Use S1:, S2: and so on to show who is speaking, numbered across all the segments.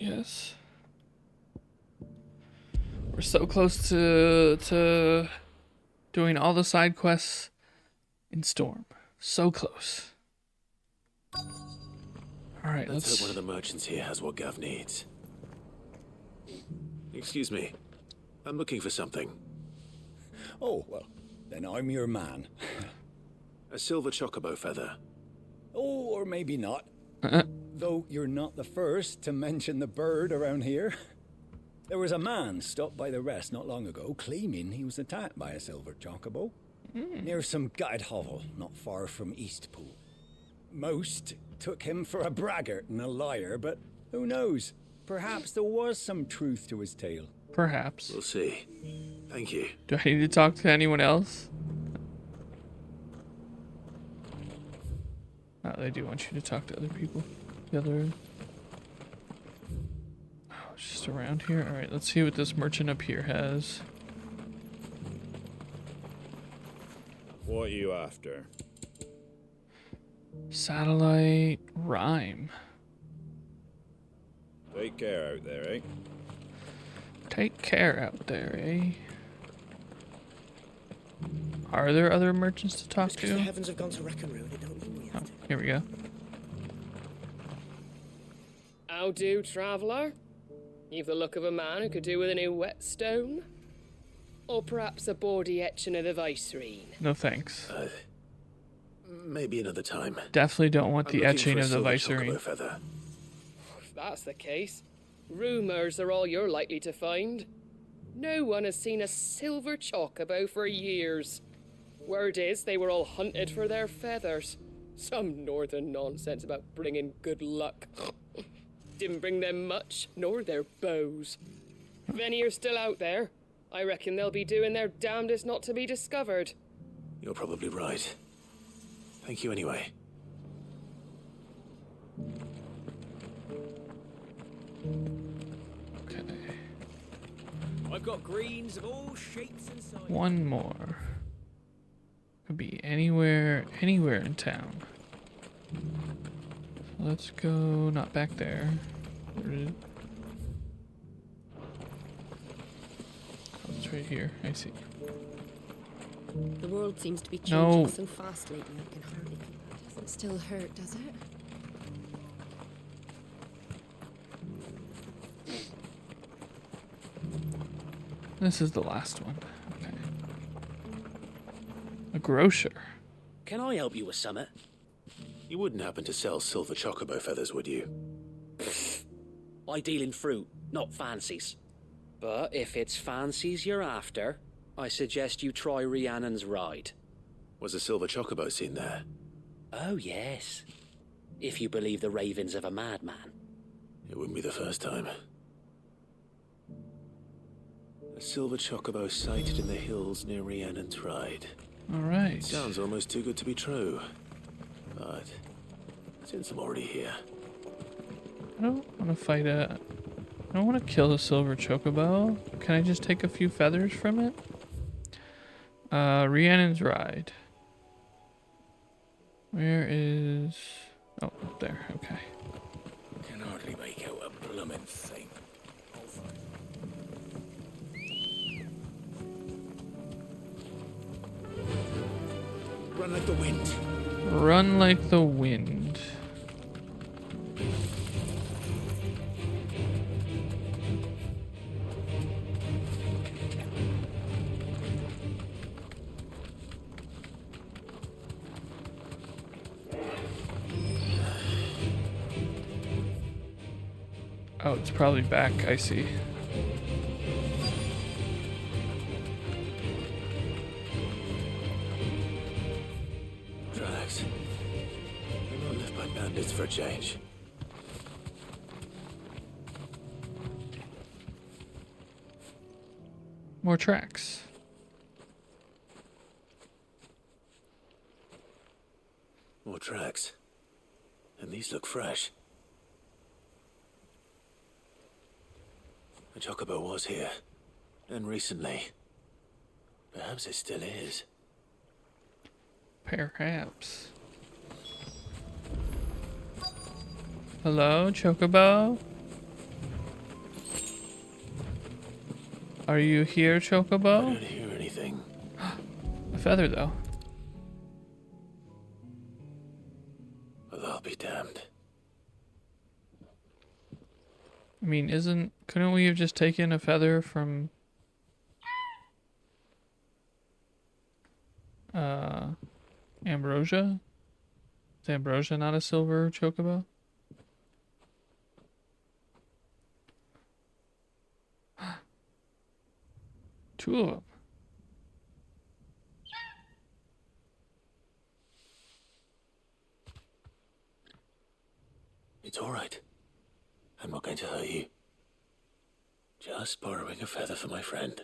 S1: Yes. We're so close to doing all the side quests in Storm. So close. All right,
S2: Let's hope one of the merchants here has what Gav needs. Excuse me. I'm looking for something.
S3: Oh, well, then I'm your man.
S2: A silver chocobo feather.
S3: Oh, or maybe not. Though you're not the first to mention the bird around here. There was a man stopped by the rest not long ago claiming he was attacked by a silver chocobo. Near some gutted hovel not far from Eastpool. Most took him for a braggart and a liar, but who knows? Perhaps there was some truth to his tale.
S1: Perhaps.
S2: We'll see. Thank you.
S1: Do I need to talk to anyone else? Oh, they do want you to talk to other people. The other... Oh, it's just around here? Alright, let's see what this merchant up here has.
S4: What are you after?
S1: Satellite rhyme.
S4: Take care out there, eh?
S1: Take care out there, eh? Are there other merchants to talk
S5: Just 'cause the
S1: to?
S5: heavens have gone to wreck and ruin, it don't mean we have to.
S1: Here we go.
S6: How do, traveller? You've the look of a man who could do with a new whetstone. Or perhaps a bawdy etching of the viceroy.
S1: No thanks.
S2: Maybe another time.
S1: Definitely don't want the
S2: I'm looking
S1: etching
S2: for a
S1: of the
S2: silver
S1: viceroy.
S2: chocobo feather.
S6: If that's the case, rumours are all you're likely to find. No one has seen a silver chocobo for years. Word is they were all hunted for their feathers. Some northern nonsense about bringing good luck. Didn't bring them much, nor their bows. If any are still out there, I reckon they'll be doing their damnedest not to be discovered.
S2: You're probably right. Thank you anyway.
S1: Okay.
S7: I've got greens of all shapes and sizes.
S1: One more. Could be anywhere in town. Let's go, not back there. Where is it? Oh, it's right here. I see.
S8: The world seems to be
S1: No.
S8: changing so fast lately, I can hardly keep up. Doesn't still hurt, does it?
S1: This is the last one. Okay. A grocer.
S5: Can I help you with summit?
S2: You wouldn't happen to sell silver chocobo feathers, would you?
S5: I deal in fruit, not fancies. But if it's fancies you're after, I suggest you try Rhiannon's ride.
S2: Was a silver chocobo seen there?
S5: Oh, yes. If you believe the ravings of a madman.
S2: It wouldn't be the first time. A silver chocobo sighted in the hills near Rhiannon's Ride.
S1: Alright.
S2: Sounds almost too good to be true. But since I'm already here,
S1: I don't want to fight a... I don't want to kill the silver chocobo. Can I just take a few feathers from it? Rhiannon's Ride. Where is... Oh, up there. Okay.
S7: Can hardly make out a bloomin' thing.
S2: run like the wind.
S1: Run like the wind. Oh, it's probably back, I see.
S2: Tracks. They're not left by bandits for a change.
S1: More tracks.
S2: More tracks. And these look fresh. The chocobo was here. And recently. Perhaps it still is.
S1: Perhaps. Hello, chocobo? Are you here,
S2: I
S1: Chocobo?
S2: don't hear anything.
S1: A feather, though.
S2: Well, I'll be damned.
S1: I mean, couldn't we have just taken a feather from Ambrosia? Is Ambrosia not a silver chocobo? Two of them.
S2: It's all right. I'm not going to hurt you. Just borrowing a feather for my friend.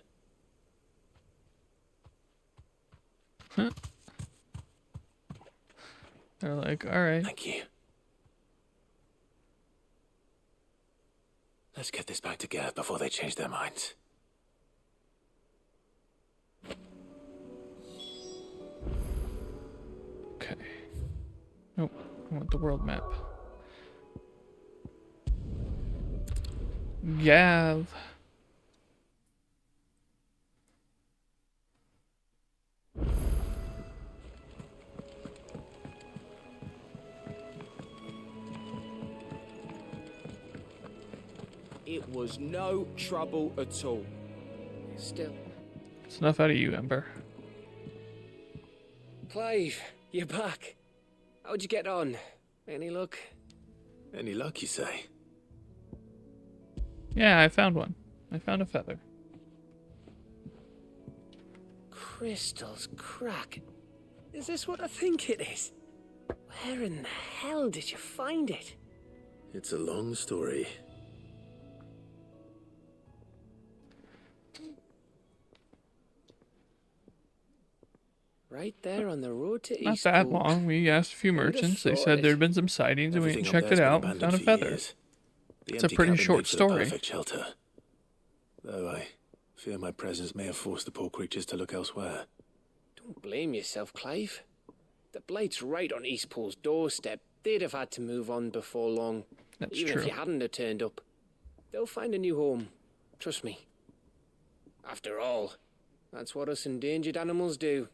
S1: They're like, alright.
S2: Thank you. Let's get this back to Gav before they change their minds.
S1: Okay. Nope. I want the world map. Gav.
S7: It was no trouble at all.
S6: Still.
S1: It's enough out of you, Ember.
S6: Clive, you're back. How'd you get on? Any luck?
S2: Any luck, you say?
S1: Yeah, I found one. I found a feather.
S6: Crystal's crack. Is this what I think it is? Where in the hell did you find it?
S2: It's a long story.
S6: Right there on the road to
S1: Not
S6: East
S1: that
S6: Pool.
S1: long. We asked a few
S6: Who'd have
S1: merchants. They
S6: thought
S1: said
S6: it?
S1: there had been some sightings, and we
S2: Everything
S1: checked
S2: up
S1: it
S2: there's been
S1: out and found a
S2: abandoned for
S1: feather.
S2: years. The
S1: It's a
S2: empty
S1: pretty
S2: cabin
S1: short
S2: makes for the
S1: story.
S2: perfect shelter. Though I fear my presence may have forced the poor creatures to look elsewhere.
S6: Don't blame yourself, Clive. The blight's right on East Pool's doorstep. They'd have had to move on before long.
S1: That's
S6: even
S1: true.
S6: if you hadn't have turned up. They'll find a new home. Trust me. After all, that's what us endangered animals do.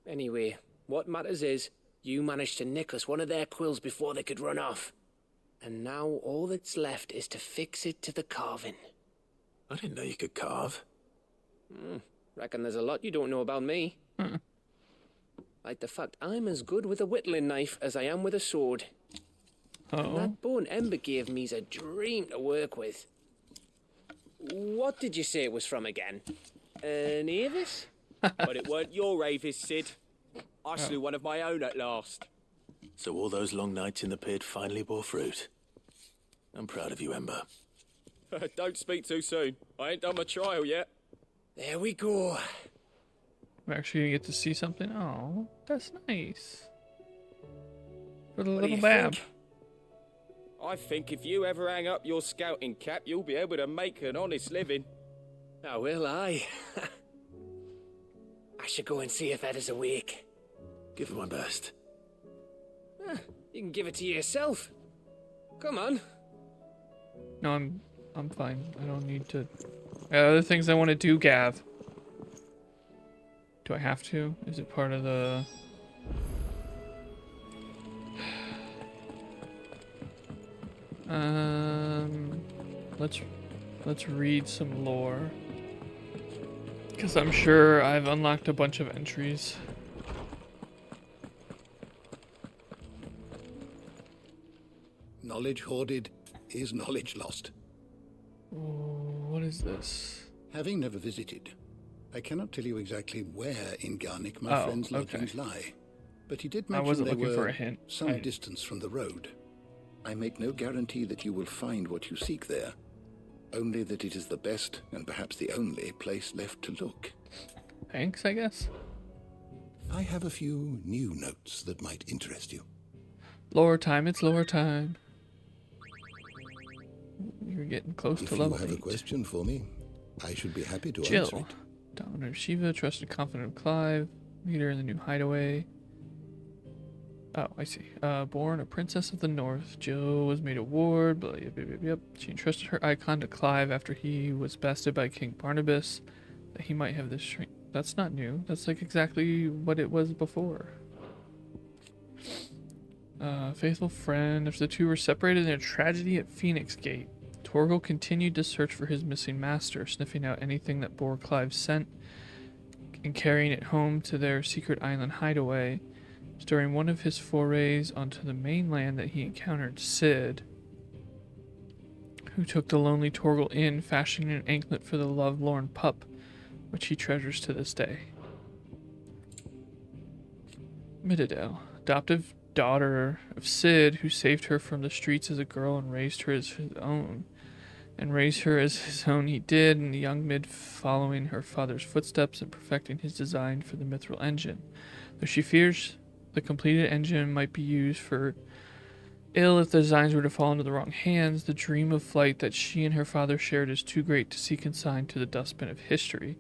S6: Anyway, what matters is, you managed to nick us one of their quills before they could run off. And now all that's left is to fix it to the carving.
S2: I didn't know you could carve.
S6: Reckon there's a lot you don't know about me. Like the fact I'm as good with a whittling knife as I am with a sword. And
S1: Oh,
S6: that bone Ember gave me's a dream to work with. What did you say it was from again? An Avis?
S7: But it weren't your Avis, Sid. I slew one of my own at last.
S2: So all those long nights in the pit finally bore fruit. I'm proud of you, Ember.
S7: Don't speak too soon. I ain't done my trial yet.
S6: There we go.
S1: we're actually gonna get to see something. Oh, that's nice. For the
S6: What do
S1: little
S6: you
S1: bab.
S6: think?
S7: I think if you ever hang up your scouting cap, you'll be able to make an honest living.
S6: Oh, will I? I should go and see if Ed is awake.
S2: Give it my best.
S6: You can give it to yourself. Come on.
S1: No, I'm fine. I don't need to. I got other things I want to do, Gav. Do I have to? Is it part of the? Let's read some lore. Because I'm sure I've unlocked a bunch of entries.
S9: Knowledge hoarded is knowledge lost.
S1: What is this?
S9: Having never visited, I cannot tell you exactly where in Garnick my
S1: Oh,
S9: friend's
S1: okay.
S9: lodgings lie. But he did
S1: I
S9: mention
S1: wasn't
S9: they
S1: looking
S9: were
S1: for a hint.
S9: some distance from the road. I make no guarantee that you will find what you seek there. Only that it is the best and perhaps the only place left to look.
S1: Thanks, I guess.
S9: I have a few new notes that might interest you.
S1: Lore time. It's lore time. You're getting close
S9: If
S1: to
S9: you
S1: level
S9: have a
S1: 8.
S9: question for me, I should be happy to answer
S1: Jill,
S9: it.
S1: Dominant of Shiva, trusted confidant of Clive, leader in the new hideaway. Oh, I see. Born a princess of the north, Jill was made a ward. Blah, yep, yep, yep, yep. She entrusted her icon to Clive after he was bested by King Barnabas, that he might have this shrink. That's not new. That's like exactly what it was before. Faithful friend. After the two were separated in a tragedy at Phoenix Gate, Torgal continued to search for his missing master, sniffing out anything that bore Clive's scent and carrying it home to their secret island hideaway. During one of his forays onto the mainland that he encountered Sid, who took the lonely Torgal in, fashioning an anklet for the lovelorn pup, which he treasures to this day. Midadale, adoptive daughter of Sid, who saved her from the streets as a girl and raised her as his own. And raise her as his own he did, and the young Mid following her father's footsteps and perfecting his design for the mithril engine. Though she fears the completed engine might be used for ill if the designs were to fall into the wrong hands, the dream of flight that she and her father shared is too great to see consigned to the dustbin of history.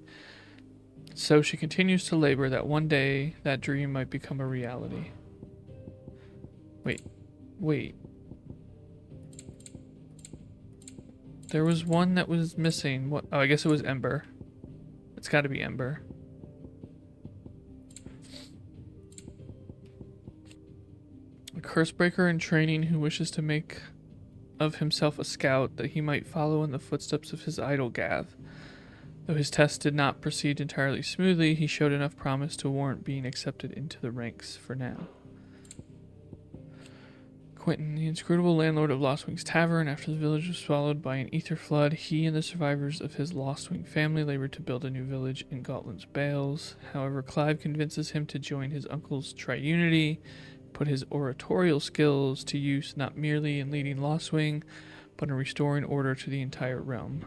S1: So she continues to labor that one day that dream might become a reality. Wait. There was one that was missing. What? Oh, I guess it was Ember. It's got to be Ember. A cursebreaker in training who wishes to make of himself a scout that he might follow in the footsteps of his idol Gav. Though his test did not proceed entirely smoothly, he showed enough promise to warrant being accepted into the ranks for now. Quentin, the inscrutable landlord of Lost Wing's Tavern, after the village was swallowed by an ether flood, he and the survivors of his Lost Wing family labored to build a new village in Gotland's Bales. However, Clive convinces him to join his uncle's triunity, put his oratorial skills to use not merely in leading Lost Wing, but in restoring order to the entire realm.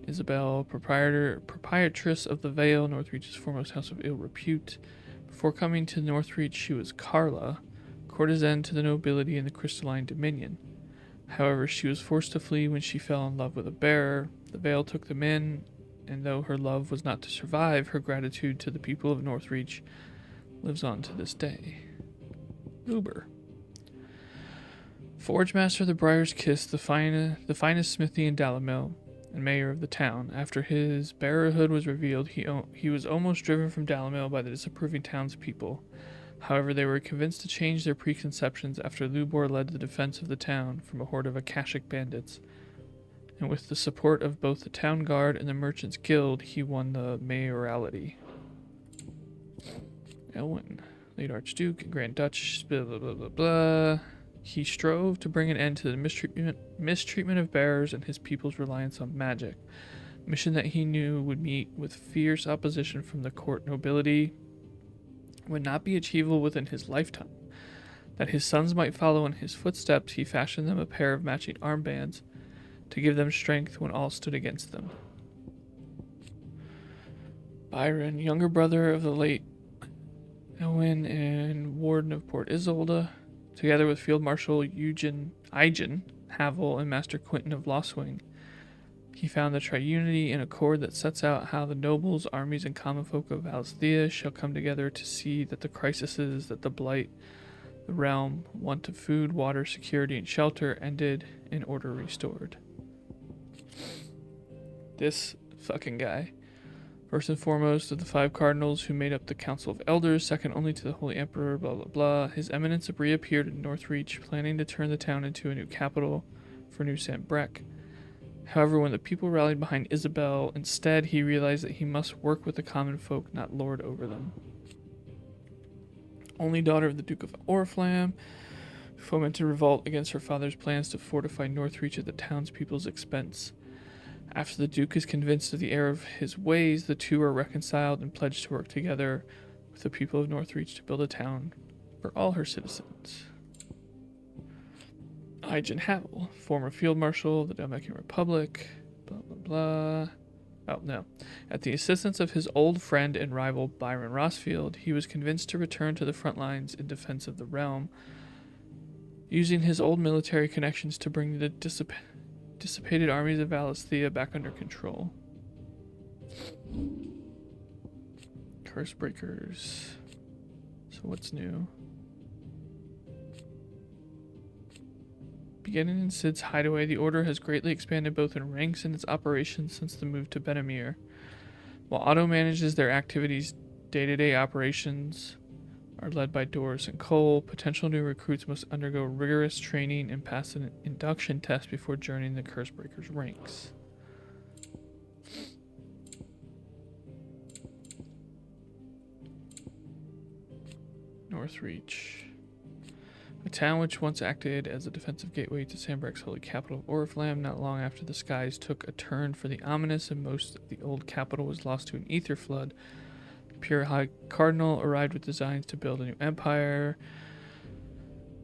S1: Isabel, proprietress of the Vale, Northreach's foremost house of ill repute. Before coming to Northreach, she was Carla, courtesan to the nobility in the crystalline dominion. However, she was forced to flee when she fell in love with a bearer. The Vale took them in, and though her love was not to survive, her gratitude to the people of Northreach lives on to this day. Uber. Forge Master of the Briar's Kiss, the finest smithy in Dalamil, and mayor of the town. After his bearerhood was revealed, he was almost driven from Dalamil by the disapproving townspeople. However, they were convinced to change their preconceptions after Lubor led the defense of the town from a horde of Akashic bandits. And with the support of both the town guard and the Merchants Guild, he won the mayoralty. Elwyn, late Archduke and Grand Duchess, blah blah blah blah blah. He strove to bring an end to the mistreatment of bearers and his people's reliance on magic, a mission that he knew would meet with fierce opposition from the court nobility, would not be achievable within his lifetime. That his sons might follow in his footsteps, he fashioned them a pair of matching armbands to give them strength when all stood against them. Byron, younger brother of the late Elwyn and warden of Port Isolde, together with Field Marshal Igen Havel and Master Quentin of Lostwing, he found the triunity in a cord that sets out how the nobles, armies, and common folk of Alsthea shall come together to see that the crises that the blight the realm, want of food, water, security, and shelter ended and order restored. This fucking guy. First and foremost of the 5 cardinals who made up the Council of Elders, second only to the Holy Emperor, blah blah blah. His Eminence reappeared in Northreach, planning to turn the town into a new capital for New Sambrec. However, when the people rallied behind Isabel, instead he realized that he must work with the common folk, not lord over them. Only daughter of the Duke of Oriflamme, who fomented revolt against her father's plans to fortify Northreach at the townspeople's expense. After the Duke is convinced of the error of his ways, the two are reconciled and pledged to work together with the people of Northreach to build a town for all her citizens. Igen Havel, former field marshal of the Dalmatian Republic, blah blah blah. Oh no. At the assistance of his old friend and rival Byron Rossfield, he was convinced to return to the front lines in defense of the realm, using his old military connections to bring the dissipated armies of Alsthea back under control. Cursebreakers. So what's new? Beginning in Sid's hideaway, the Order has greatly expanded both in ranks and its operations since the move to Benamir. While Otto manages their activities, day-to-day operations are led by Doris and Cole. Potential new recruits must undergo rigorous training and pass an induction test before joining the Cursebreakers ranks. Northreach. A town which once acted as a defensive gateway to Sandbreck's holy capital of Oriflamme. Not long after the skies took a turn for the ominous and most of the old capital was lost to an ether flood, the pure High Cardinal arrived with designs to build a new empire.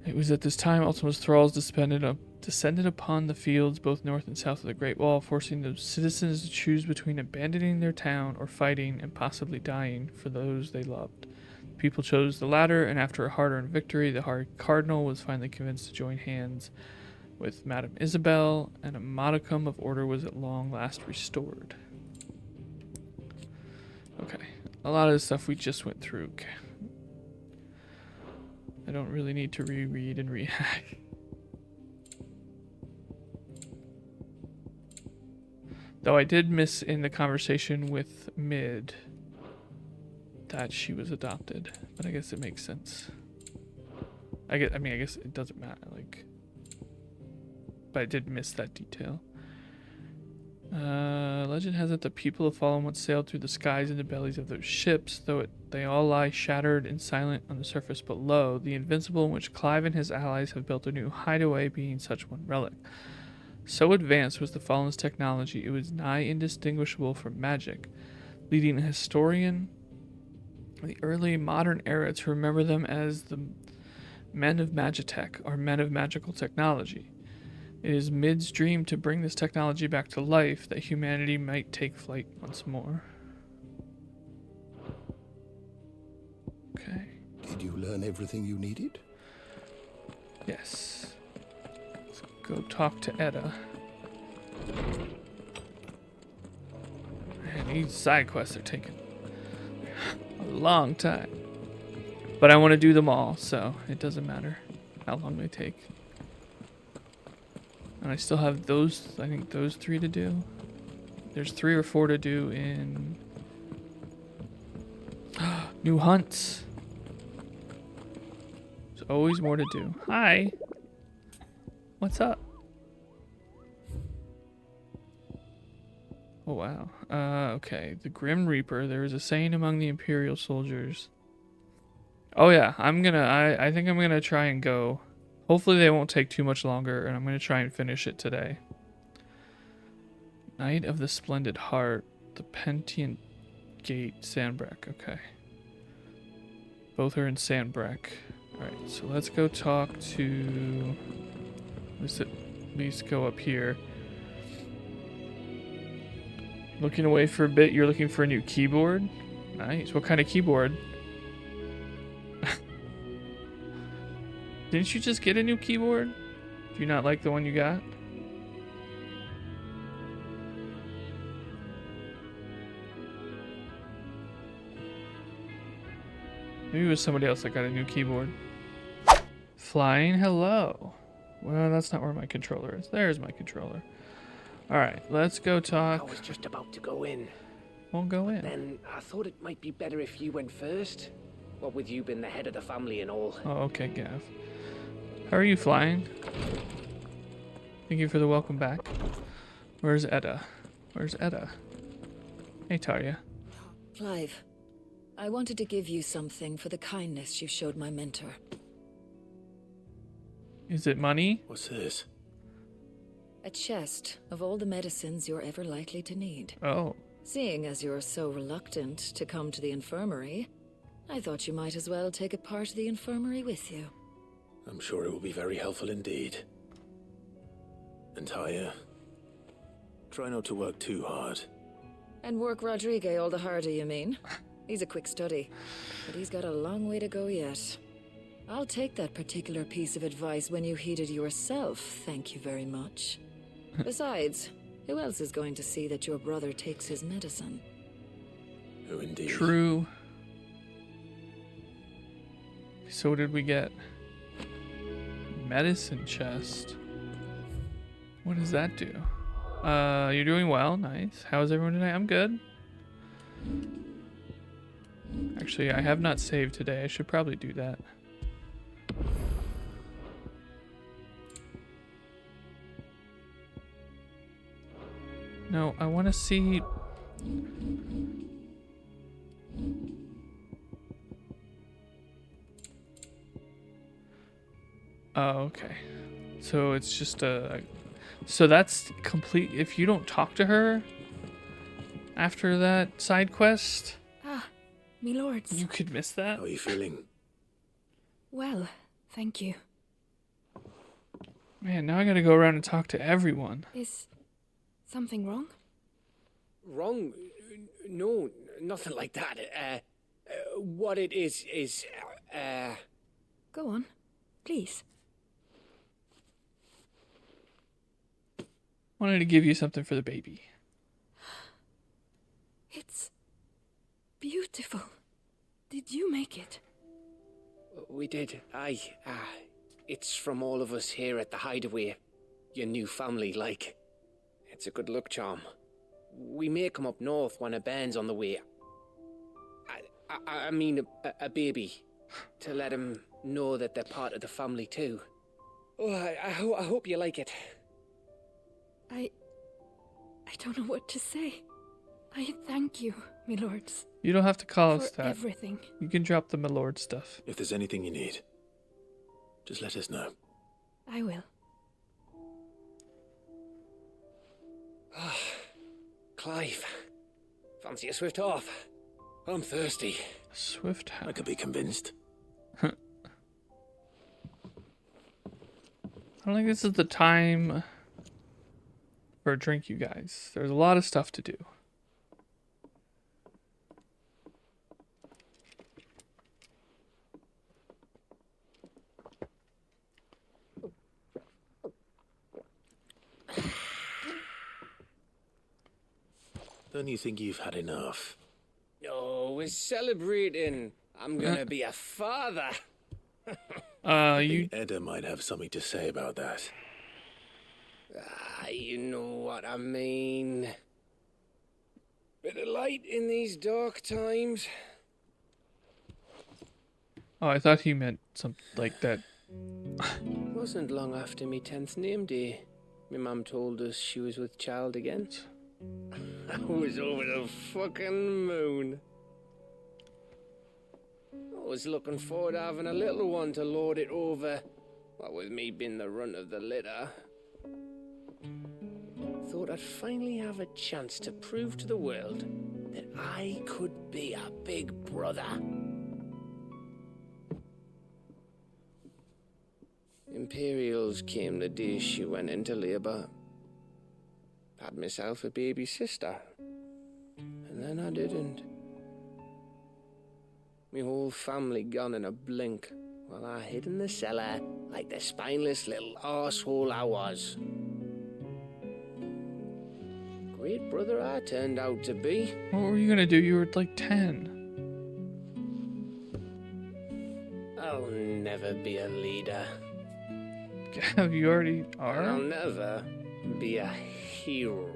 S1: It was at this time Ultima's thralls descended upon the fields both north and south of the Great Wall, forcing the citizens to choose between abandoning their town or fighting and possibly dying for those they loved. People chose the latter, and after a hard-earned victory, the High Cardinal was finally convinced to join hands with Madame Isabel, and a modicum of order was at long last restored. Okay, a lot of the stuff we just went through. Okay. I don't really need to reread and rehack. Though I did miss in the conversation with Mid that she was adopted, but I guess it makes sense. I guess it doesn't matter, like, but I did miss that detail. Legend has it the people of Fallen once sailed through the skies in the bellies of those ships, though they all lie shattered and silent on the surface below, the Invincible in which Clive and his allies have built a new hideaway being such one relic. So advanced was the Fallen's technology, it was nigh indistinguishable from magic, leading a historian of the early modern era to remember them as the Men of Magitech, or Men of Magical Technology. It is Mid's dream to bring this technology back to life, that humanity might take flight once more. Okay.
S9: Did you learn everything you needed?
S1: Yes. Let's go talk to Edda. Man, these side quests are taking a long time. But I want to do them all, so it doesn't matter how long they take. And I still have those, I think those 3 to do. There's 3 or 4 to do in new hunts. There's always more to do. Hi. What's up? Oh wow. Okay. The Grim Reaper. There is a saying among the Imperial soldiers. Oh yeah, I think I'm gonna try and go. Hopefully they won't take too much longer, and I'm going to try and finish it today. Knight of the Splendid Heart, the Pentient Gate, Sandbreck. Okay. Both are in Sandbreck. Alright, so let's go talk to... Let's at least go up here. Looking away for a bit, you're looking for a new keyboard? Nice. What kind of keyboard? Didn't you just get a new keyboard? Do you not like the one you got? Maybe it was somebody else that got a new keyboard. Flying, hello. Well, that's not where my controller is. There's my controller. Alright, let's go talk.
S5: I was just about to go in.
S1: Won't go in.
S5: Then I thought it might be better if you went first. What with you being the head of the family and all.
S1: Oh, okay, Gav. How are you, Flying? Thank you for the welcome back. Where's Edda? Where's Edda? Hey, Tarja.
S8: Clive, I wanted to give you something for the kindness you showed my mentor.
S1: Is it money?
S2: What's this?
S8: A chest of all the medicines you're ever likely to need.
S1: Oh.
S8: Seeing as you're so reluctant to come to the infirmary, I thought you might as well take a part of the infirmary with you.
S2: I'm sure it will be very helpful indeed. And Tarja, try not to work too hard.
S8: And work Rodrigue all the harder, you mean? He's a quick study, but he's got a long way to go yet. I'll take that particular piece of advice when you heed it yourself, thank you very much. Besides, who else is going to see that your brother takes his medicine?
S2: Who indeed?
S1: True. So what did we get? Medicine chest. What does that do? You're doing well. Nice. How's everyone tonight? I'm good. Actually, I have not saved today. I should probably do that. No, I want to see... Oh, okay. So it's just a... So that's complete... If you don't talk to her after that side quest...
S10: Ah, me lords.
S1: You could miss that?
S2: How are you feeling?
S10: Well, thank you.
S1: Man, now I gotta go around and talk to everyone.
S10: Is something wrong?
S7: Wrong? No, nothing like that. What it is,
S10: Go on, please.
S1: Wanted to give you something for the baby.
S10: It's beautiful. Did you make it?
S5: We did. Aye. It's from all of us here at the Hideaway. Your new family, like. It's a good luck charm. We may come up north when a band's on the way. I mean a baby. To let him know that they're part of the family too. Oh, I hope you like it.
S10: I don't know what to say. I thank you, my lords.
S1: You don't have to call us
S10: for
S1: that.
S10: everything.
S1: You can drop the my lord stuff.
S2: If there's anything you need, just let us know.
S10: I will.
S5: Clive, fancy a swift off? I'm thirsty.
S1: Swift
S2: I could be convinced.
S1: I don't think this is the time for a drink, you guys. There's a lot of stuff to do.
S2: Don't you think you've had enough?
S7: oh, we're celebrating. I'm gonna be a father.
S2: I
S1: You
S2: think Edda might have something to say about that.
S7: You know what I mean. Bit of light in these dark times.
S1: Oh, I thought he meant something like that.
S5: Wasn't long after me 10th name day. My mum told us she was with child again. I was over the fucking moon. I was looking forward to having a little one to lord it over. What with me being the runt of the litter. Thought I'd finally have a chance to prove to the world that I could be a big brother. Imperials came the day she went into labour. Had myself a baby sister. And then I didn't. Me whole family gone in a blink, while I hid in the cellar like the spineless little arsehole I was. Great brother I turned out to be.
S1: What were you gonna do? You were like 10.
S5: I'll never be a leader.
S1: You already
S5: I'll
S1: are?
S5: never be a hero.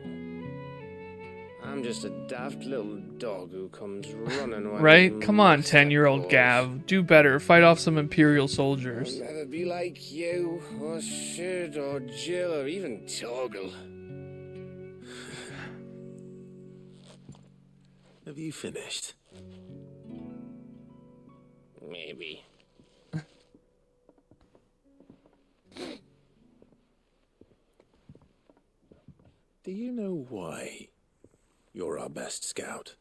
S5: I'm just a daft little dog who comes running when
S1: Right?
S5: his
S1: Come on,
S5: master
S1: 10-year-old
S5: calls.
S1: Gav. Do better. Fight off some Imperial
S5: I'll
S1: soldiers.
S5: never be like you, or Sid, or Jill, or even Torgal.
S2: Have you finished?
S5: Maybe.
S2: Do you know why you're our best scout?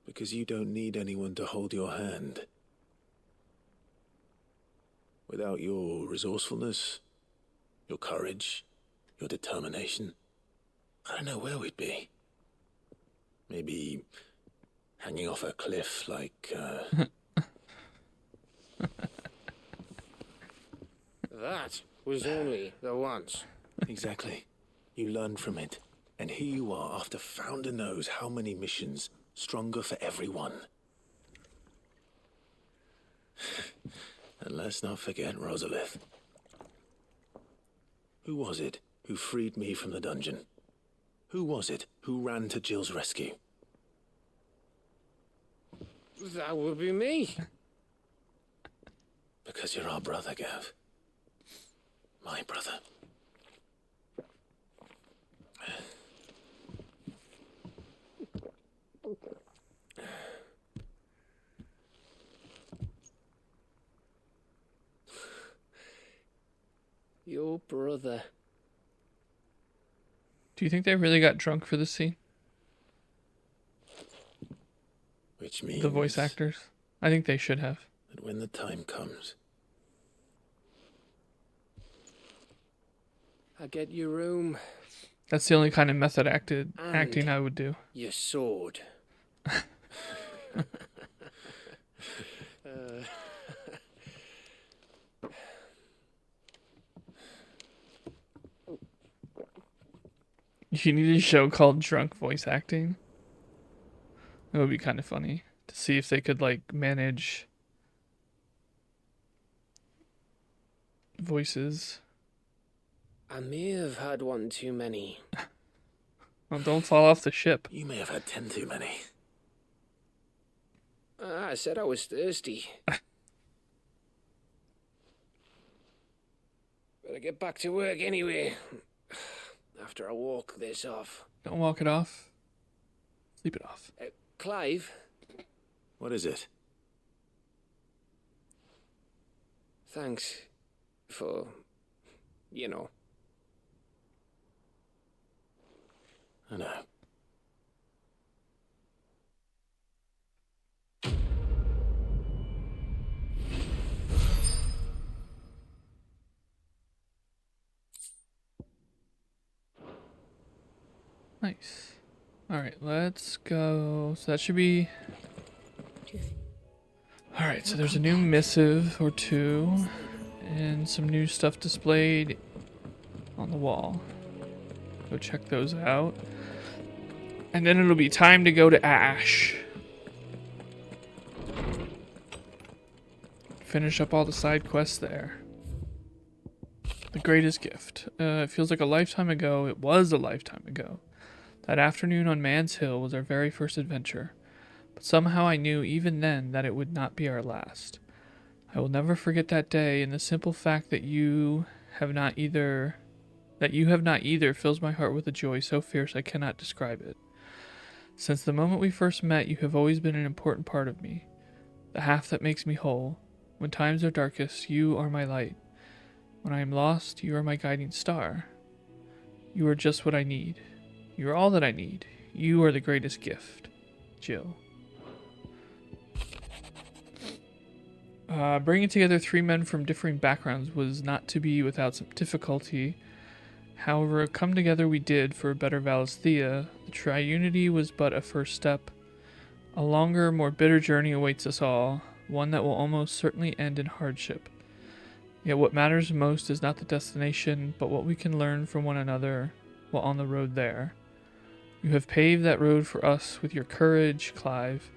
S2: Because you don't need anyone to hold your hand. Without your resourcefulness, your courage, your determination, I don't know where we'd be. Maybe hanging off a cliff like,
S5: That was only the once.
S2: Exactly. You learned from it. And here you are after Founder knows how many missions, stronger for everyone. And let's not forget Rosalith. Who was it who freed me from the dungeon? Who was it who ran to Jill's rescue?
S5: That would be me.
S2: Because you're our brother, Gav. My brother.
S5: Your brother.
S1: Do you think they really got drunk for this scene?
S2: Which means
S1: The voice actors? I think they should have.
S2: that when the time comes,
S5: I get your room.
S1: That's the only kind of method acting
S5: And
S1: I would do.
S5: your sword.
S1: You need a show called Drunk Voice Acting. It would be kind of funny to see if they could like manage voices.
S5: I may have had one too many.
S1: Well, don't fall off the ship.
S2: you may have had 10 too many.
S5: I said I was thirsty. Better get back to work anyway. After I walk this off.
S1: Don't walk it off. Sleep it off.
S5: Clive,
S2: What is it?
S5: thanks for, you know.
S2: I know.
S1: Nice. Alright, let's go. So that should be... Alright, so there's a new missive or two. And some new stuff displayed on the wall. Go check those out. And then it'll be time to go to Ash. Finish up all the side quests there. The greatest gift. It feels like a lifetime ago. It was a lifetime ago. That afternoon on Man's Hill was our very first adventure, but somehow I knew even then that it would not be our last. I will never forget that day, and the simple fact that you have not either fills my heart with a joy so fierce I cannot describe it. Since the moment we first met, you have always been an important part of me, the half that makes me whole. When times are darkest, you are my light. When I am lost, you are my guiding star. You are just what I need. You are all that I need. You are the greatest gift. Jill. Bringing together three men from differing backgrounds was not to be without some difficulty. However, come together we did for a better Valisthea. The triunity was but a first step. A longer, more bitter journey awaits us all, one that will almost certainly end in hardship. Yet what matters most is not the destination, but what we can learn from one another while on the road there. You have paved that road for us with your courage, Clive.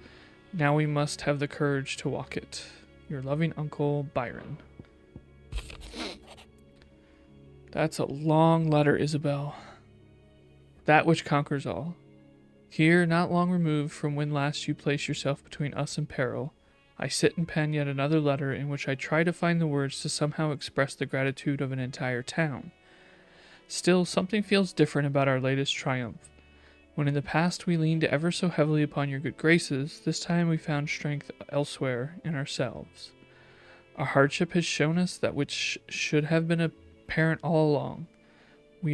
S1: Now we must have the courage to walk it. Your loving uncle, Byron. That's a long letter, Isabel. That which conquers all. Here, not long removed from when last you placed yourself between us and peril, I sit and pen yet another letter in which I try to find the words to somehow express the gratitude of an entire town. Still, something feels different about our latest triumph. When in the past we leaned ever so heavily upon your good graces, this time we found strength elsewhere in ourselves. Our hardship has shown us that which should have been apparent all along. I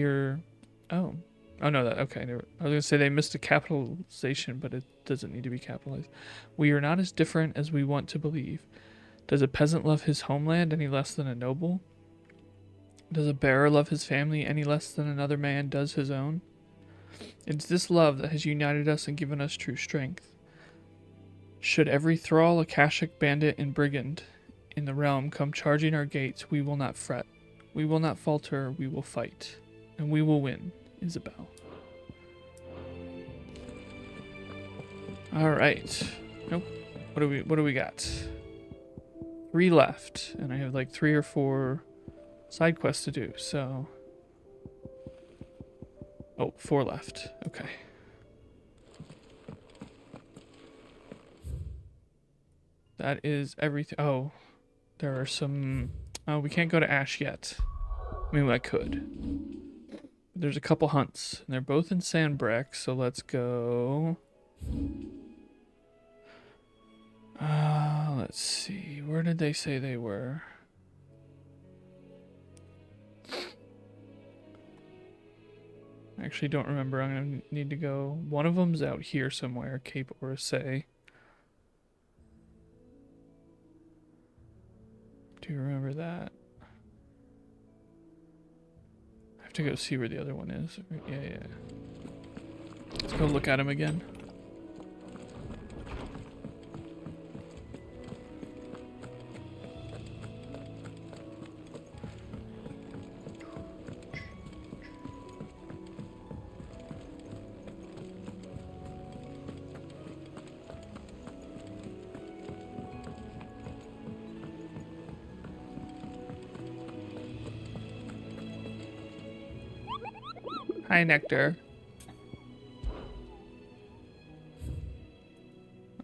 S1: was going to say they missed a capitalization, but it doesn't need to be capitalized. We are not as different as we want to believe. Does a peasant love his homeland any less than a noble? Does a bearer love his family any less than another man does his own? It's this love that has united us and given us true strength. Should every thrall, Akashic bandit, and brigand in the realm come charging our gates, we will not fret. We will not falter, we will fight. And we will win, Isabel. Alright. Nope. What do we got? 3 left. And I have like 3 or 4 side quests to do, so Oh, 4 left. Okay. That is everything. Oh, there are some... Oh, we can't go to Ash yet. I mean, I could. There's a couple hunts, and they're both in Sandbreck, so let's go... let's see. Where did they say they were? I actually don't remember. I'm going to need to go... One of them's out here somewhere, Cape Orsay. Do you remember that? I have to go see where the other one is. Yeah. Let's go look at him again. Hi, Nectar.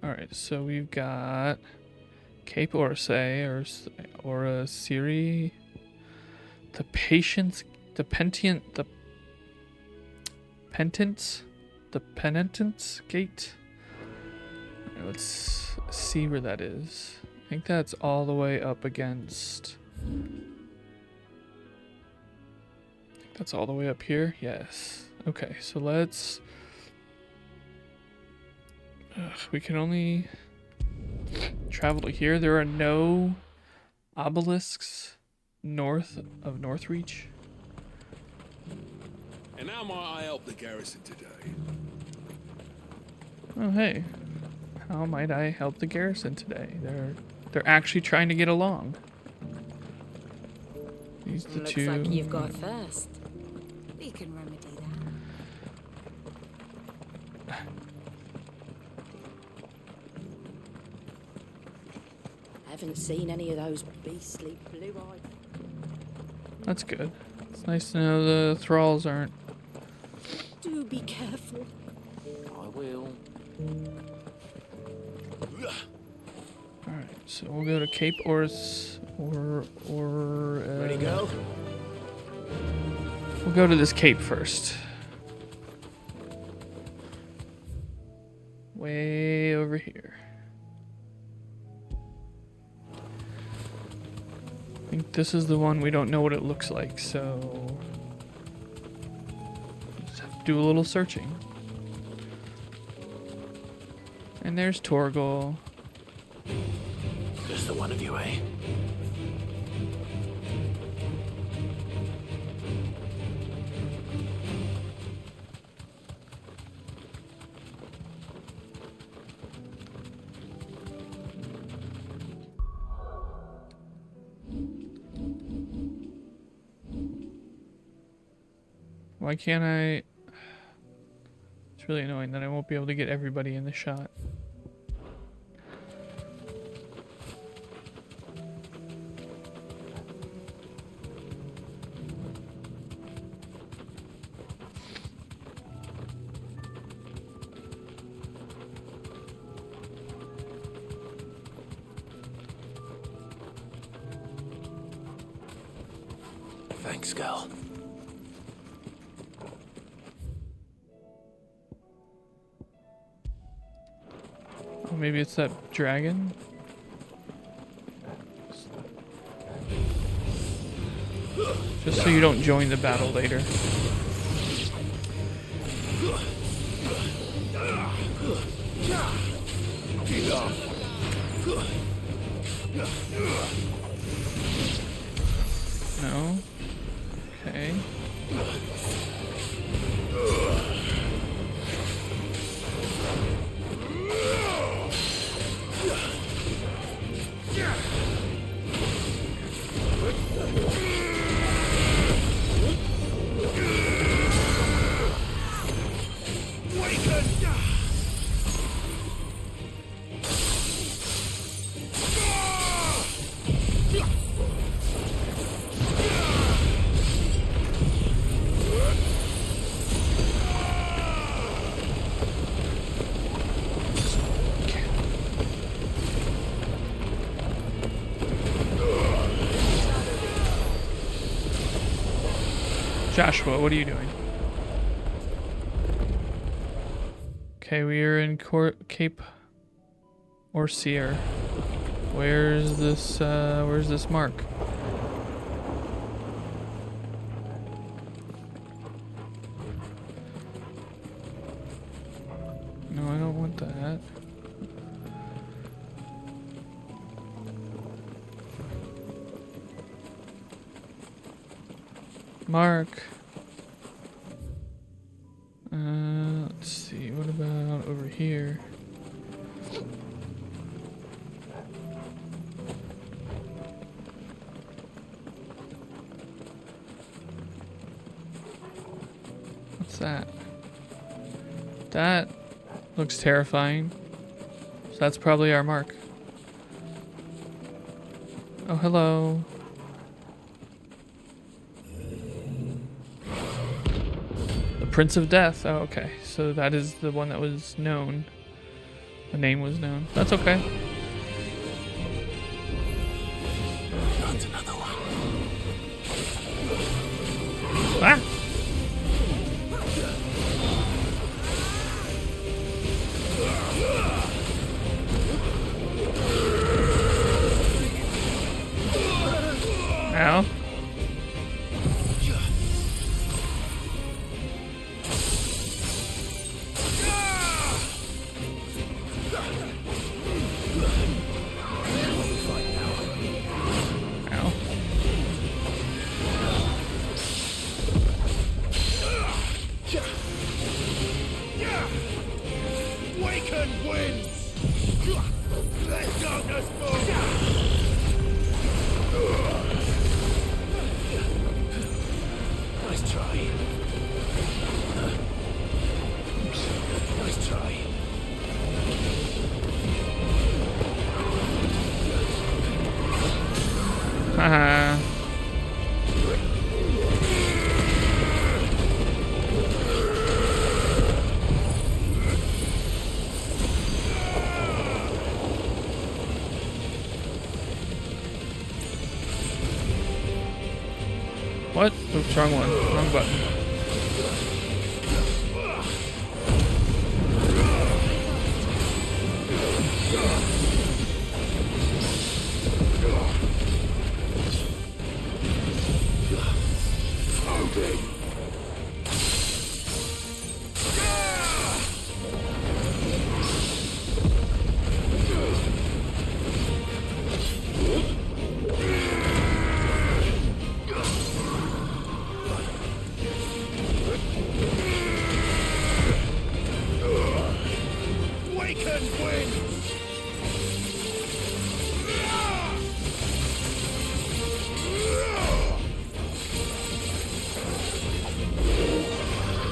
S1: Alright, so we've got Cape Orsay, or Siri, the Patience, the Penitence Gate. Alright, let's see where that is. I think that's all the way up against... That's all the way up here? Yes. Okay, so let's... we can only travel to here. There are no obelisks north of Northreach.
S11: And how might I help the garrison today?
S1: Oh, hey. How might I help the garrison today? They're actually trying to get along. These the
S8: Looks
S1: two...
S8: like you've got first. We can remedy that. Haven't seen any of those beastly blue-eyed.
S1: That's good. It's nice to know the thralls aren't...
S8: Do be careful.
S5: I will.
S1: Alright, so we'll go to Cape Ready
S3: to go?
S1: We'll go to this cape first. Way over here. I think this is the one we don't know what it looks like, so... just have to do a little searching. And there's Torgal.
S2: Just the one of you, eh?
S1: Why can't I... It's really annoying that I won't be able to get everybody in the shot.
S2: Thanks, girl.
S1: Oh, maybe it's that dragon? Just so you don't join the battle later. No? Okay. Joshua, what are you doing? Okay, we are in Cape Orsier. Where's this mark? No, I don't want that. Mark. Let's see. What about over here? What's that? That looks terrifying. So that's probably our mark. Oh, hello. Prince of Death. Oh, okay. So that is the one that was known. The name was known. That's okay.
S2: Not another one.
S1: Ah! Ow. What? Oops, wrong one. Wrong button.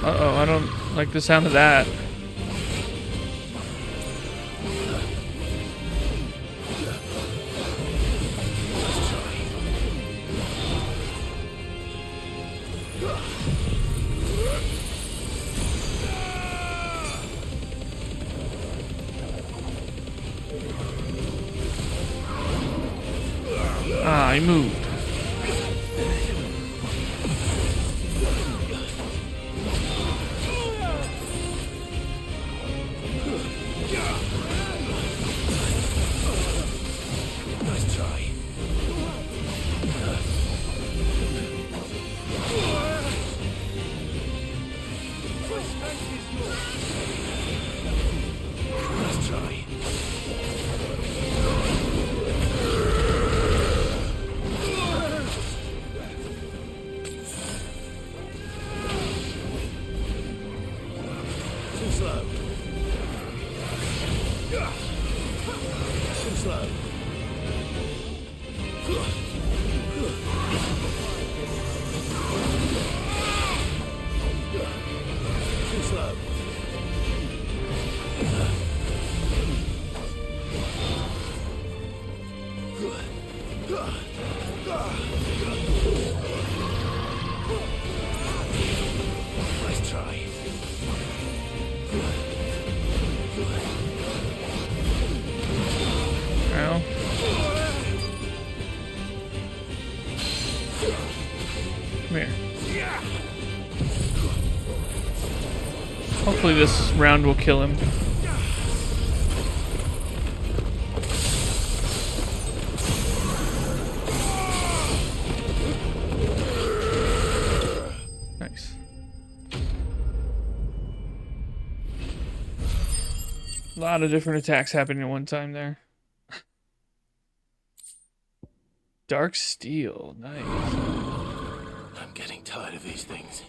S1: Uh-oh, I don't like the sound of that. Ah, I moved. Come here. Hopefully this round will kill him. Nice. A lot of different attacks happening at one time there. Dark steel, nice.
S2: I'm getting tired of these things.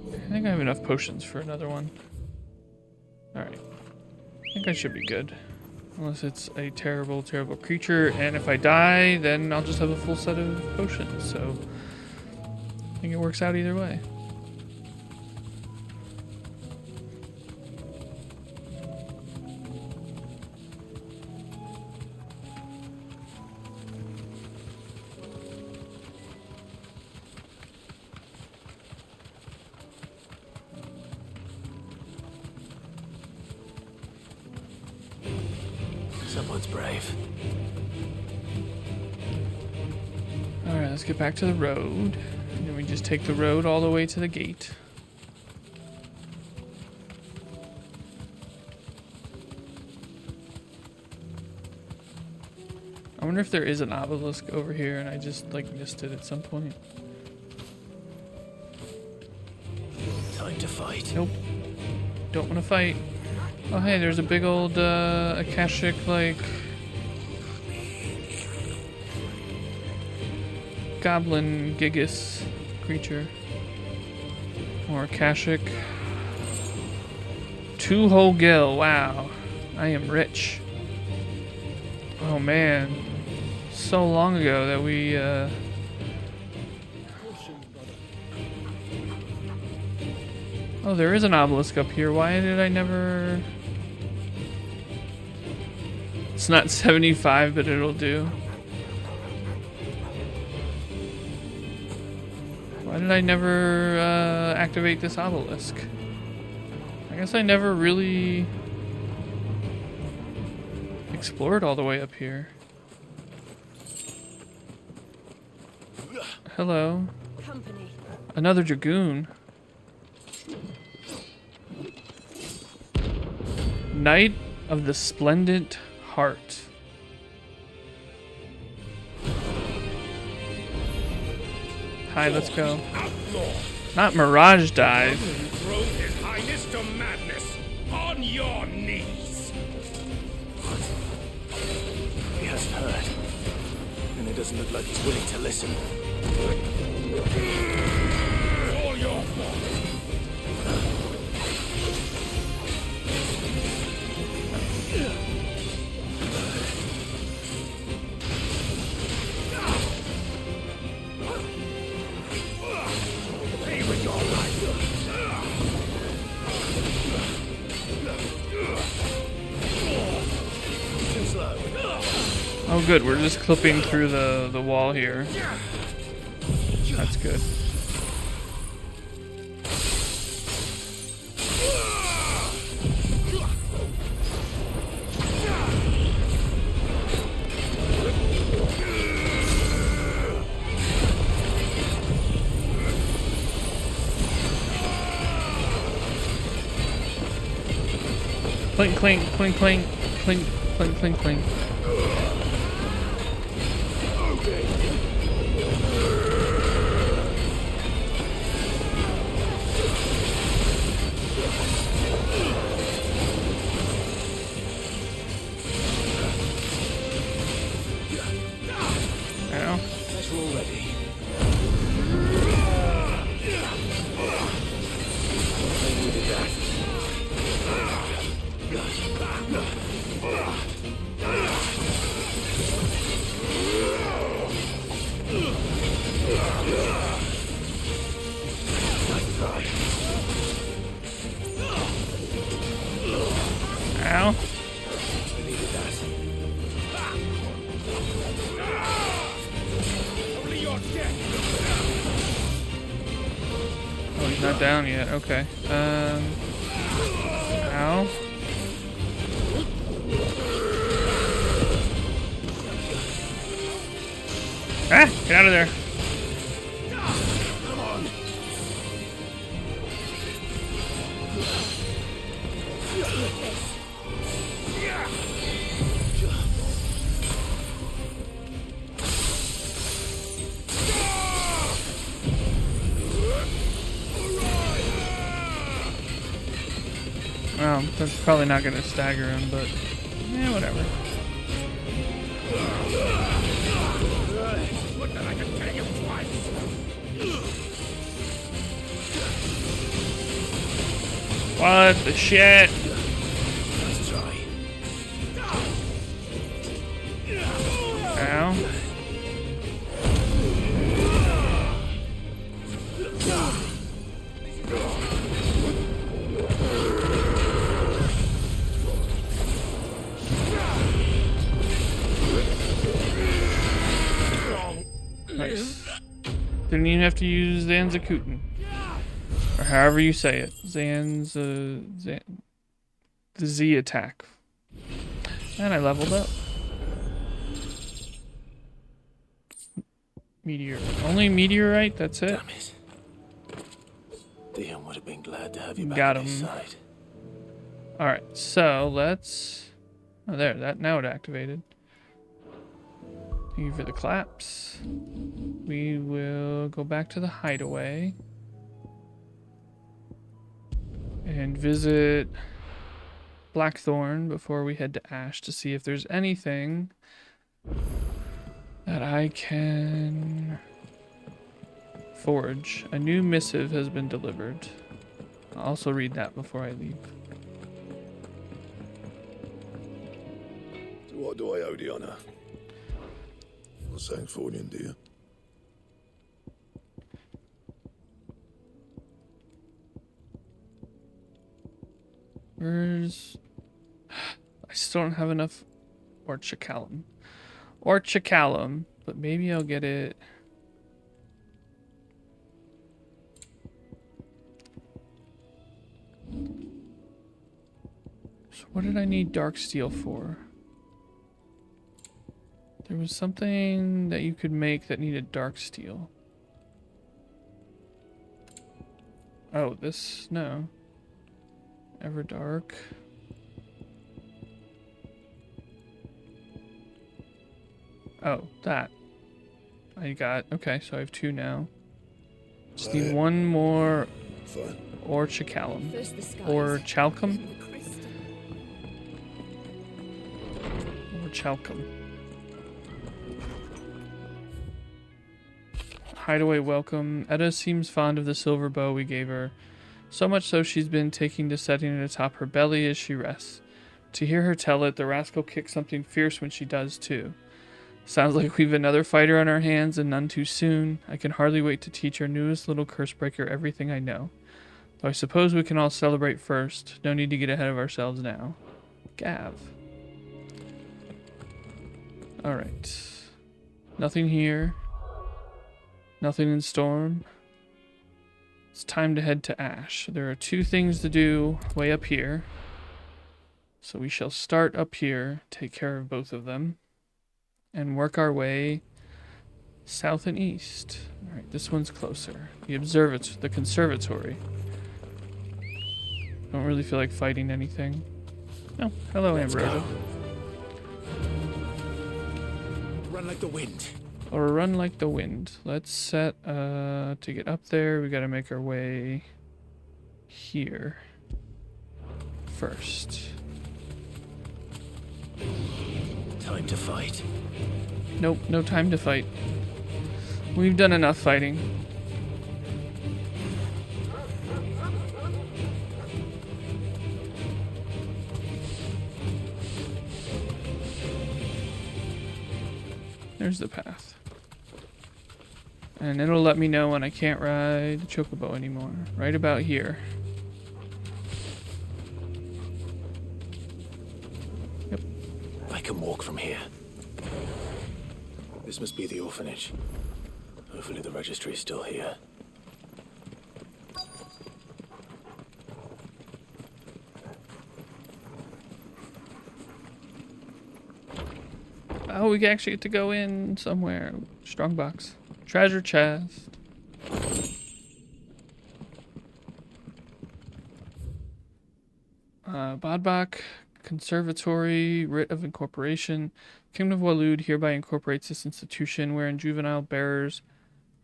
S1: I think I have enough potions for another one. Alright. I think I should be good. Unless it's a terrible, terrible creature, and if I die, then I'll just have a full set of potions, so I think it works out either way.
S2: Someone's brave.
S1: Alright, let's get back to the road. And then we just take the road all the way to the gate. I wonder if there is an obelisk over here and I just like missed it at some point.
S2: Time to fight.
S1: Nope. Don't want to fight. Oh hey, there's a big old Akashic like goblin gigas creature. Or Akashic. 2 whole gil, wow. I am rich. Oh man. So long ago that we Oh, there is an obelisk up here. Why did I never... It's not 75, but it'll do. Why did I never activate this obelisk? I guess I never really explored all the way up here. Hello.
S10: Company.
S1: Another dragoon. Knight of the Splendid Heart. Hi, let's go. Not Mirage Dive.
S11: Throw His Highness to madness on your knees.
S2: He hasn't heard. And it doesn't look like he's willing to listen.
S11: It's all your fault.
S1: Oh good, we're just clipping through the wall here. That's good. Clink, clink, clink, clink, clink, clink, clink, clink. Ow.
S2: Guess we're all ready. I needed that.
S1: Ow.
S2: I needed that.
S11: Only your death.
S1: Oh, he's not down yet. Okay. Ow. Ah! Get out of there.
S2: Come on.
S1: That's probably not going to stagger him, but yeah, whatever. What the shit?
S2: Let's try.
S1: Ow. Nice. Didn't even have to use Zanzakutin. Or however you say it. The Z attack. And I leveled up. Meteor. Only meteorite? That's it?
S2: Damn it. Dion would have been glad to have you back
S1: Got
S2: on his
S1: him.
S2: side.
S1: Alright, so let's... Oh, there. Now it activated. Thank you for the claps. We will go back to the hideaway. And visit Blackthorn before we head to Ash to see if there's anything that I can forge. A new missive has been delivered. I'll also read that before I leave.
S2: So what do I owe the honor? Well, thanks for you, dear.
S1: Where's... I still don't have enough Orchicalum. Orchicalum, but maybe I'll get it... So what did I need dark steel for? There was something that you could make that needed dark steel. Oh, this... no. Everdark. Oh, that. I got... Okay, so I have 2 now. Just need one more Orchicalum. Or Chalcum? Or Chalcum. Hideaway welcome. Etta seems fond of the silver bow we gave her. So much so she's been taking to setting it atop her belly as she rests. To hear her tell it, the rascal kicks something fierce when she does too. Sounds like we've another fighter on our hands and none too soon. I can hardly wait to teach our newest little cursebreaker everything I know. Though I suppose we can all celebrate first. No need to get ahead of ourselves now. Gav. Alright. Nothing here. Nothing in Storm. It's time to head to Ash. There are 2 things to do way up here. So we shall start up here, take care of both of them, and work our way south and east. Alright, this one's closer. The conservatory. Don't really feel like fighting anything. Oh, hello, Ambrosia.
S2: Run like the wind.
S1: Or run like the wind. Let's set, to get up there, we gotta make our way here first.
S2: Time to fight.
S1: Nope, no time to fight. We've done enough fighting. There's the path. And it'll let me know when I can't ride the chocobo anymore. Right about here. Yep.
S2: I can walk from here. This must be the orphanage. Hopefully the registry is still here.
S1: Oh, we actually get to go in somewhere. Strongbox. Treasure chest. Bodbach Conservatory, Writ of Incorporation. Kingdom of Waloed hereby incorporates this institution wherein juvenile bearers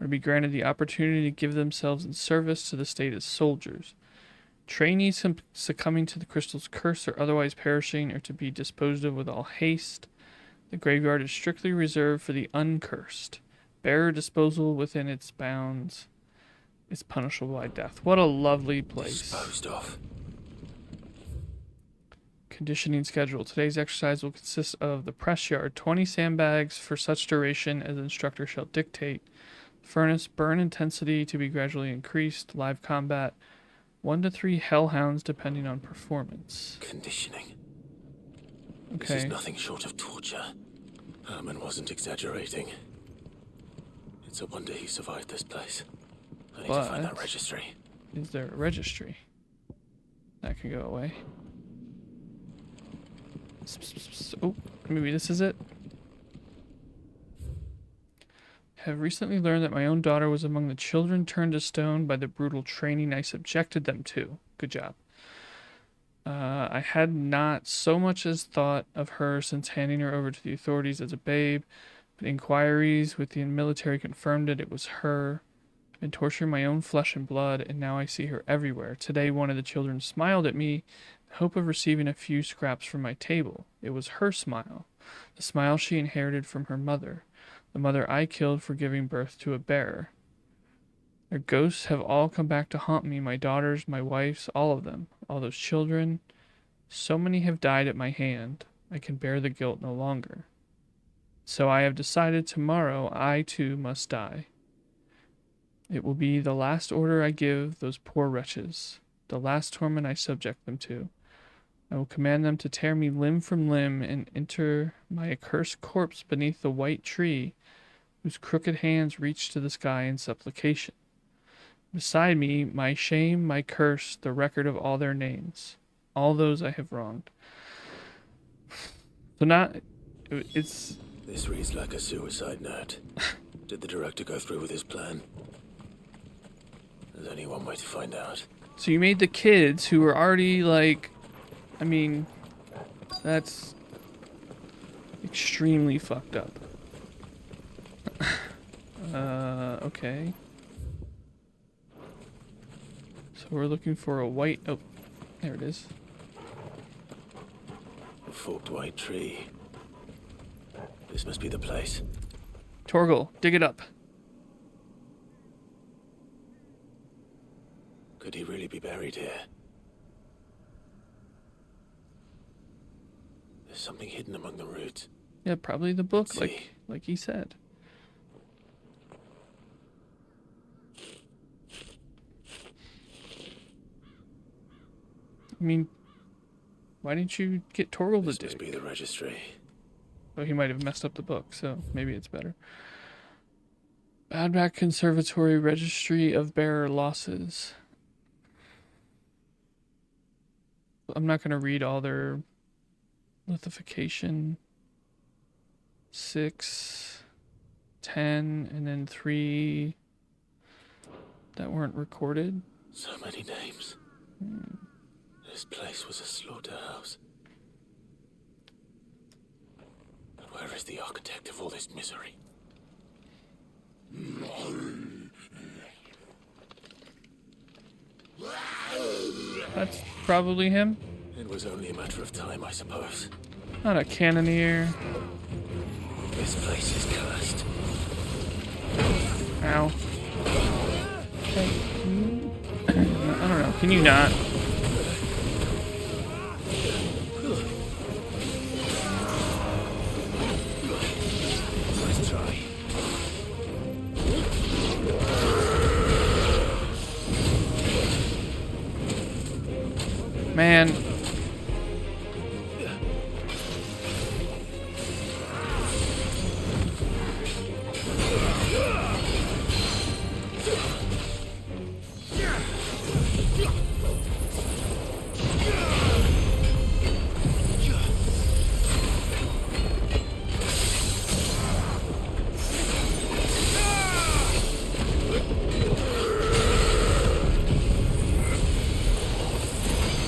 S1: are to be granted the opportunity to give themselves in service to the state as soldiers. Trainees succumbing to the crystal's curse or otherwise perishing are to be disposed of with all haste. The graveyard is strictly reserved for the uncursed. Bearer disposal within its bounds is punishable by death. What a lovely place.
S2: Disposed of.
S1: Conditioning schedule. Today's exercise will consist of the press yard, 20 sandbags for such duration as the instructor shall dictate. Furnace, burn intensity to be gradually increased. Live combat, 1 to 3 hellhounds depending on performance.
S2: Conditioning.
S1: Okay.
S2: This is nothing short of torture. Herman wasn't exaggerating. It's a wonder he survived this place. I need to find that registry.
S1: Is there a registry? That can go away. Oh, maybe this is it. Have recently learned that my own daughter was among the children turned to stone by the brutal training I subjected them to. Good job. I had not so much as thought of her since handing her over to the authorities as a babe, but inquiries with the military confirmed it was her. I've been torturing my own flesh and blood, and now I see her everywhere. Today, one of the children smiled at me in the hope of receiving a few scraps from my table. It was her smile, the smile she inherited from her mother, the mother I killed for giving birth to a bearer. Their ghosts have all come back to haunt me, my daughters, my wife's, all of them, all those children. So many have died at my hand, I can bear the guilt no longer. So I have decided tomorrow I too must die. It will be the last order I give those poor wretches, the last torment I subject them to. I will command them to tear me limb from limb and enter my accursed corpse beneath the white tree whose crooked hands reach to the sky in supplication. Beside me, my shame, my curse, the record of all their names, all those I have wronged. So it's...
S2: This reads like a suicide note. Did the director go through with his plan? There's only one way to find out.
S1: So you made the kids who were already like... I mean, that's extremely fucked up. Okay. So we're looking for a white... Oh, there it is.
S2: A forked white tree. This must be the place.
S1: Torgal, dig it up.
S2: Could he really be buried here? There's something hidden among the roots.
S1: Yeah, probably the book, like he said. I mean, why didn't you get Torgal to dig?
S2: This must be the registry.
S1: Oh, he might have messed up the book, so maybe it's better. Badback Conservatory Registry of Bearer Losses. I'm not going to read all their lithification. 6, 10, and then 3 that weren't recorded.
S2: So many names. This place was a slaughterhouse. But where is the architect of all this misery?
S1: That's probably him.
S2: It was only a matter of time, I suppose.
S1: Not a cannoneer.
S2: This place is cursed.
S1: Ow. Hey, I don't know. Can you not?
S2: Let's try.
S1: Man.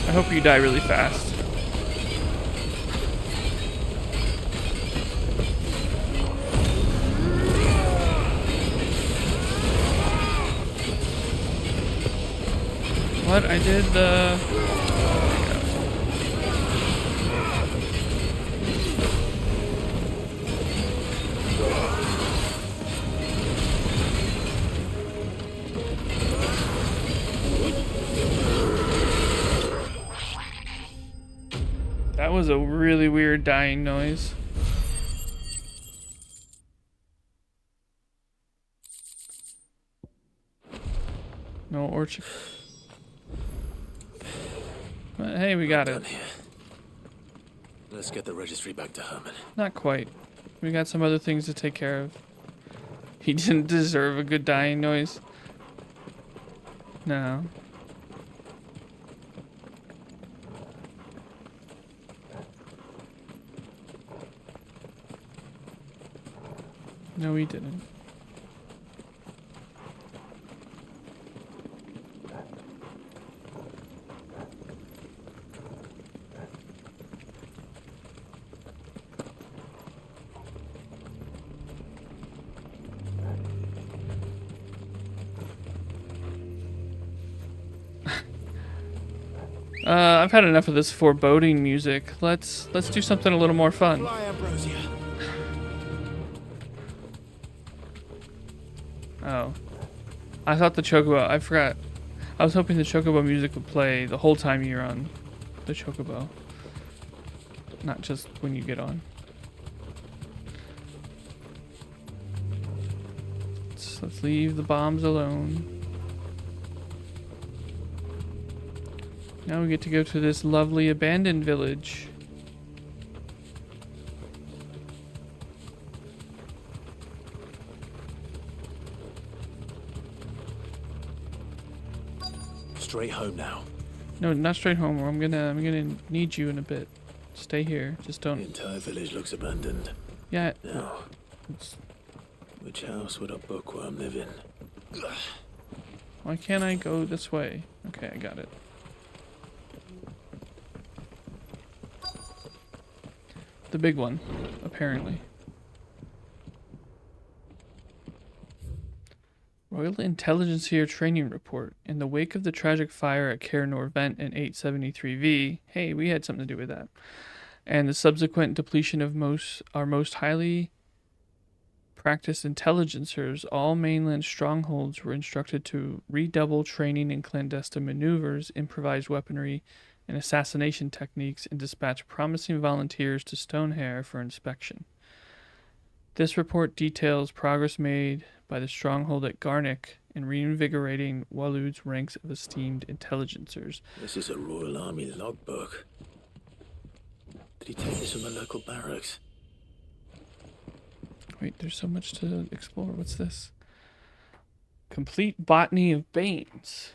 S1: I hope you die really fast. What? I did the... That was a really weird dying noise. No orchard. But hey, we got it.
S2: Here. Let's get the registry back to Herman.
S1: Not quite. We got some other things to take care of. He didn't deserve a good dying noise. No. No, he didn't. I've had enough of this foreboding music. Let's do something a little more fun.
S2: Fly, Ambrosia.
S1: Oh. I thought the chocobo, I forgot. I was hoping the chocobo music would play the whole time you're on the chocobo. Not just when you get on. Let's leave the bombs alone. Now we get to go to this lovely abandoned village.
S2: Straight home now.
S1: No, not straight home. I'm gonna need you in a bit. Stay here. Just
S2: The
S1: don't.
S2: entire village looks abandoned.
S1: Yeah.
S2: Now,
S1: It's,
S2: which house would a bookworm live in?
S1: why can't I go this way? Okay, I got it. The big one, apparently. Royal Intelligence here training report. In the wake of the tragic fire at Caranor Vent in 873V, hey, we had something to do with that, and the subsequent depletion of our most highly practiced intelligencers, all mainland strongholds were instructed to redouble training in clandestine maneuvers, improvised weaponry, and assassination techniques, and dispatch promising volunteers to Stonehair for inspection. This report details progress made by the stronghold at Garnick in reinvigorating Walud's ranks of esteemed intelligencers.
S2: This is a Royal Army logbook. Did he take this from the local barracks?
S1: Wait, there's so much to explore. What's this? Complete Botany of Banes.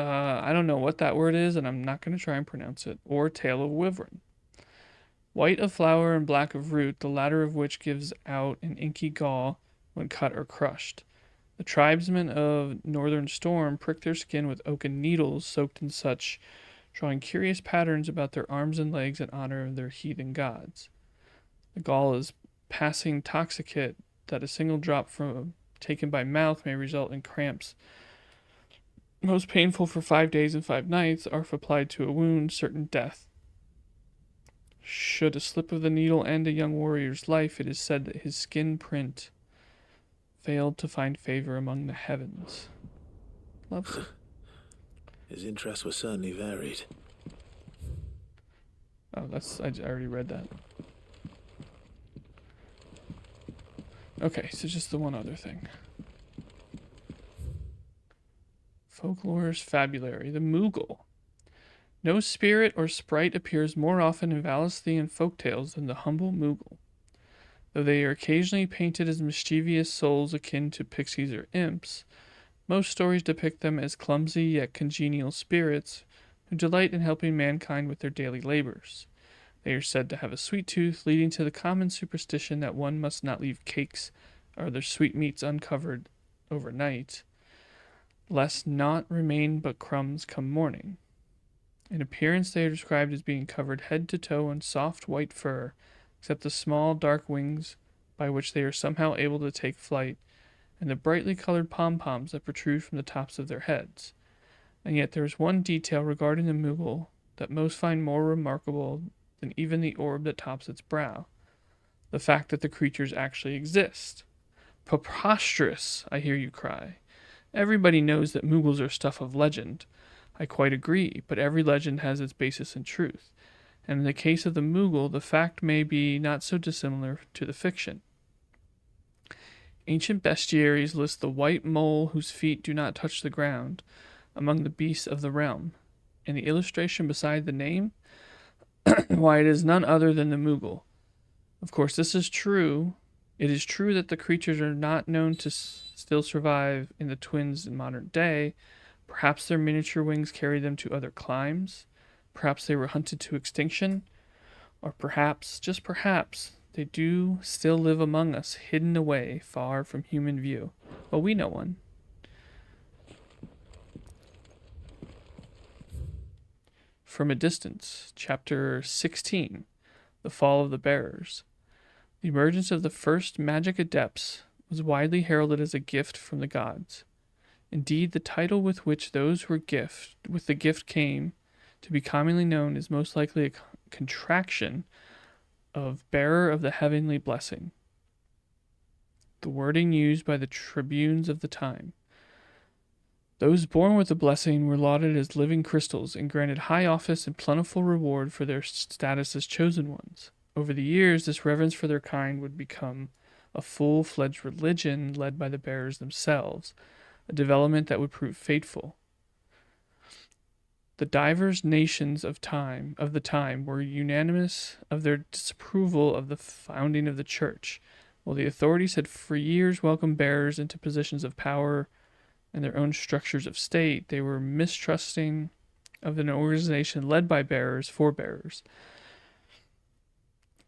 S1: I don't know what that word is, and I'm not going to try and pronounce it. Or Tale of Wyvern. White of flower and black of root, the latter of which gives out an inky gall when cut or crushed. The tribesmen of Northern Storm prick their skin with oaken needles soaked in such, drawing curious patterns about their arms and legs in honor of their heathen gods. The gall is passing toxicate that a single drop from taken by mouth may result in cramps. Most painful for 5 days and 5 nights, are if applied to a wound, certain death. Should a slip of the needle end a young warrior's life, it is said that his skin print failed to find favor among the heavens. Lovely.
S2: His interests were certainly varied.
S1: Oh, I already read that. Okay, so just the one other thing. Folklore's Fabulary, the Moogle. No spirit or sprite appears more often in Valesthean folktales than the humble Moogle. Though they are occasionally painted as mischievous souls akin to pixies or imps, most stories depict them as clumsy yet congenial spirits who delight in helping mankind with their daily labors. They are said to have a sweet tooth, leading to the common superstition that one must not leave cakes or other sweetmeats uncovered overnight, lest naught remain but crumbs come morning. In appearance, they are described as being covered head to toe in soft white fur, except the small dark wings by which they are somehow able to take flight, and the brightly colored pom-poms that protrude from the tops of their heads. And yet there is one detail regarding the Moogle that most find more remarkable than even the orb that tops its brow. The fact that the creatures actually exist. Preposterous, I hear you cry. Everybody knows that Moogles are stuff of legend. I quite agree, but every legend has its basis in truth. And in the case of the Moogle, the fact may be not so dissimilar to the fiction. Ancient bestiaries list the white mole whose feet do not touch the ground among the beasts of the realm. And the illustration beside the name, why, it is none other than the Moogle. Of course, this is true. It is true that the creatures are not known to still survive in the twins in modern day. Perhaps their miniature wings carry them to other climes. Perhaps they were hunted to extinction. Or perhaps, just perhaps, they do still live among us, hidden away, far from human view. Well, we know one. From a Distance, Chapter 16, The Fall of the Bearers. The emergence of the first magic adepts was widely heralded as a gift from the gods. Indeed, the title with which those who were with the gift came to be commonly known is most likely a contraction of bearer of the heavenly blessing, the wording used by the tribunes of the time. Those born with the blessing were lauded as living crystals and granted high office and plentiful reward for their status as chosen ones. Over the years, this reverence for their kind would become a full-fledged religion led by the bearers themselves, a development that would prove fateful. The divers nations of the time were unanimous of their disapproval of the founding of the church. While the authorities had for years welcomed bearers into positions of power and their own structures of state, they were mistrusting of an organization led by bearers for bearers.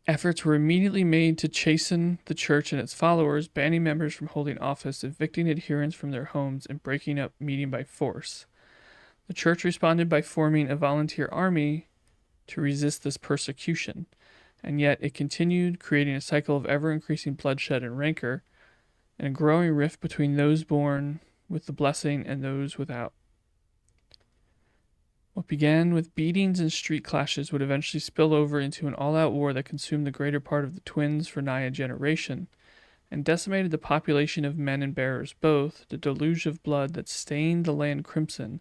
S1: Efforts were immediately made to chasten the church and its followers, banning members from holding office, evicting adherents from their homes, and breaking up meeting by force. The church responded by forming a volunteer army to resist this persecution, and yet it continued, creating a cycle of ever-increasing bloodshed and rancor, and a growing rift between those born with the blessing and those without. What began with beatings and street clashes would eventually spill over into an all-out war that consumed the greater part of the twins for nigh a generation, and decimated the population of men and bearers both, the deluge of blood that stained the land crimson,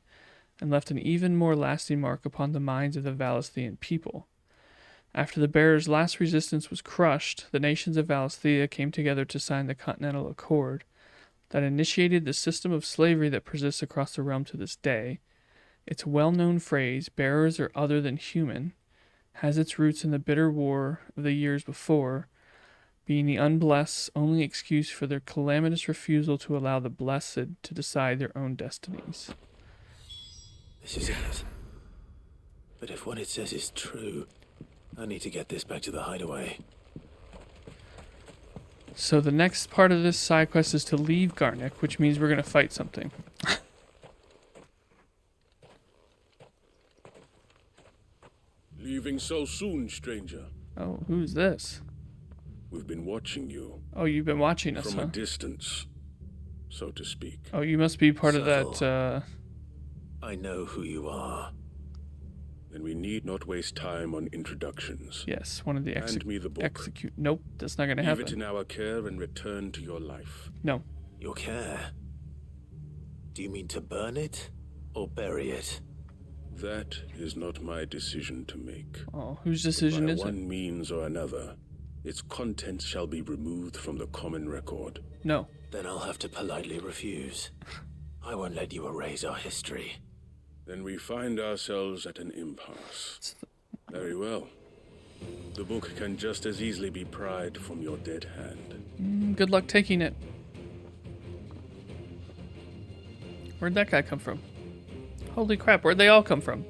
S1: and left an even more lasting mark upon the minds of the Valisthian people. After the bearers' last resistance was crushed, the nations of Valisthea came together to sign the Continental Accord that initiated the system of slavery that persists across the realm to this day. Its well-known phrase, bearers are other than human, has its roots in the bitter war of the years before, being the unblessed's only excuse for their calamitous refusal to allow the blessed to decide their own destinies.
S2: This is it. But if what it says is true, I need to get this back to the hideaway.
S1: So the next part of this side quest is to leave Garnick, which means we're going to fight something.
S11: Leaving so soon, stranger?
S1: Oh, who's this?
S11: We've been watching you.
S1: Oh, you've been watching us,
S11: from
S1: huh?
S11: a distance, so to speak.
S1: Oh, you must be part of that,
S2: I know who you are.
S11: Then we need not waste time on introductions.
S1: Yes, one of the
S11: Hand me the book.
S1: execute. Nope, that's not going to happen.
S11: Leave it in our care and return to your life.
S1: No.
S2: Your care? Do you mean to burn it or bury it?
S11: That is not my decision to make.
S1: Oh, whose decision is it?
S11: By one means or another, its contents shall be removed from the common record.
S1: No.
S2: Then I'll have to politely refuse. I won't let you erase our history.
S11: Then we find ourselves at an impasse. Very well. The book can just as easily be pried from your dead hand.
S1: Good luck taking it. Where'd that guy come from? Holy crap, where'd they all come from?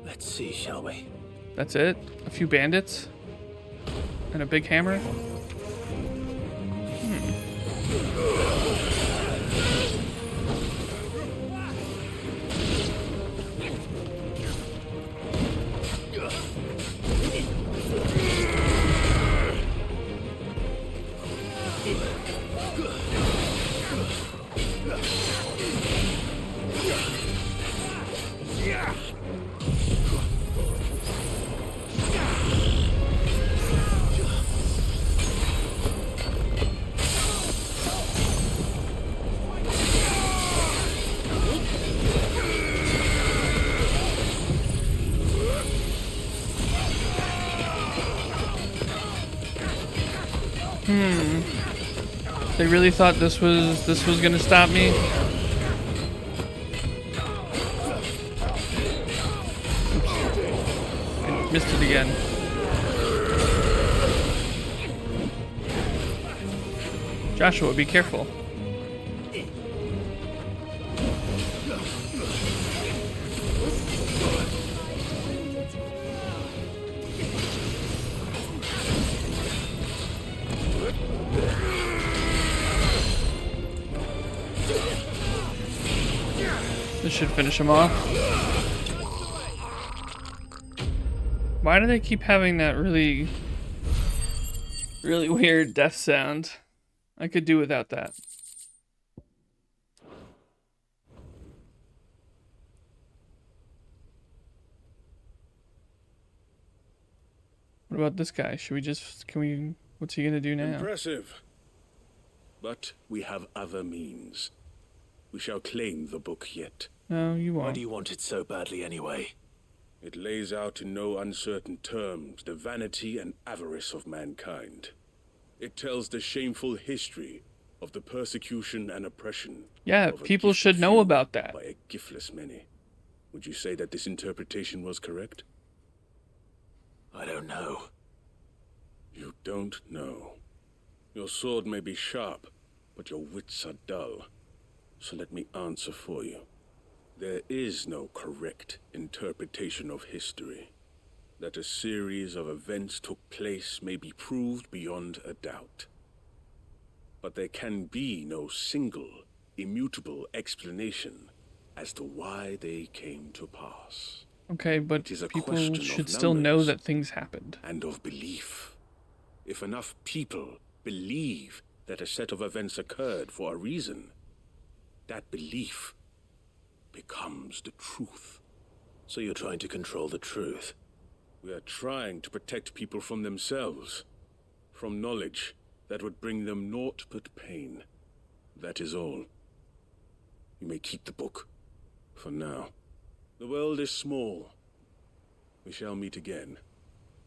S2: Let's see, shall we?
S1: That's it? A few bandits? And a big hammer? They really thought this was gonna stop me. Oops. I missed it again. Joshua, be careful. This should finish him off. Why do they keep having that really weird death sound? I could do without that. What about this guy? What's he gonna do now?
S11: Impressive. But we have other means. We shall claim the book yet.
S1: No, you won't.
S2: Why do you want it so badly anyway?
S11: It lays out in no uncertain terms the vanity and avarice of mankind. It tells the shameful history of the persecution and oppression.
S1: Yeah, people should know about that.
S11: By a giftless many. Would you say that this interpretation was correct?
S2: I don't know.
S11: You don't know. Your sword may be sharp, but your wits are dull. So let me answer for you. There is no correct interpretation of history. That a series of events took place may be proved beyond a doubt. But there can be no single, immutable explanation as to why they came to pass.
S1: Okay, but people should still know that things happened.
S11: And of belief. If enough people believe that a set of events occurred for a reason, that belief becomes the truth.
S2: So you're trying to control the truth?
S11: We are trying to protect people from themselves, from knowledge that would bring them naught but pain. That is all. You may keep the book, for now. The world is small. We shall meet again.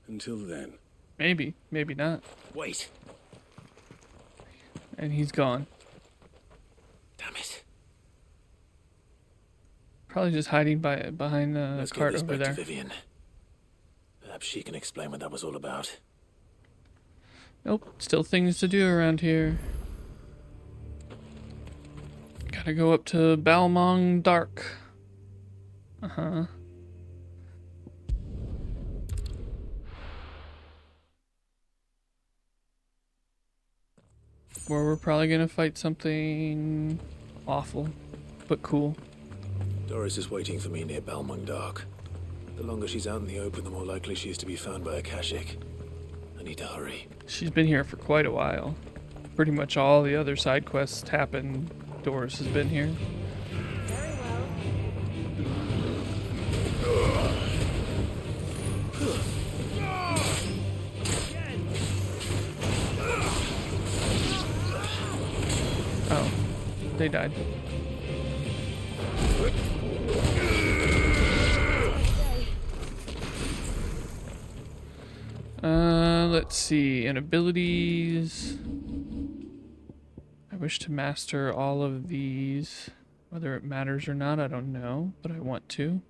S11: Until then.
S1: Maybe, maybe not.
S2: Wait.
S1: And he's gone.
S2: Damn it.
S1: Probably just hiding behind the cart over there.
S2: To Vivian. Perhaps she can explain what that was all about.
S1: Nope, still things to do around here. Gotta go up to Balmong Dark. Uh-huh. Where we're probably gonna fight something awful, but cool.
S2: Doris is waiting for me near Balmung Dark. The longer she's out in the open, the more likely she is to be found by Akashic. I need to hurry.
S1: She's been here for quite a while. Pretty much all the other side quests happen. Doris has been here. Oh, they died. Let's see, and abilities. I wish to master all of these. Whether it matters or not, I don't know, but I want to.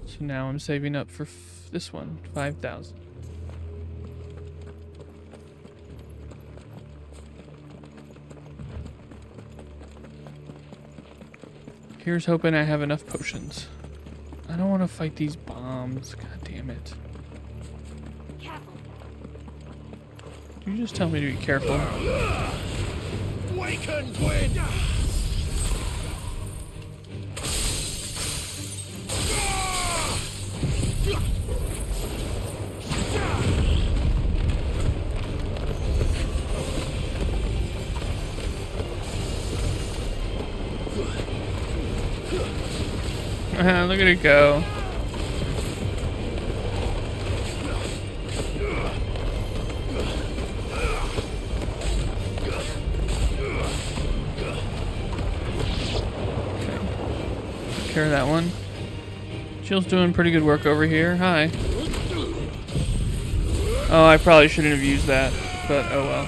S1: So now I'm saving up for this one, 5,000. Here's hoping I have enough potions. I don't want to fight these bombs. God damn it. You just tell me to be careful.
S7: Waken, wind!
S1: Look at it go. Care of that one. Jill's doing pretty good work over here. Hi. Oh, I probably shouldn't have used that, but oh well.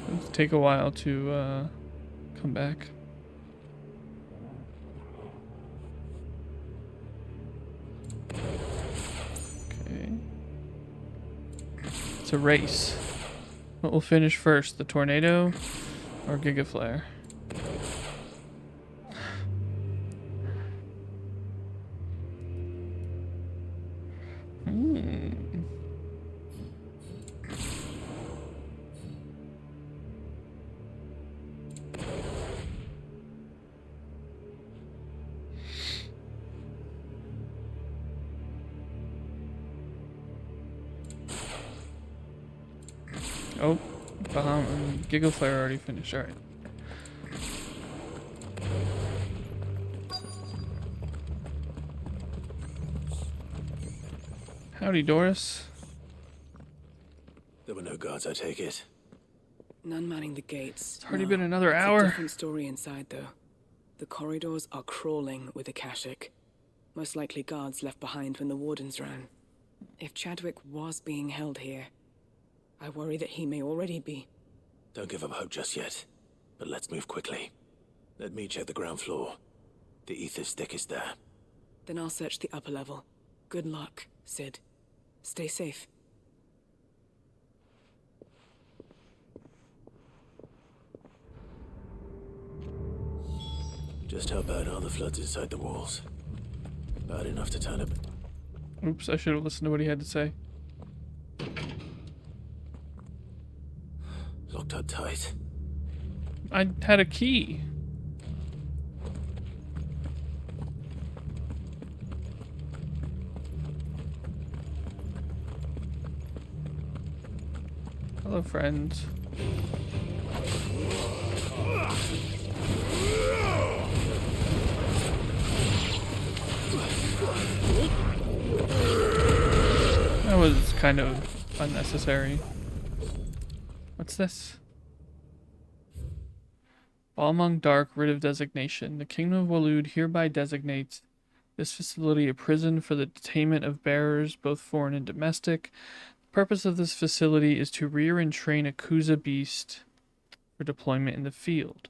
S1: It'll take a while to come back. Okay. It's a race. What will finish first, the tornado or Giga Flare? Oh, Giga Flare already finished. Alright. Howdy, Doris.
S2: There were no guards, I take it.
S12: None manning the gates.
S1: It's already been another hour.
S12: It's a different story inside, though. The corridors are crawling with Akashic. Most likely guards left behind when the wardens ran. If Chadwick was being held here, I worry that he may already be.
S2: Don't give up hope just yet, but let's move quickly. Let me check the ground floor. The ether stick is there.
S12: Then I'll search the upper level. Good luck, Sid. Stay safe.
S2: Just how bad are the floods inside the walls? Bad enough to turn it.
S1: Oops, I should have listened to what he had to say.
S2: Locked up tight.
S1: I had a key. Hello, friends. That was kind of unnecessary. What's this? Balmung Dark, writ of designation. The Kingdom of Waloed hereby designates this facility a prison for the detainment of bearers, both foreign and domestic. The purpose of this facility is to rear and train a Kuza beast for deployment in the field.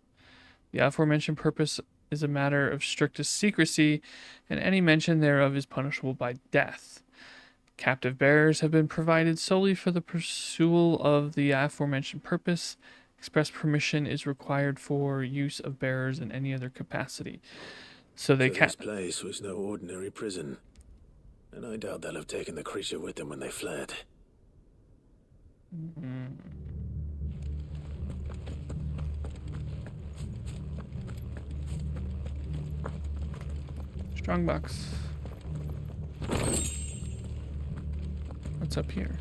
S1: The aforementioned purpose is a matter of strictest secrecy, and any mention thereof is punishable by death. Captive bearers have been provided solely for the pursuit of the aforementioned purpose. Express permission is required for use of bearers in any other capacity. So they can't.
S2: This place was no ordinary prison, and I doubt they'll have taken the creature with them when they fled.
S1: Strongbox. What's up here?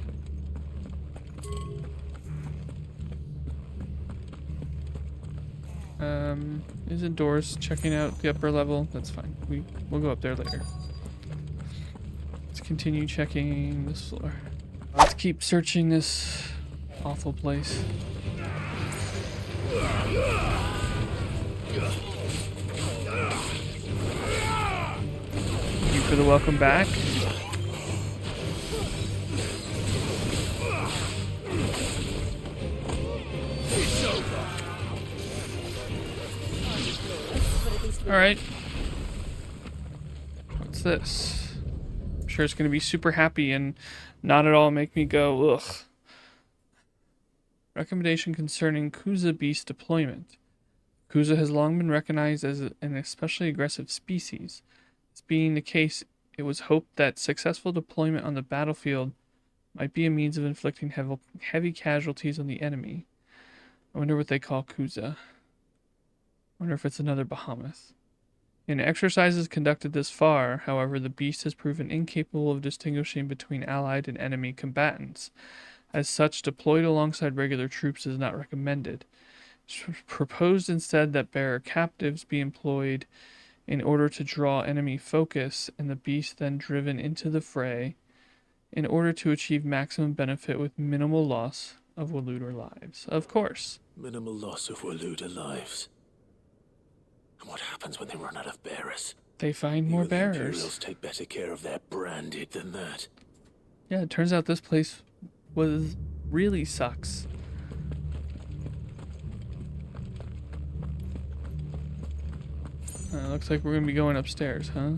S1: Isn't Doris checking out the upper level? That's fine. We'll go up there later. Let's continue checking this floor. Let's keep searching this awful place. Thank you for the welcome back. Alright. What's this? I'm sure it's going to be super happy and not at all make me go, ugh. Recommendation concerning Kuza beast deployment. Kuza has long been recognized as an especially aggressive species. This being the case, it was hoped that successful deployment on the battlefield might be a means of inflicting heavy casualties on the enemy. I wonder what they call Kuza. I wonder if it's another behemoth. In exercises conducted this far, however, the beast has proven incapable of distinguishing between allied and enemy combatants. As such, deployed alongside regular troops is not recommended. It's proposed instead that bearer captives be employed in order to draw enemy focus, and the beast then driven into the fray in order to achieve maximum benefit with minimal loss of Waluder lives. Of course.
S2: Minimal loss of Waluder lives. And what happens when they run out of bearers?
S1: They find more
S2: Even the
S1: bearers.
S2: Imperials take better care of their branded than that.
S1: Yeah, it turns out this place really sucks. Looks like we're gonna be going upstairs, huh?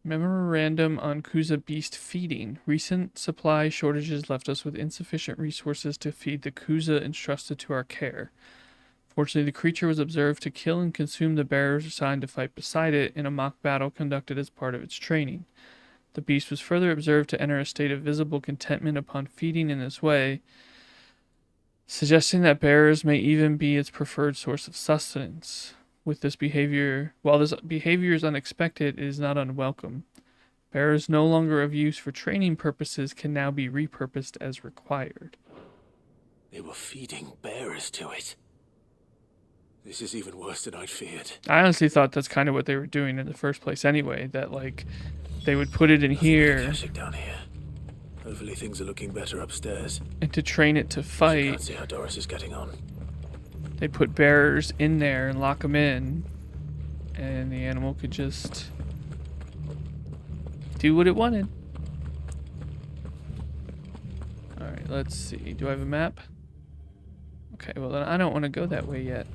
S1: Memorandum on Kuza beast feeding. Recent supply shortages left us with insufficient resources to feed the Kuza entrusted to our care. Fortunately, the creature was observed to kill and consume the bearers assigned to fight beside it in a mock battle conducted as part of its training. The beast was further observed to enter a state of visible contentment upon feeding in this way, suggesting that bearers may even be its preferred source of sustenance. With this behavior, while this behavior is unexpected, it is not unwelcome. Bearers no longer of use for training purposes can now be repurposed as required.
S2: They were feeding bearers to it. This is even worse than I'd feared.
S1: I honestly thought that's kind of what they were doing in the first place anyway, that like they would put it in here
S2: Down here. Hopefully things are looking better upstairs.
S1: and to train it to
S2: I
S1: fight.
S2: can't see how Doris is getting on.
S1: They put bearers in there and lock them in, and the animal could just do what it wanted. Alright, let's see. Do I have a map? Okay, well then I don't want to go that way yet.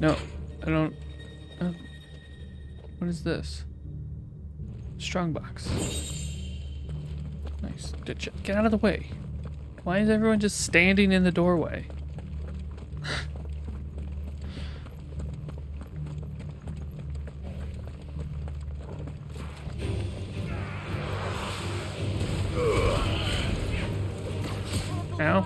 S1: No, I don't. Oh. What is this? Strongbox. Nice. Get out of the way. Why is everyone just standing in the doorway? Ow.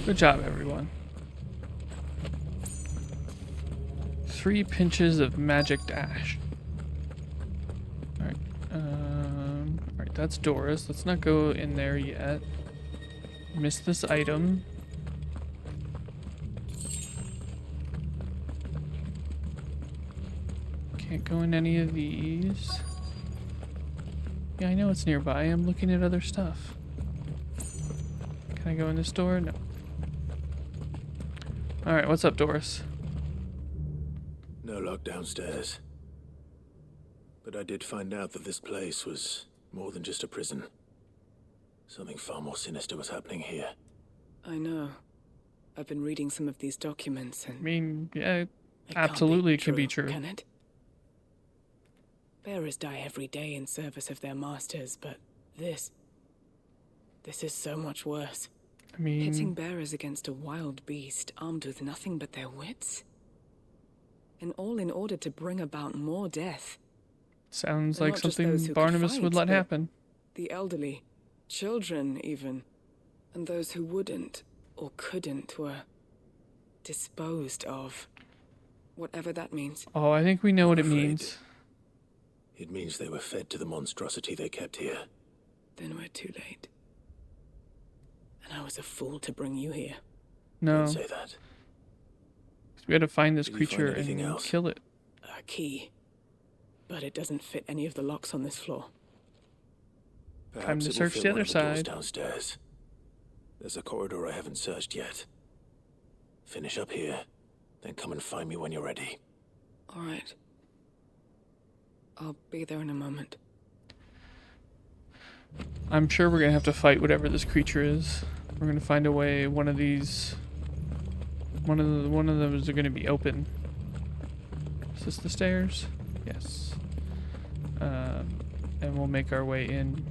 S1: Good job, everyone. 3 pinches of magic dash. Alright, alright, that's Doris. Let's not go in there yet. Missed this item. Can't go in any of these. Yeah, I know it's nearby. I'm looking at other stuff. Can I go in this door? No. Alright, what's up, Doris?
S2: No lock downstairs. But I did find out that this place was more than just a prison. Something far more sinister was happening here.
S12: I know. I've been reading some of these documents and...
S1: I mean, yeah, absolutely it can be true.
S12: Can it? Bearers die every day in service of their masters, but this is so much worse.
S1: I mean...
S12: Pitting bearers against a wild beast armed with nothing but their wits? And all in order to bring about more death.
S1: Sounds
S12: They're
S1: like
S12: not just
S1: something
S12: those who could
S1: Barnabas
S12: fight,
S1: would let
S12: but
S1: happen.
S12: The elderly, children even, and those who wouldn't or couldn't were disposed of. Whatever that means.
S1: Oh, I think we know what it
S2: afraid.
S1: means.
S2: It means they were fed to the monstrosity they kept here.
S12: Then we're too late. And I was a fool to bring you here.
S1: No.
S2: Don't say that.
S1: We had to find this
S2: Did you find
S1: creature
S2: anything
S1: and
S2: else?
S1: kill it.
S12: A key. But it doesn't fit any of the locks on this floor.
S1: Time to
S2: Perhaps it will
S1: search
S2: fit
S1: the
S2: one
S1: other
S2: of doors
S1: side.
S2: downstairs. There's a corridor I haven't searched yet. Finish up here, then come and find me when you're ready.
S12: All right. I'll be there in a moment.
S1: I'm sure we're gonna have to fight whatever this creature is. We're gonna find a way. One of these. One of those are gonna be open. Is this the stairs? Yes. and we'll make our way in.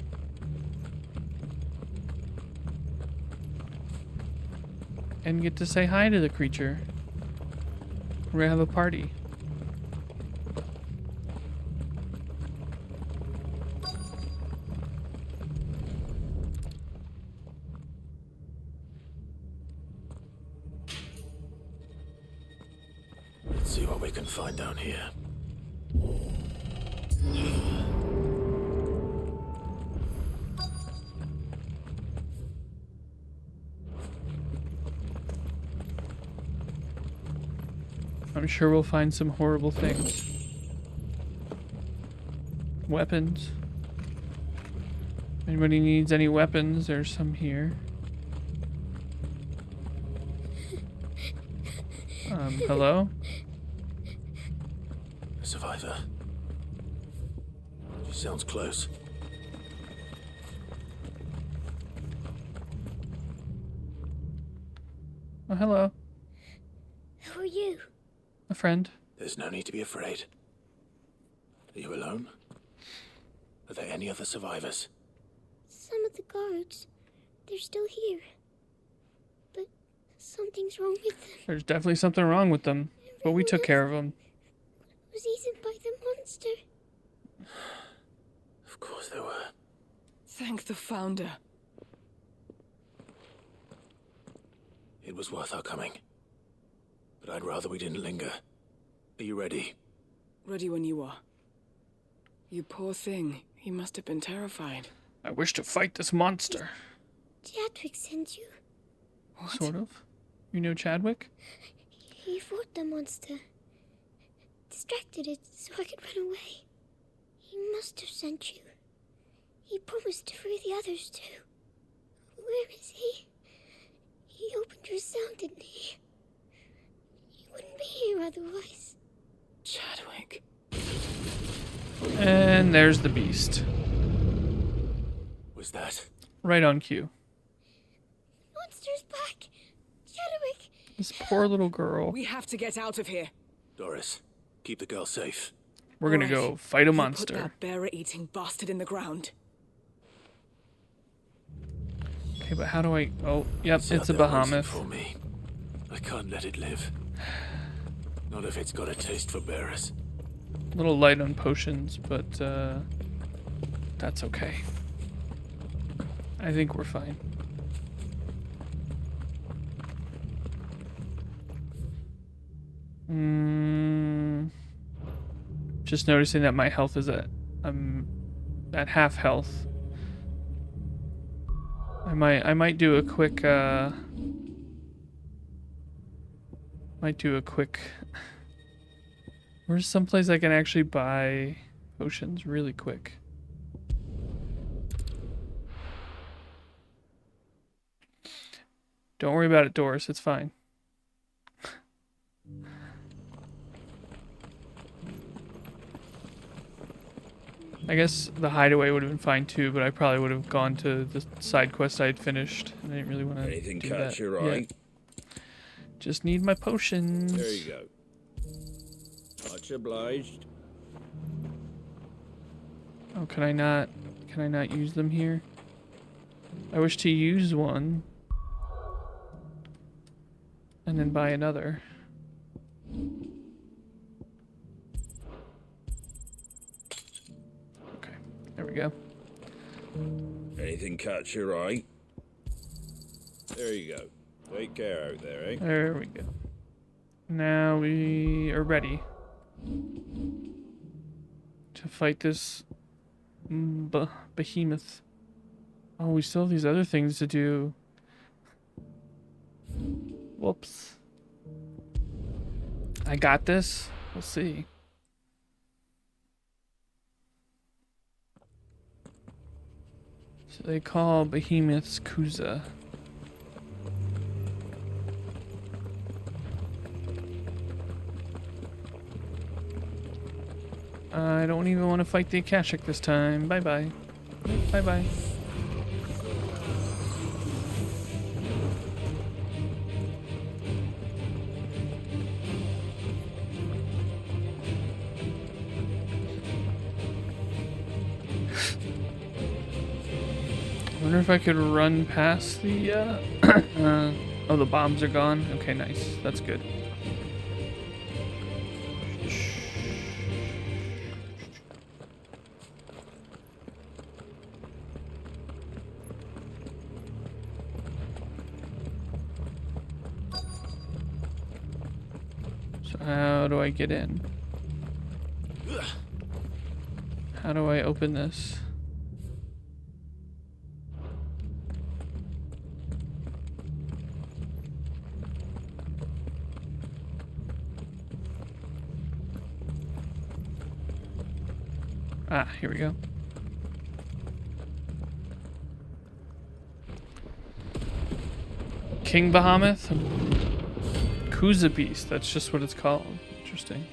S1: And get to say hi to the creature. We're gonna have a party.
S2: Let's see what we can find down here.
S1: I'm sure we'll find some horrible things. Weapons. Anybody needs any weapons? There's some here. Hello?
S2: A survivor. She sounds close.
S1: Oh, hello.
S13: Who are you?
S1: A friend.
S2: There's no need to be afraid. Are you alone? Are there any other survivors?
S13: Some of the guards. They're still here. But something's wrong with them.
S1: There's definitely something wrong with them, but we took care of them.
S13: Was eaten by the monster.
S2: Of course there were.
S12: Thank the Founder.
S2: It was worth our coming. But I'd rather we didn't linger. Are you ready?
S12: Ready when you are. You poor thing. You must have been terrified.
S1: I wish to fight this monster.
S13: Chadwick sent you.
S12: What?
S1: Sort of. You know Chadwick?
S13: He fought the monster. Distracted it so I could run away. He must have sent you. He promised to free the others too. Where is he? He opened your cell, didn't he? He wouldn't be here otherwise.
S12: Chadwick.
S1: And there's the beast.
S2: Was that?
S1: Right on cue.
S13: Monster's back! Chadwick!
S1: This poor little girl.
S12: We have to get out of here.
S2: Doris, keep the girl safe.
S1: We're gonna go fight a
S12: You
S1: monster.
S12: Put that bearer-eating bastard in the ground.
S1: Okay, but how do I... Oh, yep,
S2: It's
S1: it's a
S2: out there waiting
S1: behemoth.
S2: for me. I can't let it live. Not if it's got a taste for bearers.
S1: A little light on potions, but that's okay. I think we're fine. Just noticing that my health is at half health. I might do a quick where's someplace I can actually buy potions really quick? Don't worry about it, Doris, it's fine. I guess the hideaway would have been fine too, but I probably would have gone to the side quest I had finished, and I didn't really want to
S4: Anything
S1: do
S4: catch
S1: that.
S4: your eye?
S1: Yeah. Just need my potions.
S4: There you go. Much obliged.
S1: Oh, can I not use them here? I wish to use one and then buy another. Okay, there we go.
S4: Anything catch your eye? There you go. Take care out there, eh?
S1: There we go. Now we are ready to fight this behemoth. Oh, we still have these other things to do. Whoops. I got this. We'll see. So they call behemoths Kuza. I don't even want to fight the Akashic this time. Bye-bye. Bye-bye. I wonder if I could run past the, oh, the bombs are gone. Okay, nice. That's good. So how do I get in? How do I open this? Ah, here we go. King Bahamut? Kuza Beast, that's just what it's called. Interesting.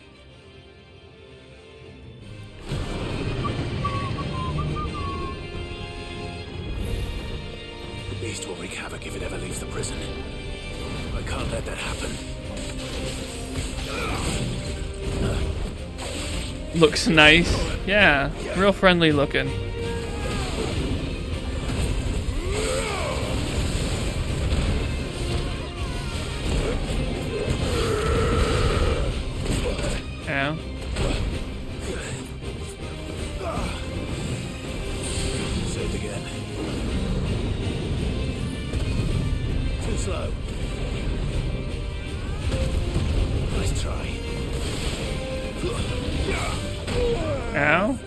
S2: The beast will wreak havoc if it ever leaves the prison. I can't let that happen.
S1: Looks nice. Yeah, real friendly looking. Ow.
S2: Saved again. Too slow. Nice try.
S1: Ow.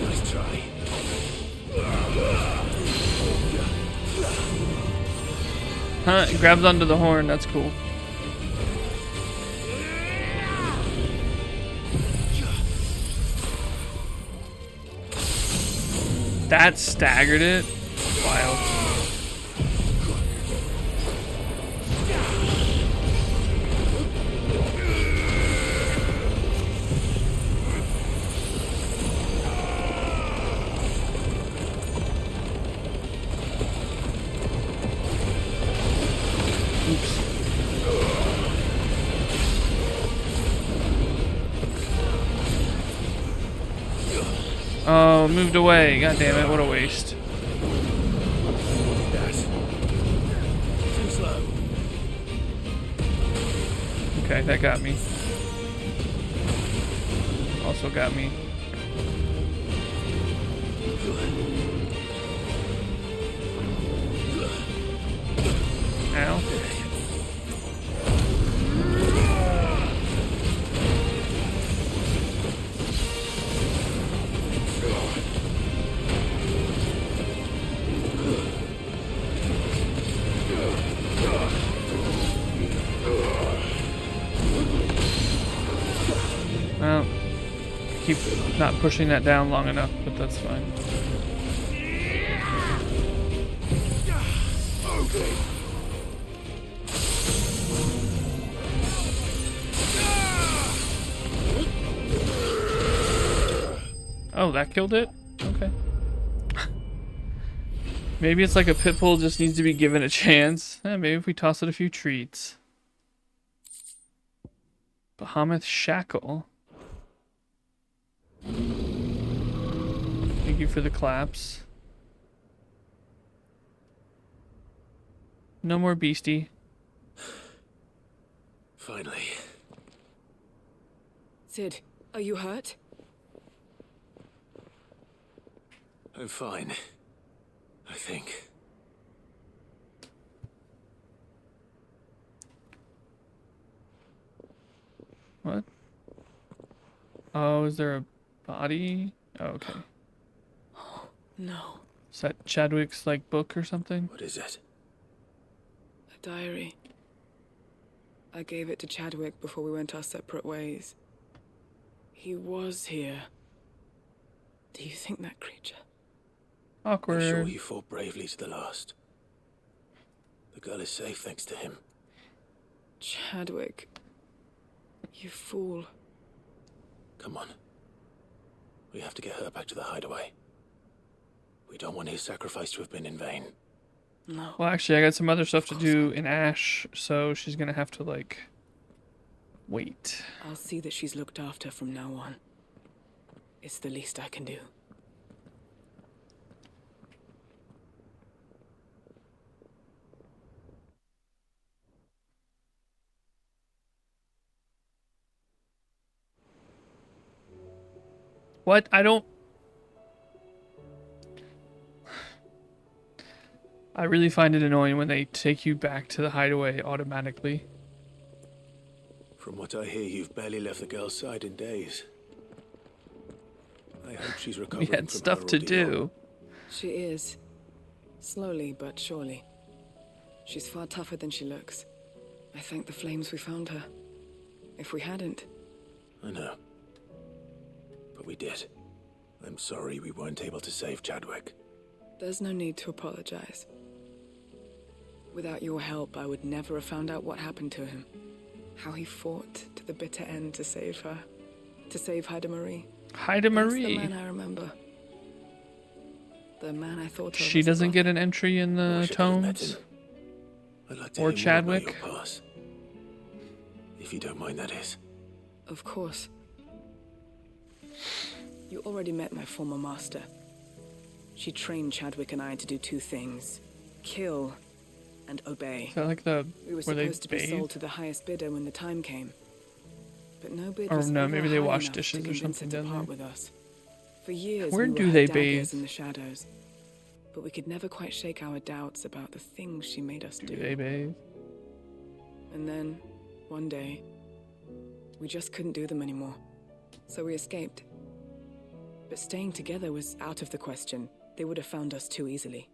S2: Nice try.
S1: Huh, it grabs onto the horn, that's cool. That staggered it. Wild. Oops. Oh, moved away. God damn it, what a waste.
S2: Too slow.
S1: Okay, that got me. Also got me. Ow. Well, keep not pushing that down long enough, but that's fine.
S2: Okay.
S1: Oh, that killed it? Okay. Maybe it's like a pit bull just needs to be given a chance. Maybe if we toss it a few treats. Bahamut Shackle. Thank you for the claps. No more beastie.
S2: Finally.
S12: Sid, are you hurt?
S2: I'm fine. I think.
S1: What? Oh, is there a body? Oh, okay.
S12: No.
S1: Is that Chadwick's, like, book or something?
S2: What is it?
S12: A diary. I gave it to Chadwick before we went our separate ways. He was here. Do you think that creature?
S1: Awkward.
S2: I'm sure he fought bravely to the last. The girl is safe thanks to him.
S12: Chadwick. You fool.
S2: Come on. We have to get her back to the hideaway. We don't want his sacrifice to have been in vain.
S12: No.
S1: Well, actually, I got some other stuff to do in Ash, so she's gonna have to, like, wait.
S12: I'll see that she's looked after from now on. It's the least I can do.
S1: What? I don't... I really find it annoying when they take you back to the hideaway automatically.
S2: From what I hear, you've barely left the girl's side in days. I hope she's
S1: We
S2: recovering
S1: had
S2: from
S1: stuff
S2: her
S1: to
S2: ordeal.
S1: do.
S12: She is. Slowly but surely. She's far tougher than she looks. I thank the flames we found her. If we hadn't...
S2: I know. But we did. I'm sorry we weren't able to save Chadwick.
S12: There's no need to apologize. Without your help, I would never have found out what happened to him. How he fought to the bitter end to save her. To save Haida Marie.
S1: Haida Marie.
S12: That's the man I remember. The man I thought of.
S1: She doesn't get an entry in the tomes?
S2: I'd like to
S1: Or
S2: hear
S1: Chadwick?
S2: more about your past. If you don't mind, that is.
S12: Of course. You already met my former master. She trained Chadwick and I to do two things. Kill and obey.
S1: Is that like the...
S12: We were
S1: where they
S12: supposed to be
S1: bathe?
S12: sold to the highest bidder when the time came. But no bid
S1: Or
S12: was
S1: no,
S12: ever
S1: maybe they
S12: high
S1: wash
S12: enough
S1: dishes
S12: to
S1: or
S12: convince
S1: something
S12: her to
S1: down
S12: part
S1: there.
S12: with us. For years,
S1: Where
S12: we
S1: do
S12: were
S1: they
S12: her
S1: bathe?
S12: daggers in the shadows. But we could never quite shake our doubts about the things she made us do.
S1: They bathe?
S12: And then, one day, we just couldn't do them anymore. So we escaped. But staying together was out of the question. They would have found us too easily.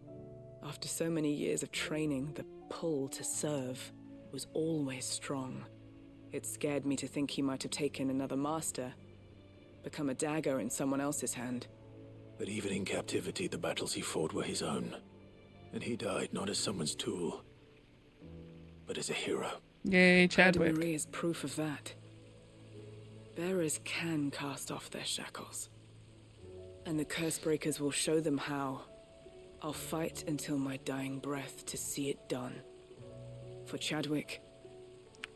S12: After so many years of training, the pull to serve was always strong. It scared me to think he might have taken another master, become a dagger in someone else's hand.
S2: But even in captivity, the battles he fought were his own. And he died not as someone's tool, but as a hero.
S1: Yay, Chadwick.
S12: Haida Marie is proof of that. Bearers can cast off their shackles. And the curse breakers will show them how. I'll fight until my dying breath to see it done. For Chadwick.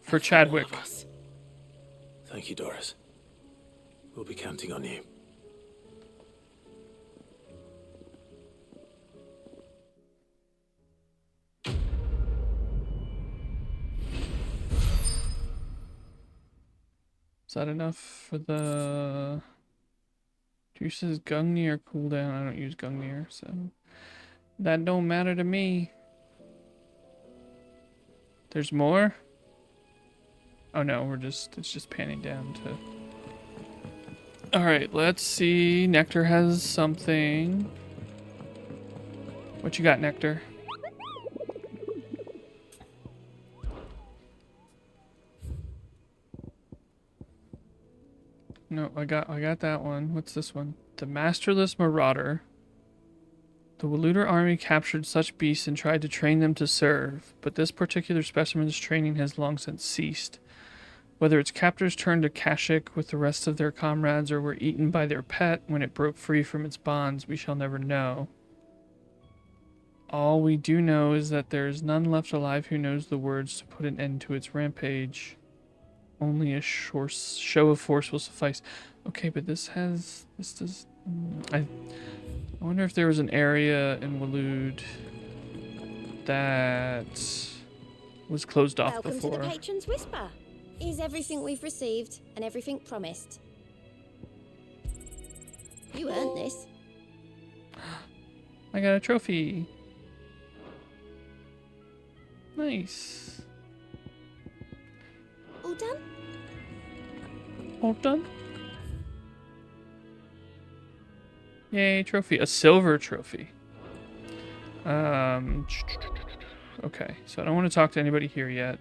S1: For
S12: all
S1: Chadwick.
S12: of us.
S2: Thank you, Doris. We'll be counting on you.
S1: Is that enough for the... Juice's Gungnir cooldown? I don't use Gungnir, so... That don't matter to me. There's more? Oh no, it's just panning down to... Alright, let's see. Nectar has something. What you got, Nectar? No, I got that one. What's this one? The Masterless Marauder. The Waluder army captured such beasts and tried to train them to serve, but this particular specimen's training has long since ceased. Whether its captors turned to Kashyyyk with the rest of their comrades or were eaten by their pet when it broke free from its bonds, we shall never know. All we do know is that there is none left alive who knows the words to put an end to its rampage. Only a show of force will suffice. Okay, but this does... I wonder if there was an area in Waloed that was closed off
S13: Welcome
S1: before.
S13: to the Patron's Whisper. Is everything we've received and everything promised? You earned this.
S1: I got a trophy. Nice.
S13: All done?
S1: All done? Yay, trophy. A silver trophy. Okay, so I don't want to talk to anybody here yet.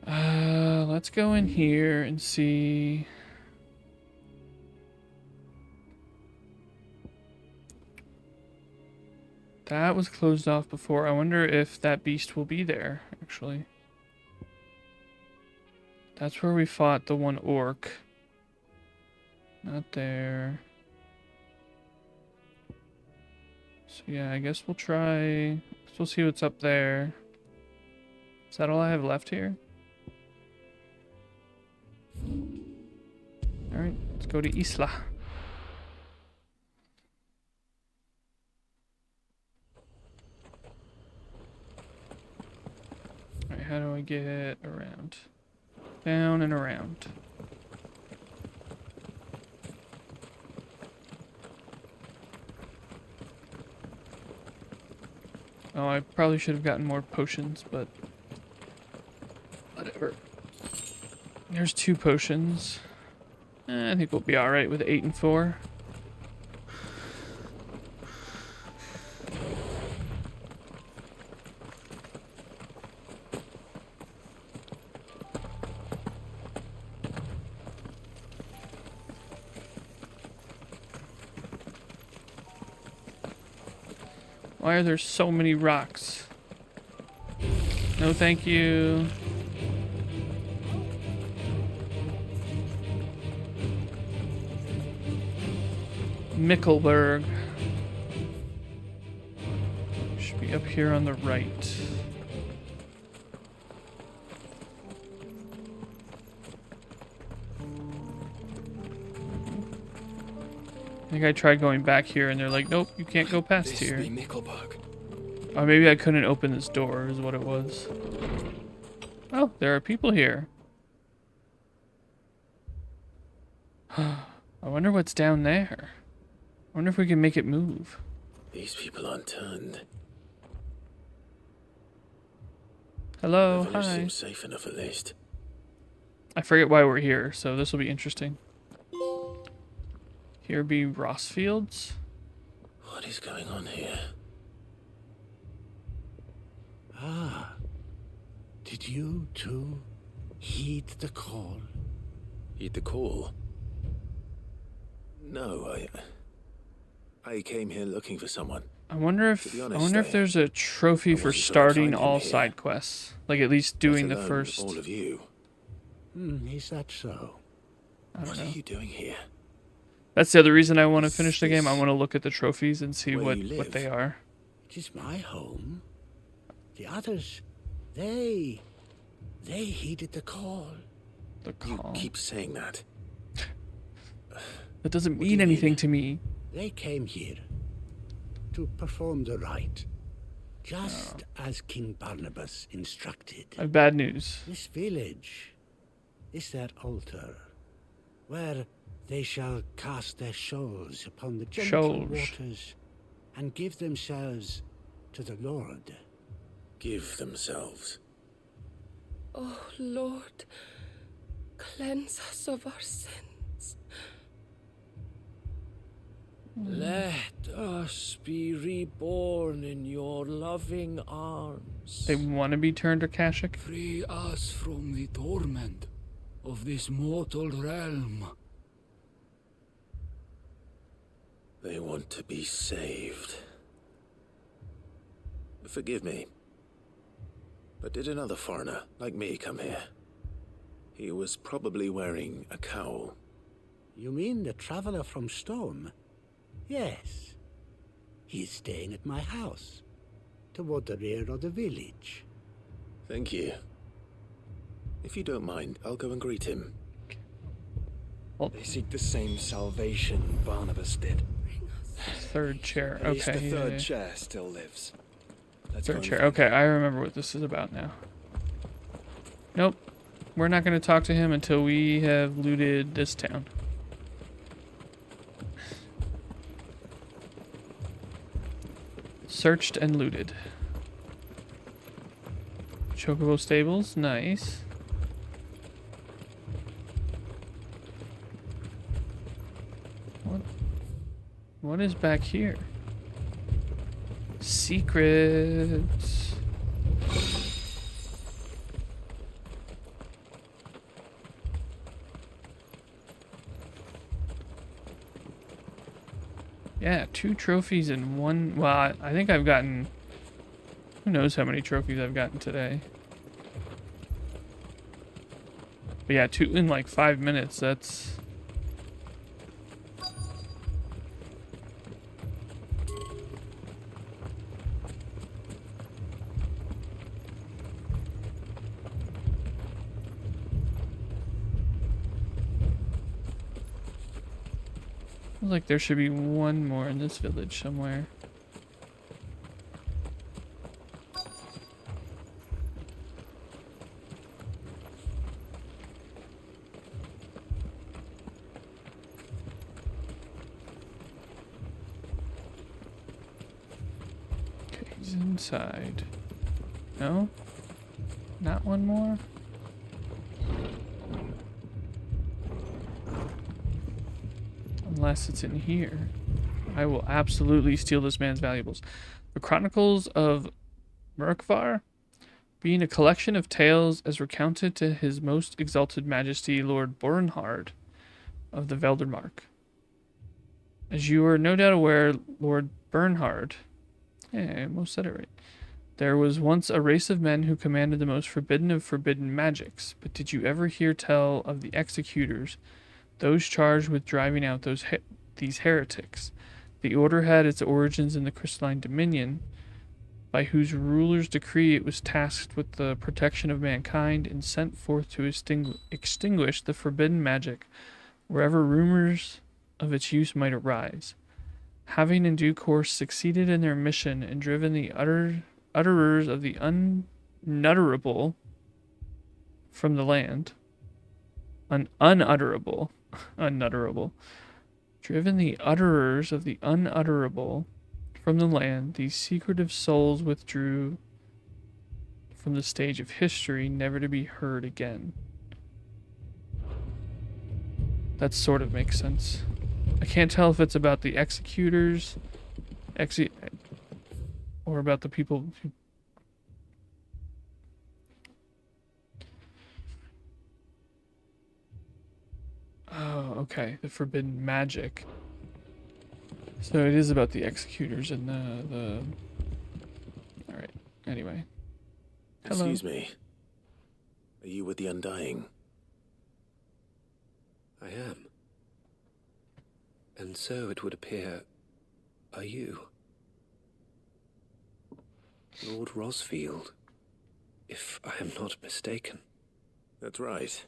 S1: Let's go in here and see. That was closed off before. I wonder if that beast will be there, actually. That's where we fought the one orc. Not there. So yeah, I guess we'll try. We'll see what's up there. Is that all I have left here? Alright, let's go to Isla. Alright, how do I get around? Down and around. Oh, I probably should have gotten more potions, but whatever. There's 2 potions. I think we'll be alright with 8 and 4. Why are there so many rocks? No, thank you. Mickelberg. Should be up here on the right. I think I tried going back here and they're like, nope, you can't go past
S14: This
S1: here.
S14: be Mickelberg.
S1: Or maybe I couldn't open this door is what it was. Oh, there are people here. I wonder what's down there. I wonder if we can make it move.
S2: These people aren't turned.
S1: Hello,
S2: The village
S1: hi.
S2: seems safe enough at least.
S1: I forget why we're here, so this will be interesting. Here be Ross Fields.
S2: What is going on here?
S15: Ah, did you too heed the call?
S2: Heed the call? No, I came here looking for someone.
S1: I wonder if
S2: To be
S1: I
S2: honest,
S1: wonder if there's a trophy for
S2: wasn't sure I'd
S1: starting
S2: find him
S1: all
S2: here.
S1: side quests, like at least doing the
S2: Let alone
S1: first.
S2: all of you.
S15: Is that so?
S1: I don't
S2: What
S1: know.
S2: are you doing here?
S1: That's the other reason I want to finish the game. I want to look at the trophies and see
S2: where
S1: what
S2: you live?
S1: they are.
S15: It is my home. The others, they heeded the call.
S1: The call.
S2: Keep saying that.
S1: That doesn't
S15: What do
S1: mean
S15: you
S1: anything
S15: mean?
S1: to me.
S15: They came here to perform the rite, just as King Barnabas instructed.
S1: I have bad news.
S15: This village is their altar, where they shall cast their shoals upon the gentle
S1: Shoals.
S15: waters and give themselves to the Lord.
S2: Give themselves.
S6: Oh, Lord, cleanse us of our sins.
S7: Let us be reborn in your loving arms.
S1: They want to be turned Akashic.
S14: Free us from the torment of this mortal realm.
S2: They want to be saved. Forgive me. But did another foreigner, like me, come here? He was probably wearing a cowl.
S15: You mean the traveler from Storm? Yes. He is staying at my house, toward the rear of the village.
S2: Thank you. If you don't mind, I'll go and greet him.
S14: They seek the same salvation Barnabas did.
S1: Third chair.
S14: At least
S1: Okay.
S14: the
S1: yeah,
S14: third
S1: yeah.
S14: chair still lives. Let's go
S1: Third
S14: and
S1: chair.
S14: find
S1: Okay, I remember what this is about now. Nope. We're not going to talk to him until we have looted this town. Searched and looted. Chocobo stables, nice. What is back here? Secrets. Yeah, 2 trophies in one. Well, I think I've gotten. Who knows how many trophies I've gotten today? But yeah, 2 in like 5 minutes. That's. Feels like there should be one more in this village somewhere. Okay, he's inside. No? Not one more? Unless it's in here. I will absolutely steal this man's valuables. The Chronicles of Murkvar, being a collection of tales as recounted to his most exalted majesty Lord Bernhard of the Veldermark. As you are no doubt aware, Lord Bernhard, I almost said it right, there was once a race of men who commanded the most forbidden of forbidden magics. But did you ever hear tell of the executors, those charged with driving out these heretics? The order had its origins in the Crystalline Dominion, by whose ruler's decree it was tasked with the protection of mankind and sent forth to extinguish the forbidden magic wherever rumors of its use might arise. Having in due course succeeded in their mission and driven the utterers of the unutterable from the land, unutterable, driven the utterers of the unutterable from the land, these secretive souls withdrew from the stage of history, never to be heard again. That sort of makes sense. I can't tell if it's about the executors, or about the people who... Oh, okay. The forbidden magic. So it is about the executors and the... Alright, anyway. Hello.
S2: Excuse me. Are you with the Undying?
S16: I am. And so it would appear, are you? Lord Rosfield, if I am not mistaken.
S2: That's right.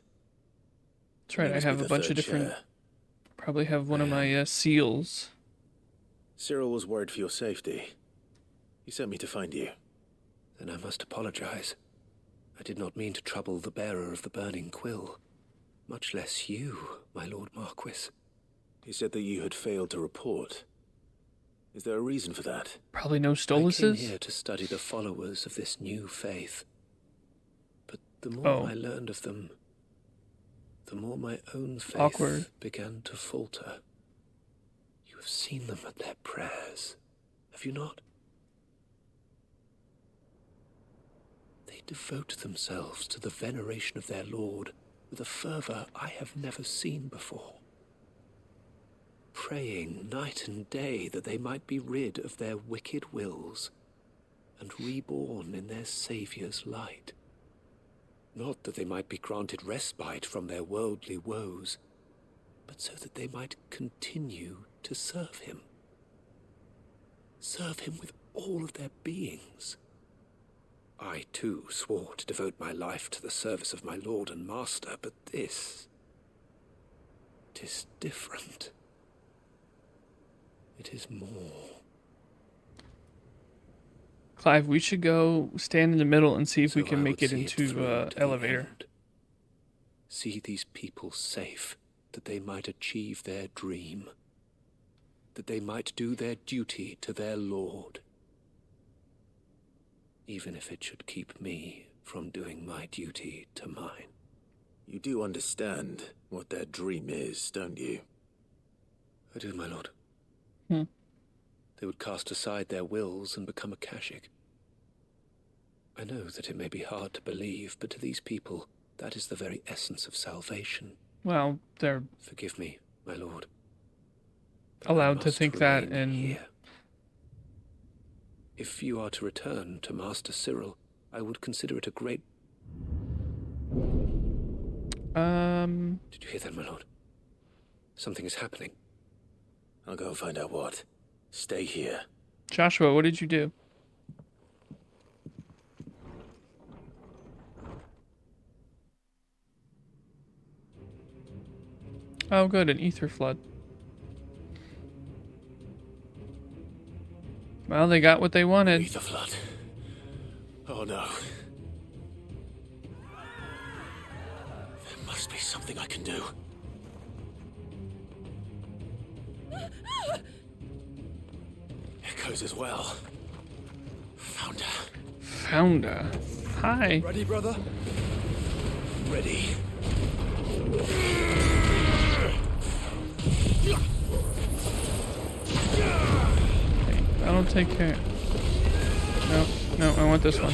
S1: That's right, I have a bunch of different... Probably have one of my seals.
S2: Cyril was worried for your safety. He sent me to find you.
S16: Then I must apologize. I did not mean to trouble the bearer of the burning quill. Much less you, my Lord Marquis.
S2: He said that you had failed to report. Is there a reason for that?
S1: Probably no Stoluses?
S16: I came here to study the followers of this new faith. But the more I learned of them, the more my own faith began to falter. You have seen them at their prayers, have you not? They devote themselves to the veneration of their Lord with a fervor I have never seen before. Praying night and day that they might be rid of their wicked wills and reborn in their Saviour's light. Not that they might be granted respite from their worldly woes, but so that they might continue to serve him. Serve him with all of their beings. I, too, swore to devote my life to the service of my Lord and Master, but this... it is different. It is more.
S1: Clive, we should go stand in the middle and see if we can make it into elevator.
S16: See these people safe, that they might achieve their dream. That they might do their duty to their Lord. Even if it should keep me from doing my duty to mine.
S2: You do understand what their dream is, don't you?
S16: I do, my lord.
S1: Hmm.
S16: They would cast aside their wills and become Akashic. I know that it may be hard to believe, but to these people, that is the very essence of salvation.
S1: Well, they're...
S16: Forgive me, my lord.
S1: Allowed to think that and...
S16: Here. If you are to return to Master Cyril, I would consider it a great...
S1: Did
S16: you hear that, my lord? Something is happening.
S2: I'll go and find out what. Stay here.
S1: Joshua, what did you do? Oh, good, an ether flood. Well, they got what they wanted.
S2: The flood. Oh no. There must be something I can do. Echoes as well. Found her.
S1: Found her. Hi.
S2: Ready, brother? Ready.
S1: That'll take care. No, no, I want this one.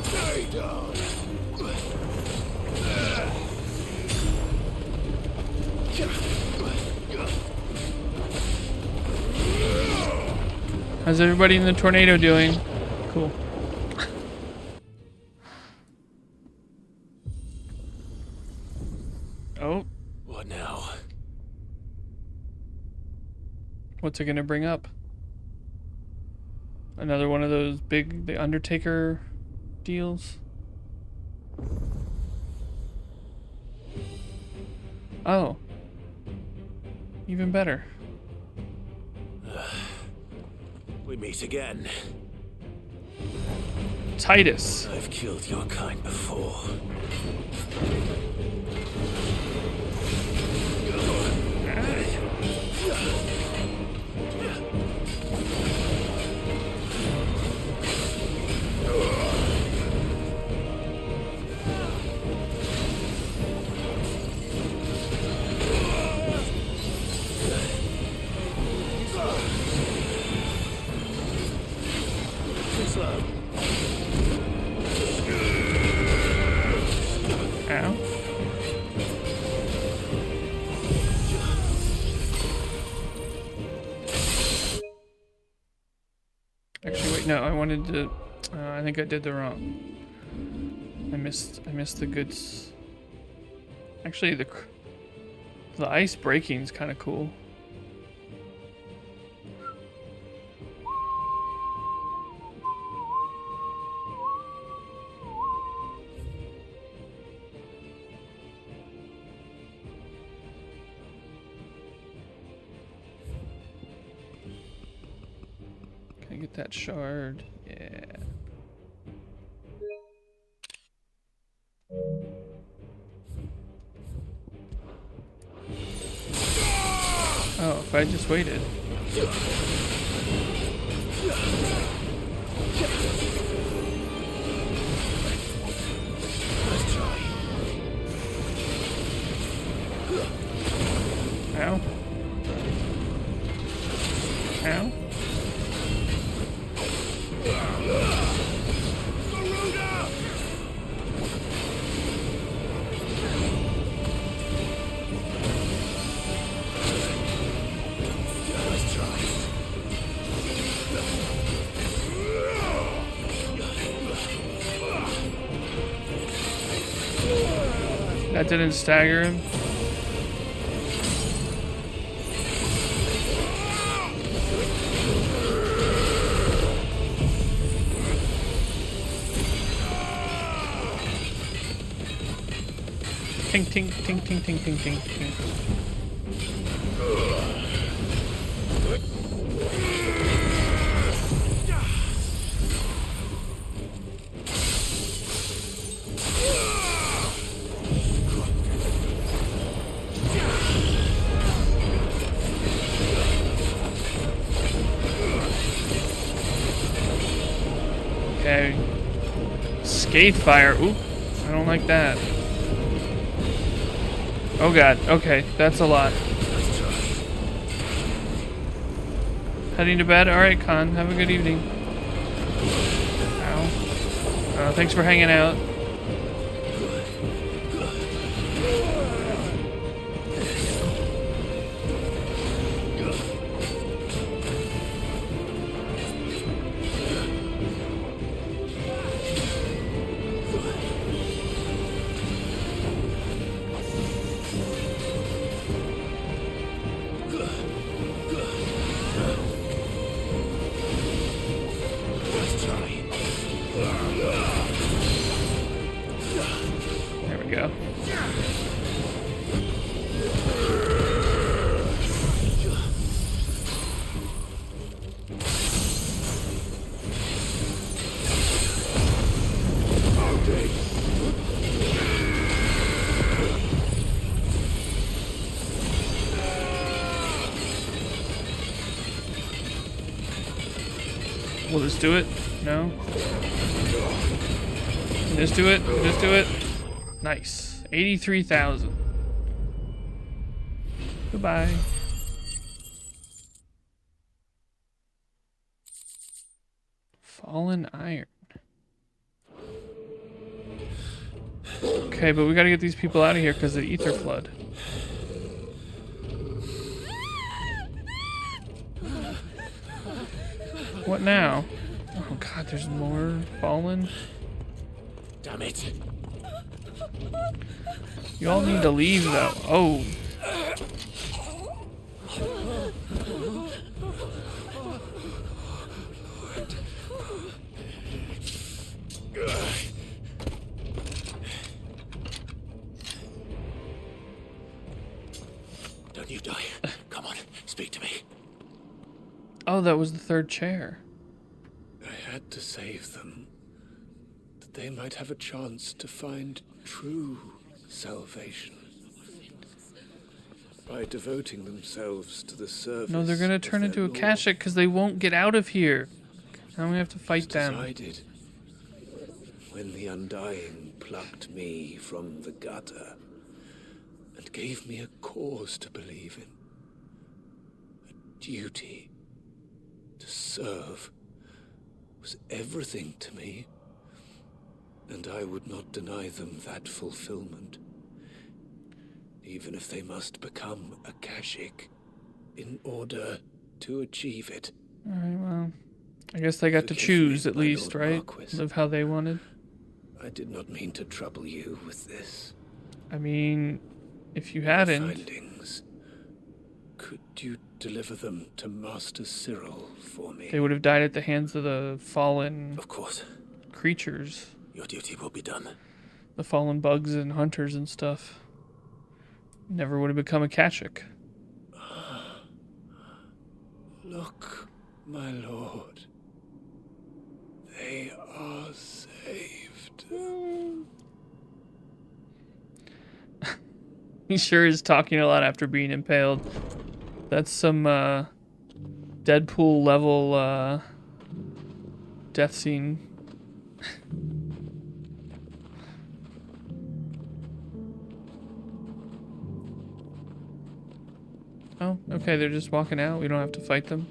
S2: Stay down.
S1: How's everybody in the tornado doing? Cool. Oh.
S2: What now?
S1: What's it gonna bring up? Another one of those big, the Undertaker deals? Oh. Even better.
S2: We meet again.
S1: Titus.
S2: I've killed your kind before.
S1: Ow. Actually, wait, no, I wanted to, I think I did the wrong. I missed the goods. Actually, the ice breaking is kind of cool. Can I get that shard? Yeah. Oh, if I just waited. Ow. Ow. That didn't stagger him. Ting ting ting ting ting ting ting ting. Okay. Scathe fire. Oop. I don't like that. Oh god. Okay. That's a lot. Heading to bed? Alright, Khan. Have a good evening. Ow. Thanks for hanging out. Will this do it? No. Can this do it? Can this do it? Nice. 83,000. Goodbye. Fallen iron. Okay, but we gotta get these people out of here because of the ether flood. What now? Oh god, there's more fallen.
S2: Damn it.
S1: You all need to leave though. Oh.
S2: Don't you die. Come on, speak to me.
S1: Oh, that was the third chair.
S16: I had to save them, that they might have a chance to find true salvation. By devoting themselves to the service.
S1: No, they're gonna turn into Akashic because they won't get out of here. Now we have to fight them.
S16: As I did, when the Undying plucked me from the gutter and gave me a cause to believe in, a duty to serve was everything to me, and I would not deny them that fulfillment, even if they must become Akashic in order to achieve it.
S1: Alright, well, I guess they got to choose at least, right?
S16: Marquis.
S1: Live how they wanted.
S16: I did not mean to trouble you with this.
S1: I mean, if you hadn't...
S16: Findings. Could you deliver them to Master Cyril for me?
S1: They would have died at the hands of the fallen...
S2: Of course.
S1: Creatures.
S2: Your duty will be done.
S1: The fallen bugs and hunters and stuff. Never would have become Akashic.
S16: Look, my lord. They are saved.
S1: He sure is talking a lot after being impaled. That's some Deadpool level death scene. Oh, okay, they're just walking out. We don't have to fight them.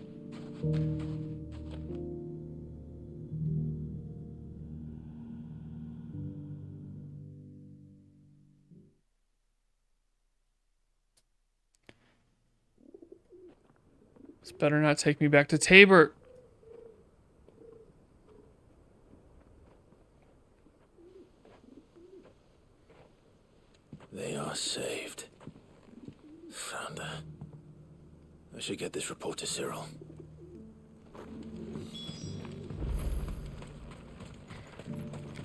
S1: This better not take me back to Tabor.
S2: They are saved. Founder. I should get this report to Cyril.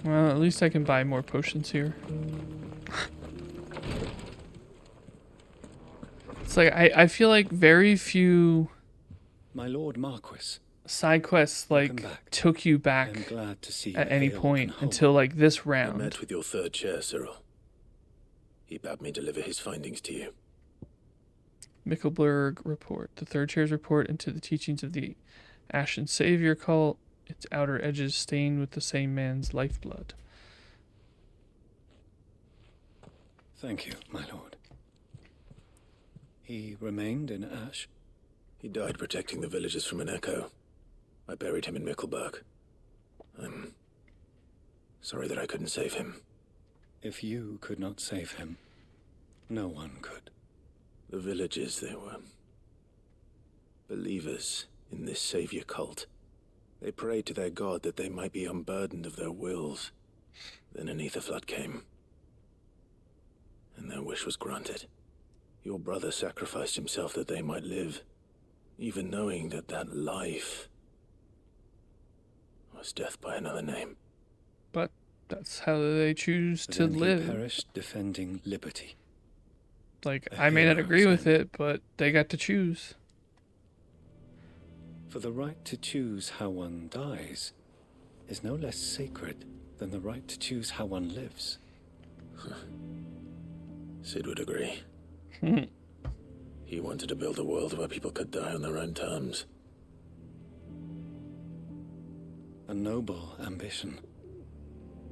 S1: Well, at least I can buy more potions here. It's like, I feel like very few...
S3: My Lord Marquis.
S1: Side quests, like, took you back
S3: I'm glad to see
S1: at
S3: you
S1: any
S3: hale
S1: point
S3: and whole.
S1: until, like, this
S2: I
S1: round.
S2: met with your third chair, Cyril. He bade me deliver his findings to you.
S1: Mickelberg report. The third chair's report into the teachings of the Ashen Savior cult, its outer edges stained with the same man's lifeblood.
S3: Thank you, my lord. He remained in Ash?
S2: He died protecting the villagers from an echo. I buried him in Mickelberg. I'm sorry that I couldn't save him.
S3: If you could not save him, no one could.
S2: The villagers, they were believers in this savior cult. They prayed to their god that they might be unburdened of their wills. Then an ether flood came, and their wish was granted. Your brother sacrificed himself that they might live, even knowing that that life was death by another name.
S1: But that's how they choose to
S3: Then
S1: live.
S3: He perished defending liberty.
S1: Like,
S3: A
S1: I may not
S3: hero,
S1: agree with
S3: Sam.
S1: it, but they got to choose.
S3: For the right to choose how one dies is no less sacred than the right to choose how one lives.
S2: Sid would agree. He wanted to build a world where people could die on their own terms.
S3: a noble ambition.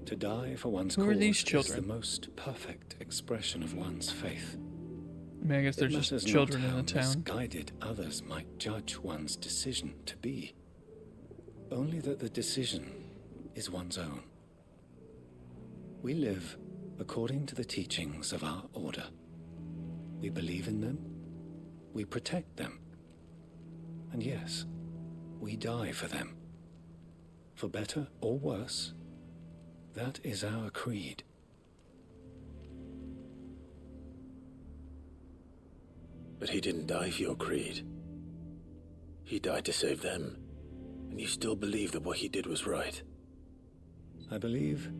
S3: To die for one's
S1: Who are
S3: cause
S1: these
S3: is
S1: children?
S3: the most perfect expression of one's faith.
S1: I mean, I guess they're
S3: It
S1: just
S3: matters
S1: children
S3: not
S1: in the
S3: how
S1: town.
S3: misguided others might judge one's decision to be. Only that the decision is one's own. We live according to the teachings of our order. We believe in them, we protect them, and yes, we die for them. For better or worse, that is our creed.
S2: But he didn't die for your creed. He died to save them, and you still believe that what he did was right.
S3: I believe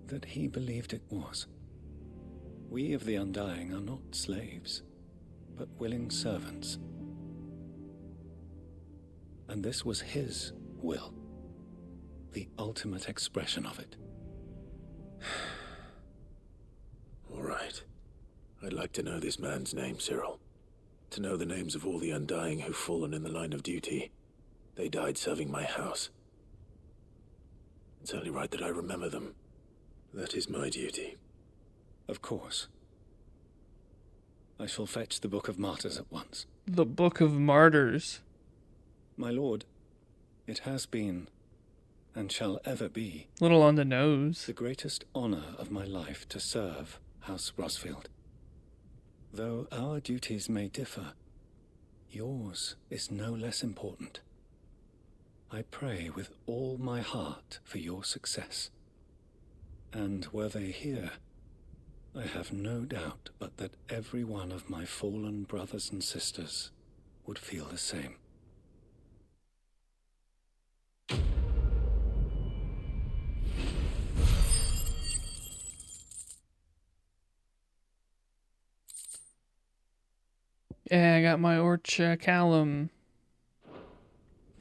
S3: that he believed it was. We of the Undying are not slaves, but willing servants. And this was his will, the ultimate expression of it.
S2: All right. I'd like to know this man's name, Cyril. To know the names of all the Undying who've fallen in the line of duty. They died serving my house. It's only right that I remember them. That is my duty.
S3: Of course. I shall fetch the Book of Martyrs at once.
S1: The Book of Martyrs.
S3: My lord, it has been, and shall ever be,
S1: Little on the nose.
S3: the greatest honor of my life to serve House Rosfield. Though our duties may differ, yours is no less important. I pray with all my heart for your success. And were they here, I have no doubt but that every one of my fallen brothers and sisters would feel the same.
S1: Yeah, I got my Orcha Callum.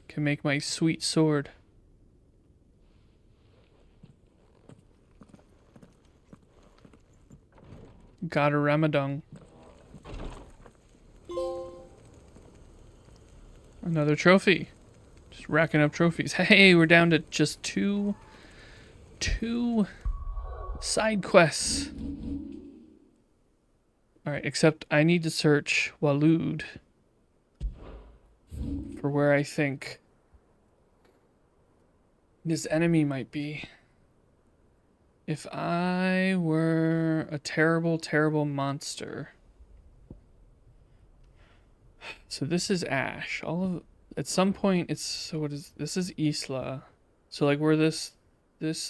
S1: Can make my sweet sword. Got a Ramadung. Another trophy. Just racking up trophies. Hey, we're down to just two side quests. Alright, except I need to search Waloed for where I think this enemy might be. If I were a terrible, terrible monster. So this is Ash. At some point it's, so what is, this is Isla. So like where this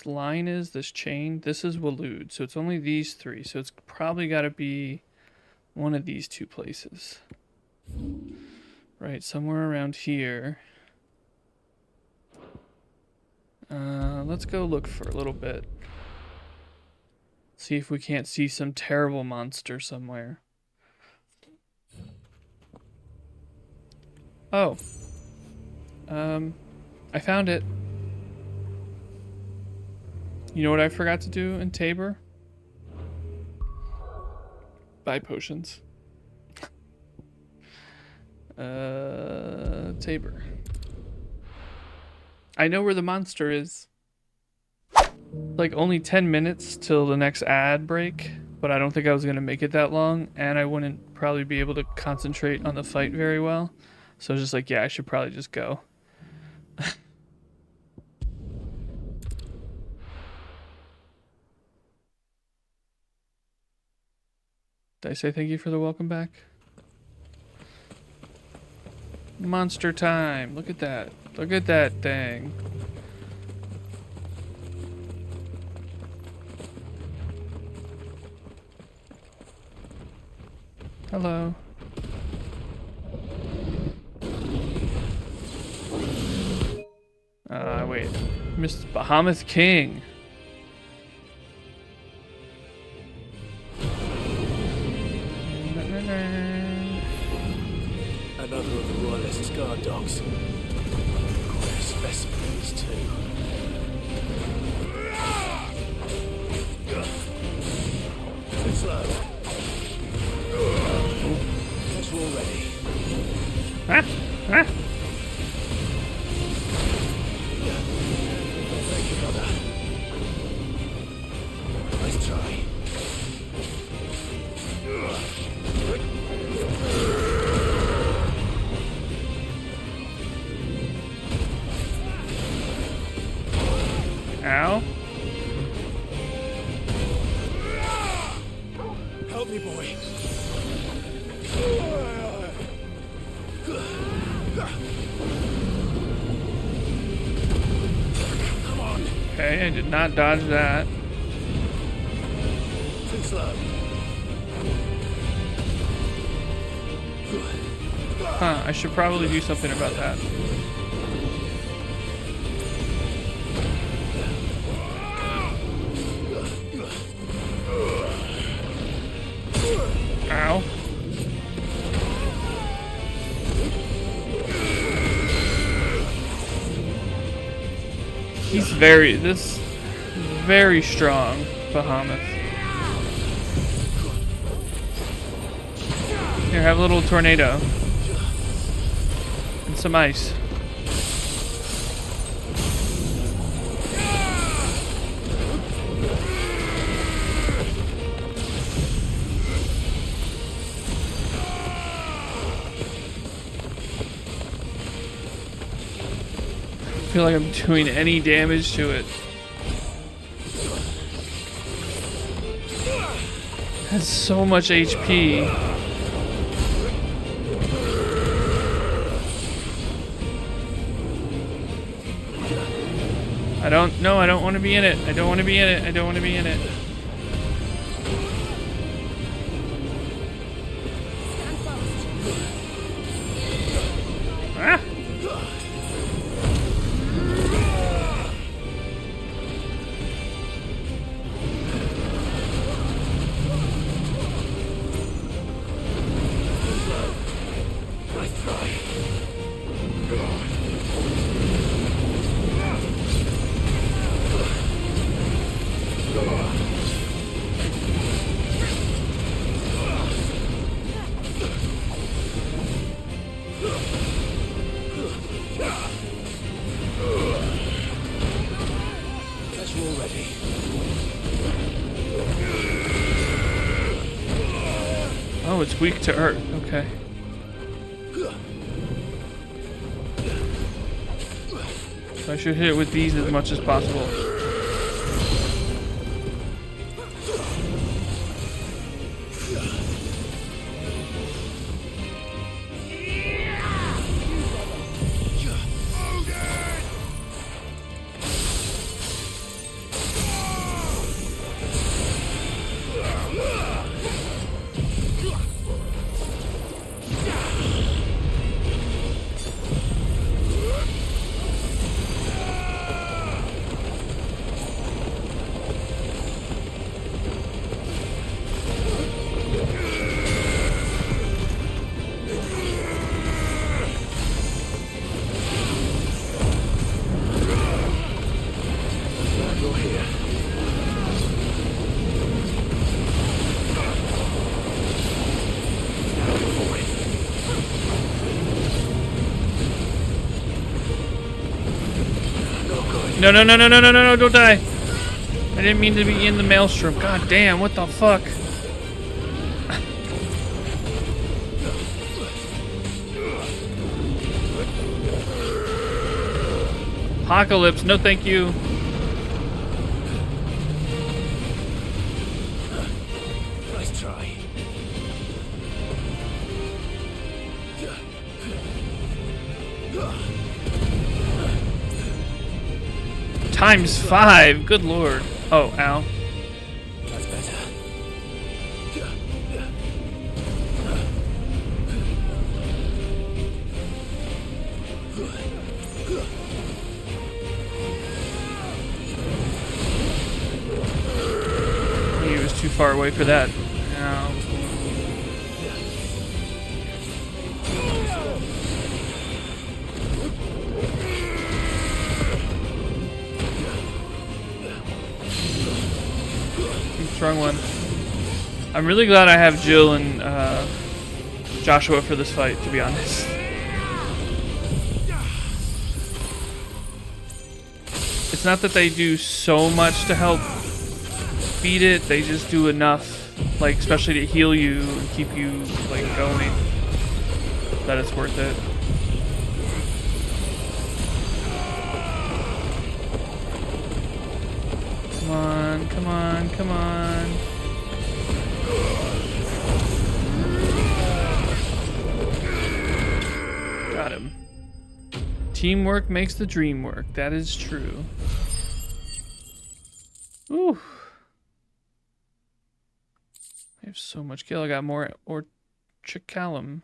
S1: line is, this chain, this is Waloed. So it's only these three. So it's probably got to be one of these two places. Right, somewhere around here. Let's go look for a little bit. See if we can't see some terrible monster somewhere. Oh. I found it. You know what I forgot to do in Tabor? Buy potions. Tabor. I know where the monster is. Like only 10 minutes till the next ad break, but I don't think I was gonna make it that long, and I wouldn't probably be able to concentrate on the fight very well. So I was just like, yeah, I should probably just go. Did I say thank you for the welcome back? Monster time. Look at that. Look at that thing. Hello. Wait. Mr. Bahamut King.
S16: Another of the Royalist guard dogs. Quite specimens too. Too slow. Guess we're all ready.
S1: Okay, I did not dodge that.
S16: Too slow.
S1: Huh, I should probably do something about that. Ow. He's very strong, Bahamut. Here, have a little tornado. And some ice. I feel like I'm doing any damage to it. It has so much HP. I don't want to be in it. I don't want to be in it. I don't want to be in it. Ah! Oh, it's weak to earth. Okay. So I should hit it with these as much as possible. No, no, no, no, no, no, no, no, don't die. I didn't mean to be in the maelstrom. God damn, what the fuck? Apocalypse, no thank you.
S16: Nice try.
S1: ×5, good lord. Oh, ow.
S16: That's better.
S1: He was too far away for that. Ow. Strong one. I'm really glad I have Jill and Joshua for this fight, to be honest. It's not that they do so much to help beat it, they just do enough, like especially to heal you and keep you like going, that it's worth it. Come on, come on, come on. Got him. Teamwork makes the dream work. That is true. Ooh. I have so much kill. I got more Orchicalum.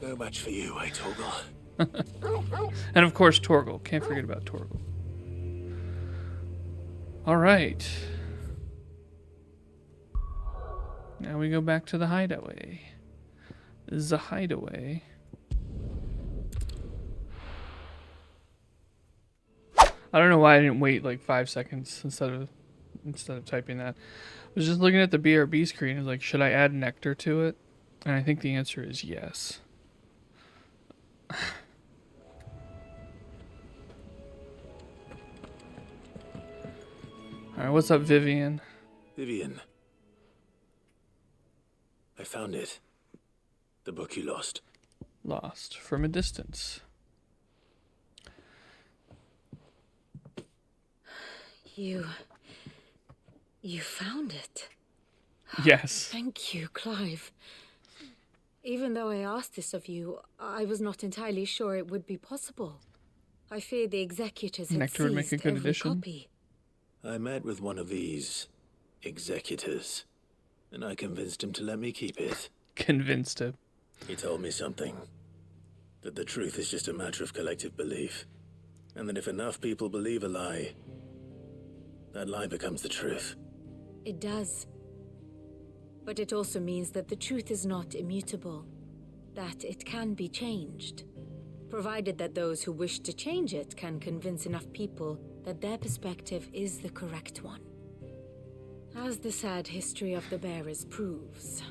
S2: No match for you, eh, Torgal?
S1: And of course, Torgal. Can't forget about Torgal. All right. Now we go back to the hideaway. The hideaway. I don't know why I didn't wait like 5 seconds instead of typing that. I was just looking at the BRB screen. I was like, should I add nectar to it? And I think the answer is yes. Alright, what's up, Vivian?
S2: Vivian. I found it. The book you lost.
S1: Lost from a distance.
S10: You found it.
S1: Yes.
S10: Thank you, Clive. Even though I asked this of you, I was not entirely sure it would be possible. I feared the executors had
S1: Nectar would make a
S10: seized
S1: good
S10: every
S1: addition.
S10: copy.
S2: I met with one of these executors, and I convinced him to let me keep it.
S1: Convinced him.
S2: He told me something. That the truth is just a matter of collective belief. And that if enough people believe a lie, that lie becomes the truth.
S10: It does. But it also means that the truth is not immutable. That it can be changed. Provided that those who wish to change it can convince enough people that their perspective is the correct one. As the sad history of the bearers proves.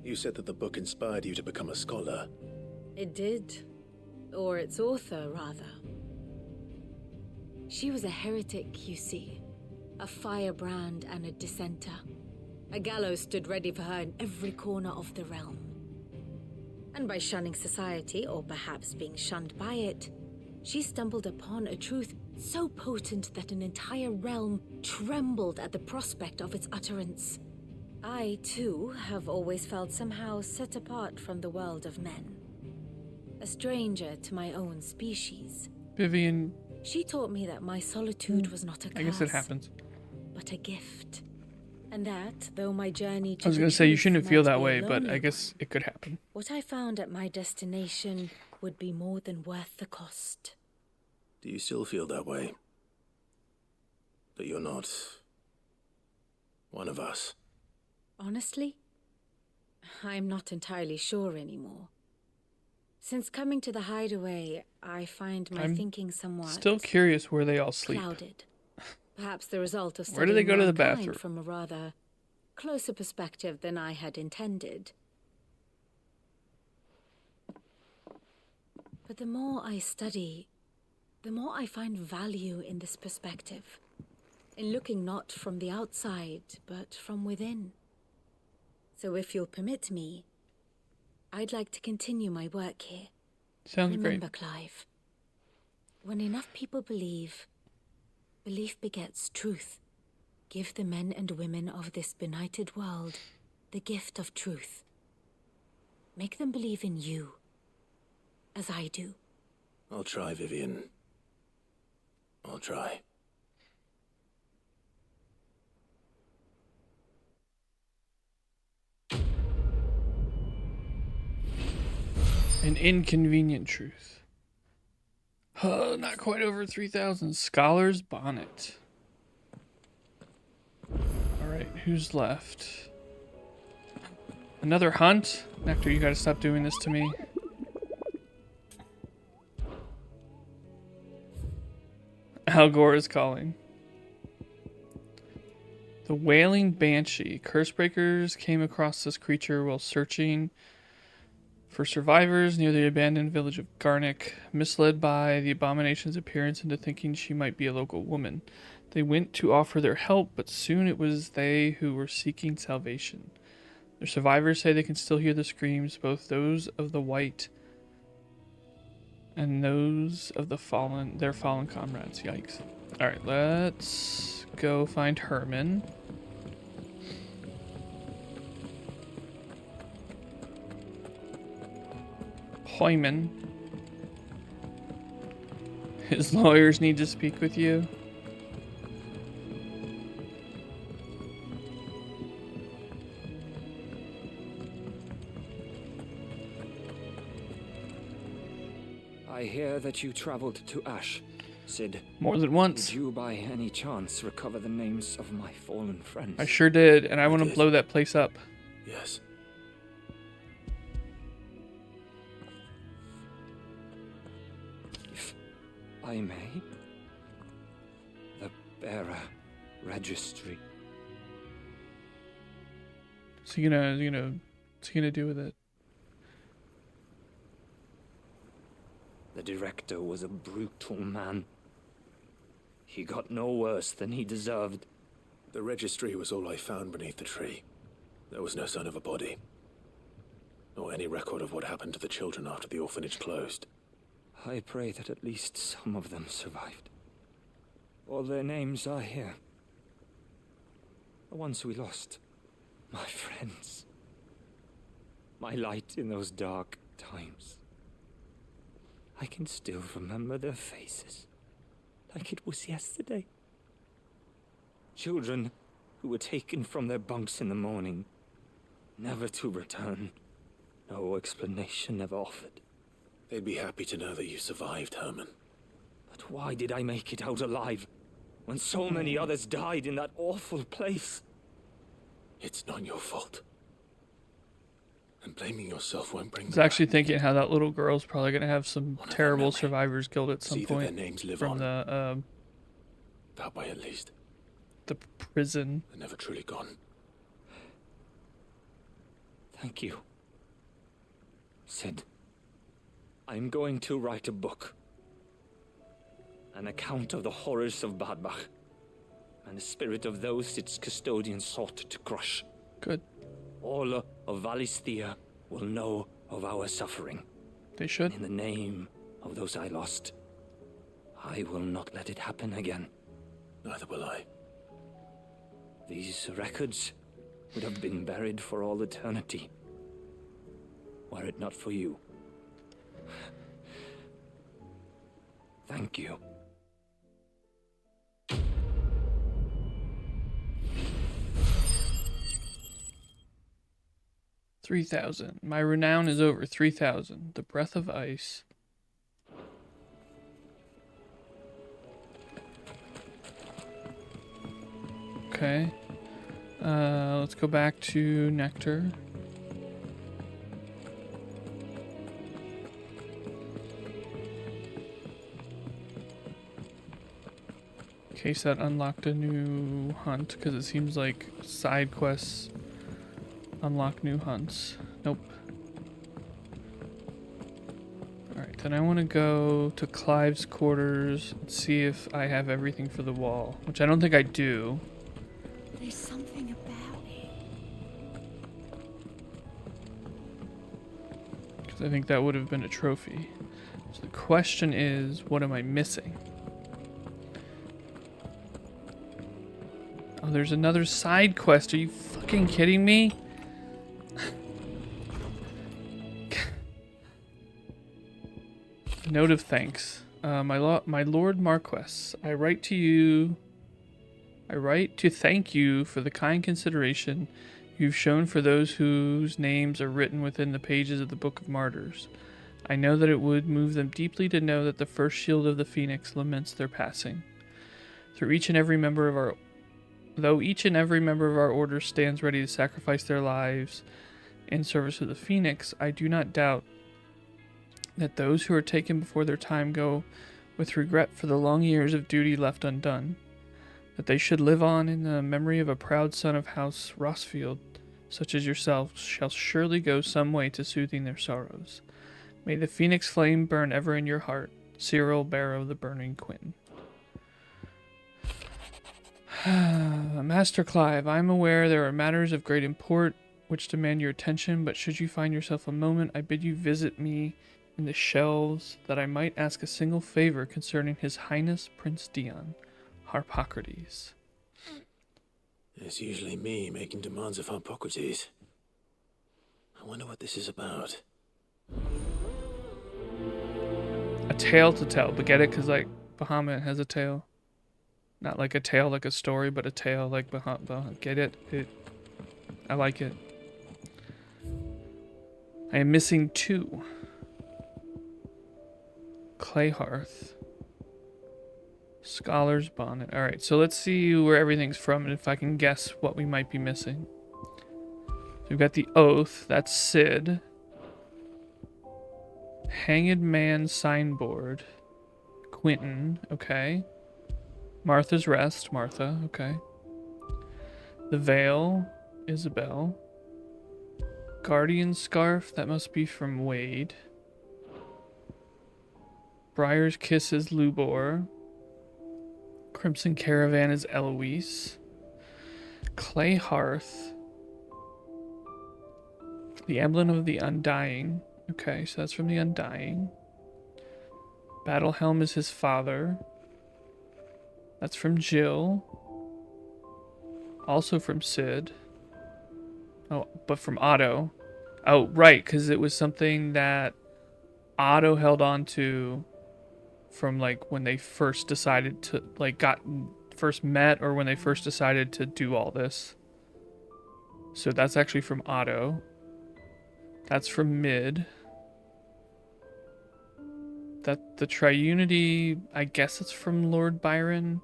S2: You said that the book inspired you to become a scholar.
S10: It did. Or its author, rather. She was a heretic, you see. A firebrand and a dissenter. A gallows stood ready for her in every corner of the realm. And by shunning society, or perhaps being shunned by it, she stumbled upon a truth so potent that an entire realm trembled at the prospect of its utterance. I, too, have always felt somehow set apart from the world of men. A stranger to my own species.
S1: Vivian.
S10: She taught me that my solitude was not a curse,
S1: I guess it happens.
S10: but a gift. And that, though my journey to
S1: I was
S10: the
S1: going to say you
S10: truth
S1: shouldn't feel
S10: might
S1: that
S10: be a
S1: way, but
S10: lonely
S1: I guess it could happen.
S10: what I found at my destination would be more than worth the cost.
S2: Do you still feel that way? That you're not one of us?
S10: Honestly, I'm not entirely sure anymore. Since coming to the hideaway, I find my
S1: I'm
S10: thinking somewhat
S1: Still curious where they all sleep.
S10: clouded. Perhaps the result of
S1: Where do they
S10: studying
S1: go to the
S10: mankind
S1: bathroom?
S10: from a rather closer perspective than I had intended. But the more I study, the more I find value in this perspective. In looking not from the outside, but from within. So if you'll permit me, I'd like to continue my work here.
S1: Sounds
S10: Remember,
S1: great.
S10: Clive, when enough people believe, belief begets truth. Give the men and women of this benighted world the gift of truth. Make them believe in you, as I do.
S2: I'll try, Vivian. I'll try.
S1: An inconvenient truth. Not quite over 3,000. Scholar's Bonnet. Alright, who's left? Another hunt? Nectar, you gotta stop doing this to me. Al Gore is calling. The Wailing Banshee. Cursebreakers came across this creature while searching for survivors near the abandoned village of Garnick, misled by the abomination's appearance into thinking she might be a local woman. They went to offer their help, but soon it was they who were seeking salvation. Their survivors say they can still hear the screams, both those of the white and those of their fallen comrades. Yikes. Alright, let's go find Herman. Hoyman. His lawyers need to speak with you.
S17: I hear that you traveled to Ash, Sid.
S1: More than once.
S17: Did you by any chance recover the names of my fallen friends?
S1: I sure did, and I want to blow that place up.
S2: Yes.
S17: If I may, the bearer registry.
S1: What's he gonna do with it?
S17: The director was a brutal man. He got no worse than he deserved.
S2: The registry was all I found beneath the tree. There was no sign of a body. Or any record of what happened to the children after the orphanage closed.
S17: I pray that at least some of them survived. All their names are here. The ones we lost. My friends. My light in those dark times. I can still remember their faces, like it was yesterday. Children who were taken from their bunks in the morning, never to return. No explanation ever offered.
S2: They'd be happy to know that you survived, Herman.
S17: But why did I make it out alive, when so many others died in that awful place?
S2: It's not your fault. And blaming yourself won't bring
S1: I was actually thinking how that little girl's probably going to have some terrible survivors guilt at some
S2: See that their
S1: point
S2: names live
S1: from
S2: on.
S1: the
S2: That way at least.
S1: the prison.
S2: They're never truly gone.
S17: Thank you. Sid, I'm going to write a book. An account of the horrors of Badbach, and the spirit of those its custodians sought to crush.
S1: Good.
S17: All of Valisthea will know of our suffering.
S1: They should.
S17: In the name of those I lost, I will not let it happen again.
S2: Neither will I.
S17: These records would have been buried for all eternity, were it not for you. Thank you.
S1: $3,000. My renown is over 3,000. The breath of ice. Okay. Let's go back to Nectar. In case that unlocked a new hunt, because it seems like side quests unlock new hunts. Nope. Alright, then I want to go to Clive's quarters and see if I have everything for the wall, which I don't think I do.
S10: There's something about it.
S1: Because I think that would have been a trophy. So the question is, what am I missing? Oh, there's another side quest. Are you fucking kidding me? Note of thanks. My Lord Marquess, I write to thank you for the kind consideration you've shown for those whose names are written within the pages of the Book of Martyrs. I know that it would move them deeply to know that the first shield of the Phoenix laments their passing. Though each and every member of our order stands ready to sacrifice their lives in service of the Phoenix, I do not doubt that those who are taken before their time go with regret for the long years of duty left undone, that they should live on in the memory of a proud son of House Rossfield, such as yourselves, shall surely go some way to soothing their sorrows. May the phoenix flame burn ever in your heart. Cyril, Barrow, the Burning Quinn. Master Clive, I am aware there are matters of great import which demand your attention, but should you find yourself a moment, I bid you visit me in the shelves, that I might ask a single favor concerning His Highness Prince Dion, Harpocrates.
S2: It's usually me making demands of Harpocrates. I wonder what this is about.
S1: A tale to tell, but get it? Because, like, Bahamut has a tail. Not like a tail like a story, but a tail like Bahamut. Get it? I like it. I am missing 2. Clay hearth. Scholar's bonnet. Alright, so let's see where everything's from and if I can guess what we might be missing. So we've got the oath. That's Cid. Hanged Man signboard. Quentin. Okay. Martha's Rest. Martha. Okay. The Veil. Isabel. Guardian Scarf. That must be from Wade. Briar's Kiss is Lubor. Crimson Caravan is Eloise. Clay Hearth. The Emblem of the Undying. Okay, so that's from the Undying. Battle Helm is his father. That's from Jill. Also from Cid. Oh, but from Otto. Oh, right, because it was something that Otto held on to from like when they first decided to first met or when they first decided to do all this. So that's actually from Otto. That's from Mid. That the Triunity, I guess it's from Lord Byron.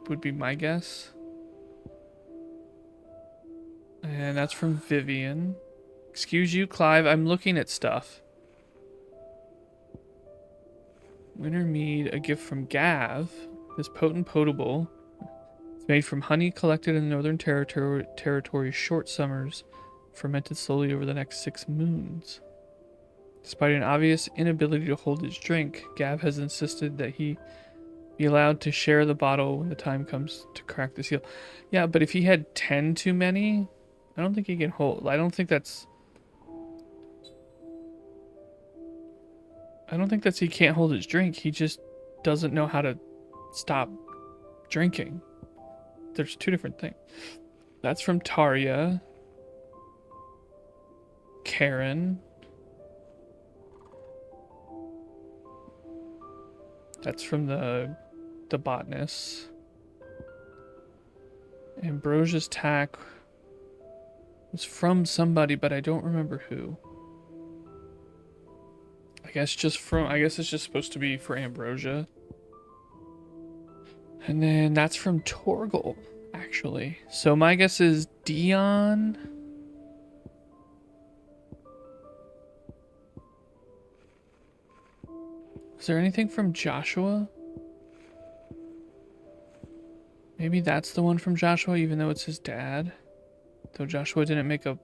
S1: Would be my guess. And that's from Vivian. Excuse you, Clive, I'm looking at stuff. Wintermead, a gift from Gav. This potent potable. It's made from honey collected in the Northern Territory's short summers, fermented slowly over the next 6 moons. Despite an obvious inability to hold his drink, Gav has insisted that he be allowed to share the bottle when the time comes to crack the seal. Yeah, but if he had 10 too many, I don't think he can hold. I don't think that's he can't hold his drink. He just doesn't know how to stop drinking. There's 2 different things. That's from Tarya. Karen. That's from the botanist. Ambrosia's tack was from somebody, but I don't remember who. I guess it's just supposed to be for Ambrosia. And then that's from Torgal, actually. So my guess is Dion. Is there anything from Joshua? Maybe that's the one from Joshua, even though it's his dad. Though Joshua didn't make a...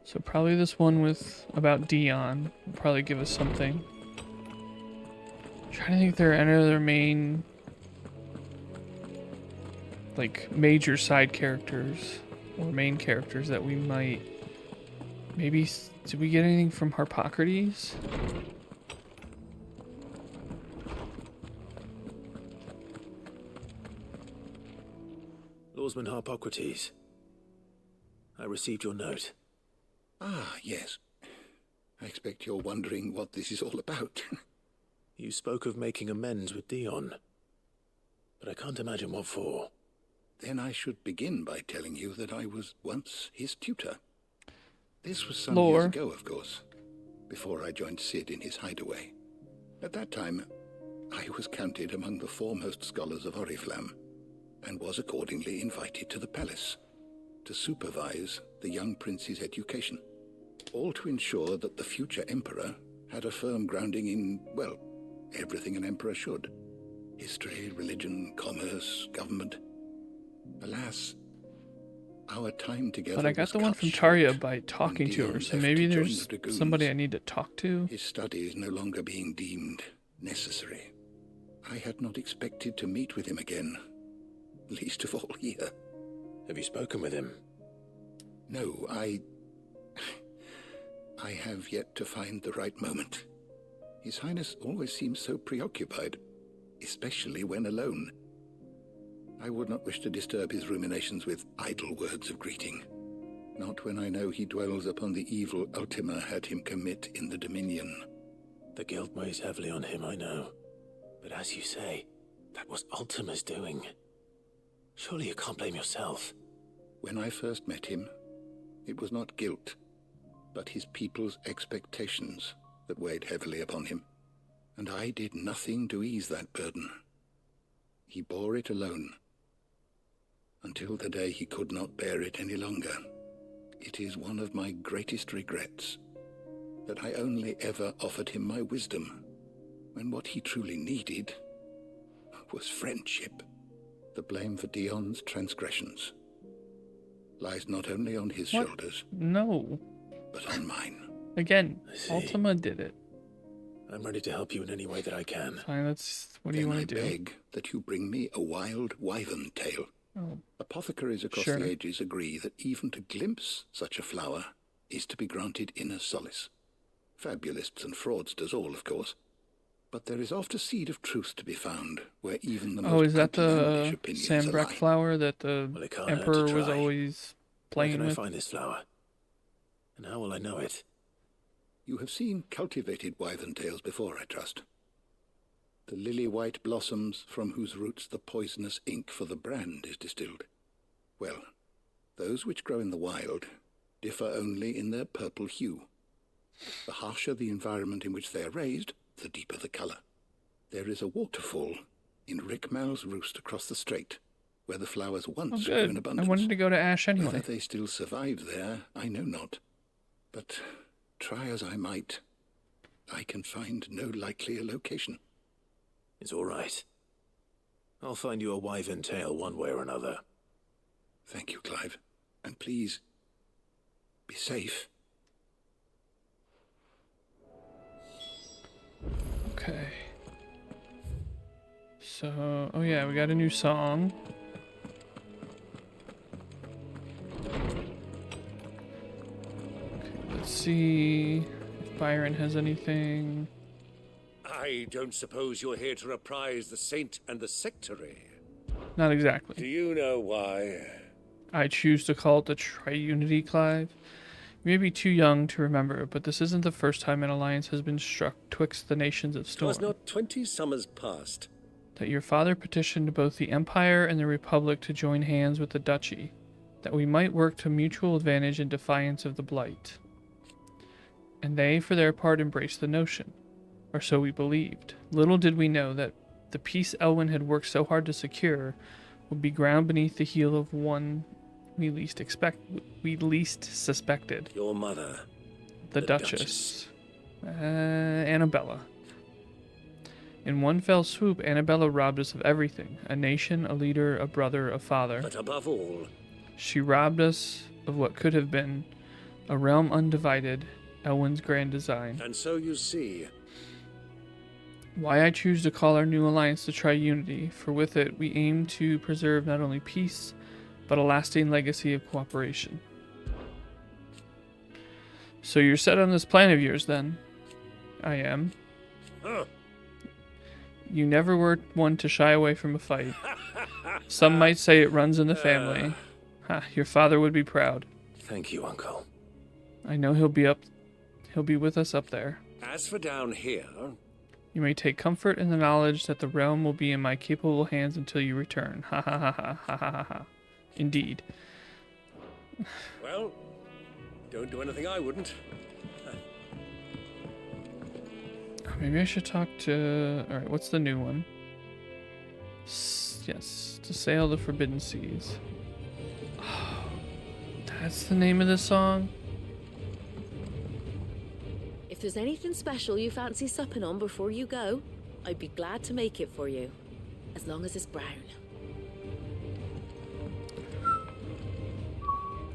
S1: So probably this one about Dion will probably give us something. I'm trying to think if there are any other main... like, major side characters or main characters that we might... Maybe... Did we get anything from Harpocrates?
S2: Lawsman Harpocrates. I received your note.
S9: Ah, yes. I expect you're wondering what this is all about.
S2: You spoke of making amends with Dion, but I can't imagine what for.
S9: Then I should begin by telling you that I was once his tutor. This was some
S1: Lore.
S9: years ago, of course, before I joined Cid in his hideaway. At that time, I was counted among the foremost scholars of Oriflamme, and was accordingly invited to the palace to supervise the young prince's education, all to ensure that the future emperor had a firm grounding in, well, everything an emperor should. History, religion, commerce, government. Alas, our time together.
S1: But I got the one from Tarya by talking to her, so maybe there's somebody I need to talk to.
S9: His studies no longer being deemed necessary. I had not expected to meet with him again, least of all here.
S2: Have you spoken with him?
S9: No, I have yet to find the right moment. His Highness always seems so preoccupied, especially when alone. I would not wish to disturb his ruminations with idle words of greeting. Not when I know he dwells upon the evil Ultima had him commit in the Dominion.
S2: The guilt weighs heavily on him, I know. But as you say, that was Ultima's doing. Surely you can't blame yourself.
S9: When I first met him, it was not guilt, but his people's expectations that weighed heavily upon him. And I did nothing to ease that burden. He bore it alone, until the day he could not bear it any longer. It is one of my greatest regrets that I only ever offered him my wisdom, when what he truly needed was friendship. The blame for Dion's transgressions lies not only on his shoulders,
S1: No.
S9: but on mine.
S1: Again, Ultima did it.
S2: I'm ready to help you in any way that I can.
S1: Fine, what do you want to do?
S9: I beg that you bring me a wild wyvern tail.
S1: Oh.
S9: Apothecaries across the ages agree that even to glimpse such a flower is to be granted inner solace. Fabulists and fraudsters all, of course. But there is oft a seed of truth to be found, where even the most
S1: is that the
S9: opinions
S1: Sambrek
S9: align.
S1: flower that the Emperor was always playing
S2: Where can
S1: with?
S2: I find this flower? And how will I know it?
S9: You have seen cultivated wyvern tails before, I trust. The lily-white blossoms from whose roots the poisonous ink for the brand is distilled. Well, those which grow in the wild differ only in their purple hue. The harsher the environment in which they are raised, the deeper the colour. There is a waterfall in Rickmal's roost across the strait, where the flowers once grew in
S1: Good. I
S9: abundance.
S1: wanted to go to Ash anyway.
S9: Whether they still survive there, I know not. But try as I might, I can find no likelier location.
S2: It's all right. I'll find you a wyvern tail one way or another.
S9: Thank you, Clive. And please, be safe.
S1: Okay. So, oh yeah, we got a new song. Okay, let's see if Byron has anything.
S18: I don't suppose you're here to reprise the Saint and the Sectary.
S1: Not exactly.
S18: Do you know why?
S1: I choose to call it the Triunity, Clive. You may be too young to remember, but this isn't the first time an alliance has been struck twixt the nations of Storm.
S18: 'Twas not 20 summers past.
S1: That your father petitioned both the Empire and the Republic to join hands with the Duchy, that we might work to mutual advantage in defiance of the Blight. And they, for their part, embraced the notion. Or so we believed. Little did we know that the peace Elwyn had worked so hard to secure would be ground beneath the heel of one we least suspected.
S18: Your mother.
S1: The Duchess. Annabella. In one fell swoop, Annabella robbed us of everything. A nation, a leader, a brother, a father.
S18: But above all,
S1: she robbed us of what could have been a realm undivided, Elwyn's grand design.
S18: And so you see.
S1: Why I choose to call our new alliance the Triunity, for with it we aim to preserve not only peace, but a lasting legacy of cooperation. So you're set on this plan of yours, then? I am.
S18: Huh.
S1: You never were one to shy away from a fight. Some might say it runs in the family. Your father would be proud.
S2: Thank you, Uncle.
S1: I know he'll be with us up there.
S18: As for down here,
S1: you may take comfort in the knowledge that the realm will be in my capable hands until you return. Ha ha ha ha ha ha ha. Indeed.
S18: Well, don't do anything I wouldn't.
S1: Maybe I should talk to... Alright, what's the new one? Yes, to sail the forbidden seas. Oh, that's the name of the song?
S19: If there's anything special you fancy supping on before you go, I'd be glad to make it for you. As long as it's brown.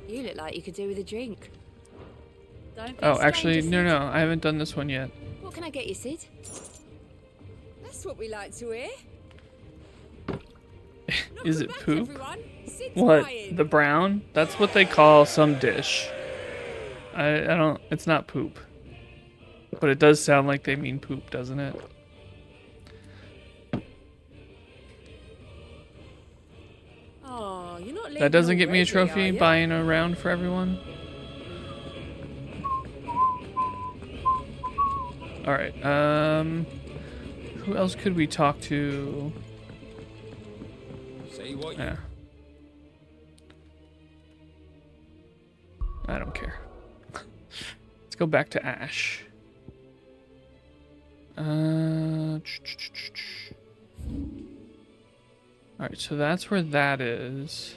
S10: You look like you could do with a drink. Don't be
S1: Oh,
S10: a
S1: actually,
S10: stranger,
S1: no, I haven't done this one yet.
S10: Sid. What can I get you, Sid?
S20: That's what we like to hear.
S1: Is it poop?
S20: Everyone. Sid's
S1: What?
S20: crying.
S1: The brown? That's what they call some dish. I don't... It's not poop. But it does sound like they mean poop, doesn't it?
S20: Oh, you're not
S1: That doesn't
S20: leaving
S1: get me a
S20: already, are
S1: trophy
S20: ya?
S1: buying a round for everyone? All right. Who else could we talk to?
S14: Say what
S1: Yeah. I don't care. Let's go back to Ash. Alright, so that's where that is.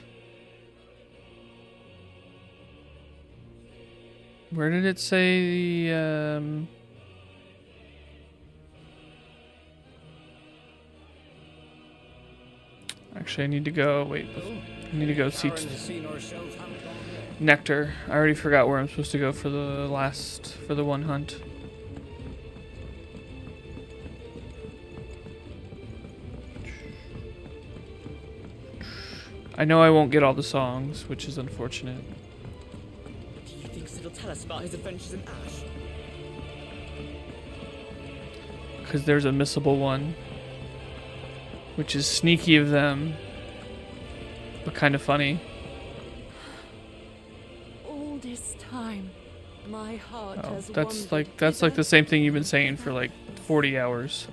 S1: Where did it say the, Actually, I need to go, wait. I need to go see Nectar. I already forgot where I'm supposed to go for the one hunt. I know I won't get all the songs, which is unfortunate.
S21: Do you think Sid will tell us about his adventures in Ash?
S1: Because there's a missable one. Which is sneaky of them. But kind of funny.
S22: All this time, my heart
S1: Oh,
S22: has
S1: that's
S22: wandered
S1: like the same thing you've been saying for like 40 hours.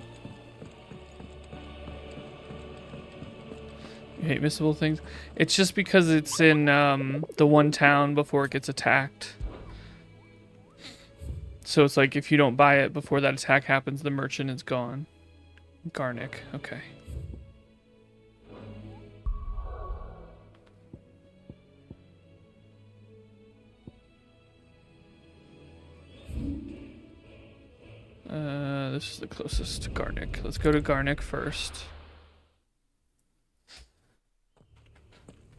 S1: You hate missable things? It's just because it's in the one town before it gets attacked. So it's like if you don't buy it before that attack happens, the merchant is gone. Garnick, okay. This is the closest to Garnick. Let's go to Garnick first.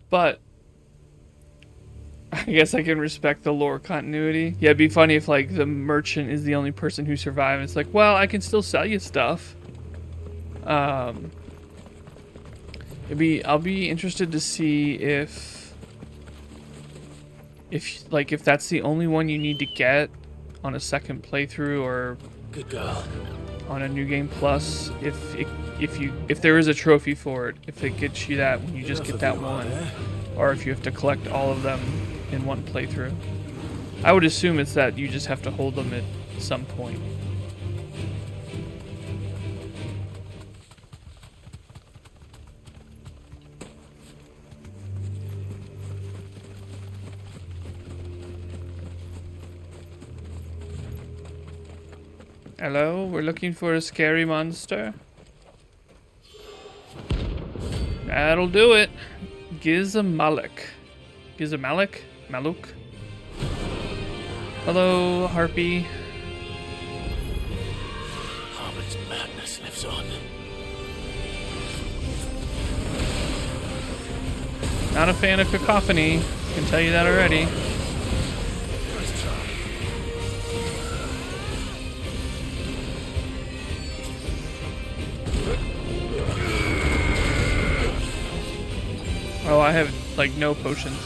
S1: But I guess I can respect the lore continuity. Yeah, it'd be funny if like the merchant is the only person who survived. It's like, well, I can still sell you stuff. I'll be interested to see if that's the only one you need to get on a second playthrough or
S2: Good girl.
S1: On a new game plus, if there is a trophy for it, if it gets you that when you just get that one, or if you have to collect all of them in one playthrough. I would assume it's that you just have to hold them at some point. Hello, we're looking for a scary monster. That'll do it. Gizamalik. Gizamalik? Maluk? Hello, Harpy.
S2: Harmon's madness lives on.
S1: Not a fan of cacophony. Can tell you that already. Oh, I have, like, no potions.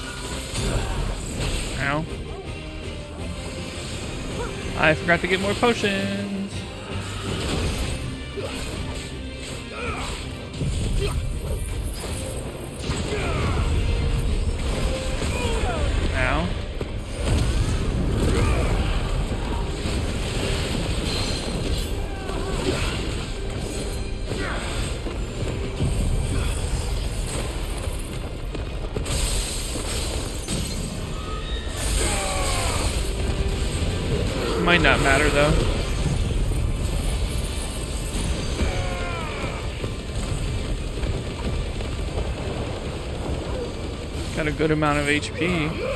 S1: Ow. I forgot to get more potions. Ow. Might not matter though. Got a good amount of HP.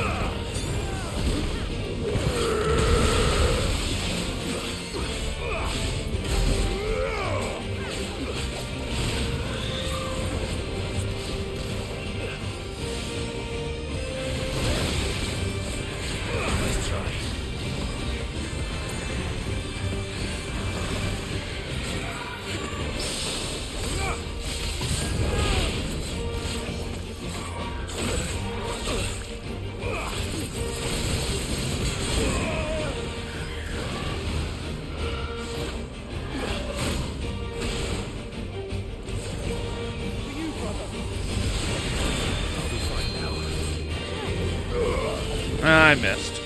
S1: I missed.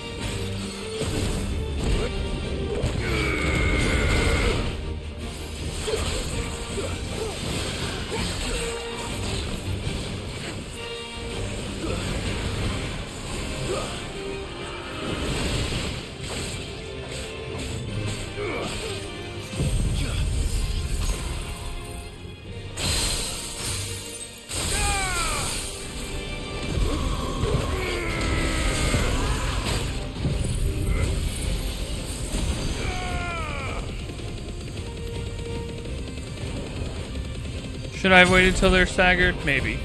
S1: Should I have waited till they're staggered? Maybe.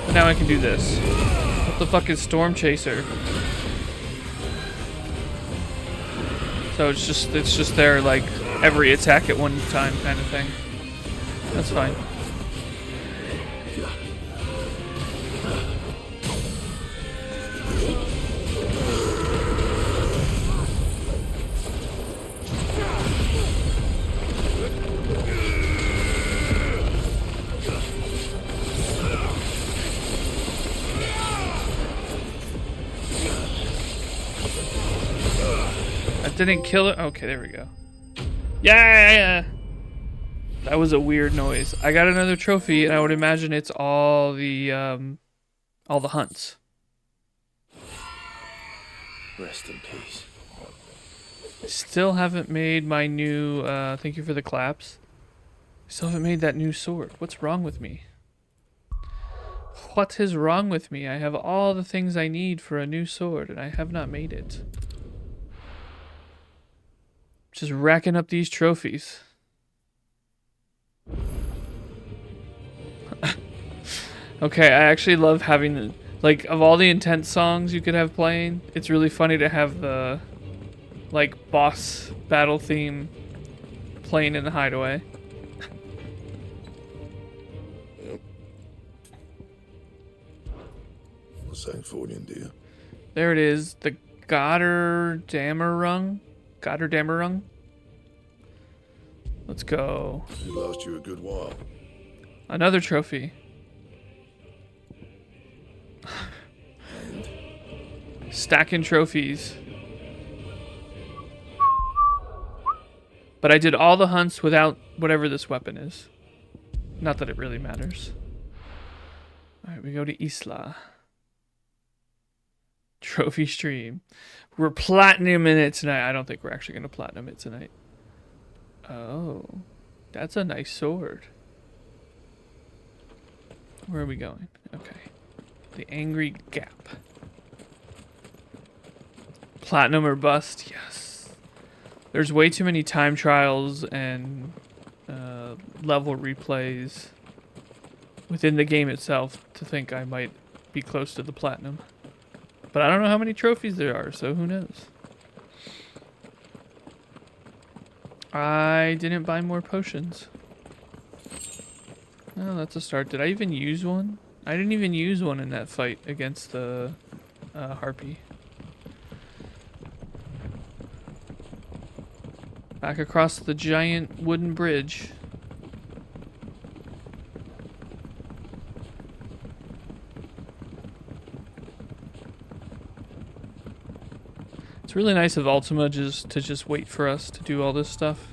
S1: But now I can do this. What the fuck is Storm Chaser? So it's just there like every attack at one time kind of thing. That's fine. Didn't kill it. Okay, there we go. Yeah. That was a weird noise. I got another trophy, and I would imagine it's all the hunts.
S16: Rest in peace.
S1: Still haven't made my new. Thank you for the claps. Still haven't made that new sword. What's wrong with me? What is wrong with me? I have all the things I need for a new sword, and I have not made it. Just racking up these trophies. Okay, I actually love having the, like, of all the intense songs you could have playing, it's really funny to have the, like, boss battle theme playing in the hideaway.
S11: Yep. What's that for, dear?
S1: There it is, the Gotterdammerung. Let's go.
S11: It lost you a good while.
S1: Another trophy. Stacking trophies. But I did all the hunts without whatever this weapon is. Not that it really matters. Alright, we go to Isla. Trophy stream. We're platinum in it tonight. I don't think we're actually going to platinum it tonight. Oh. That's a nice sword. Where are we going? Okay. The Angry Gap. Platinum or bust? Yes. There's way too many time trials and level replays within the game itself to think I might be close to the platinum. But I don't know how many trophies there are, so who knows? I didn't buy more potions. Oh, that's a start. Did I even use one? I didn't even use one in that fight against the harpy. Back across the giant wooden bridge. It's really nice of Ultima to just wait for us to do all this stuff.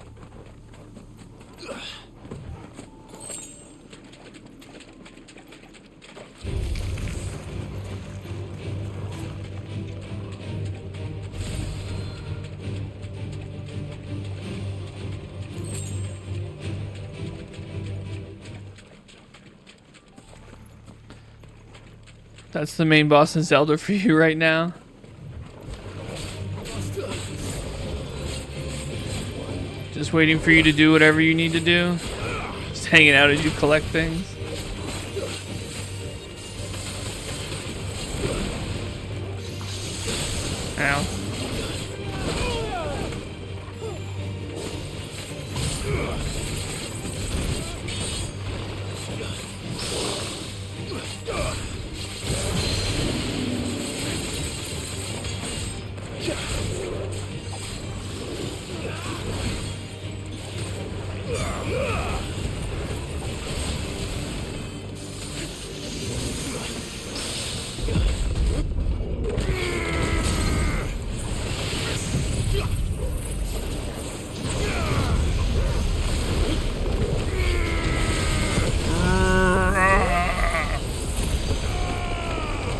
S1: That's the main boss in Zelda for you right now. Just waiting for you to do whatever you need to do. Just hanging out as you collect things. Ow.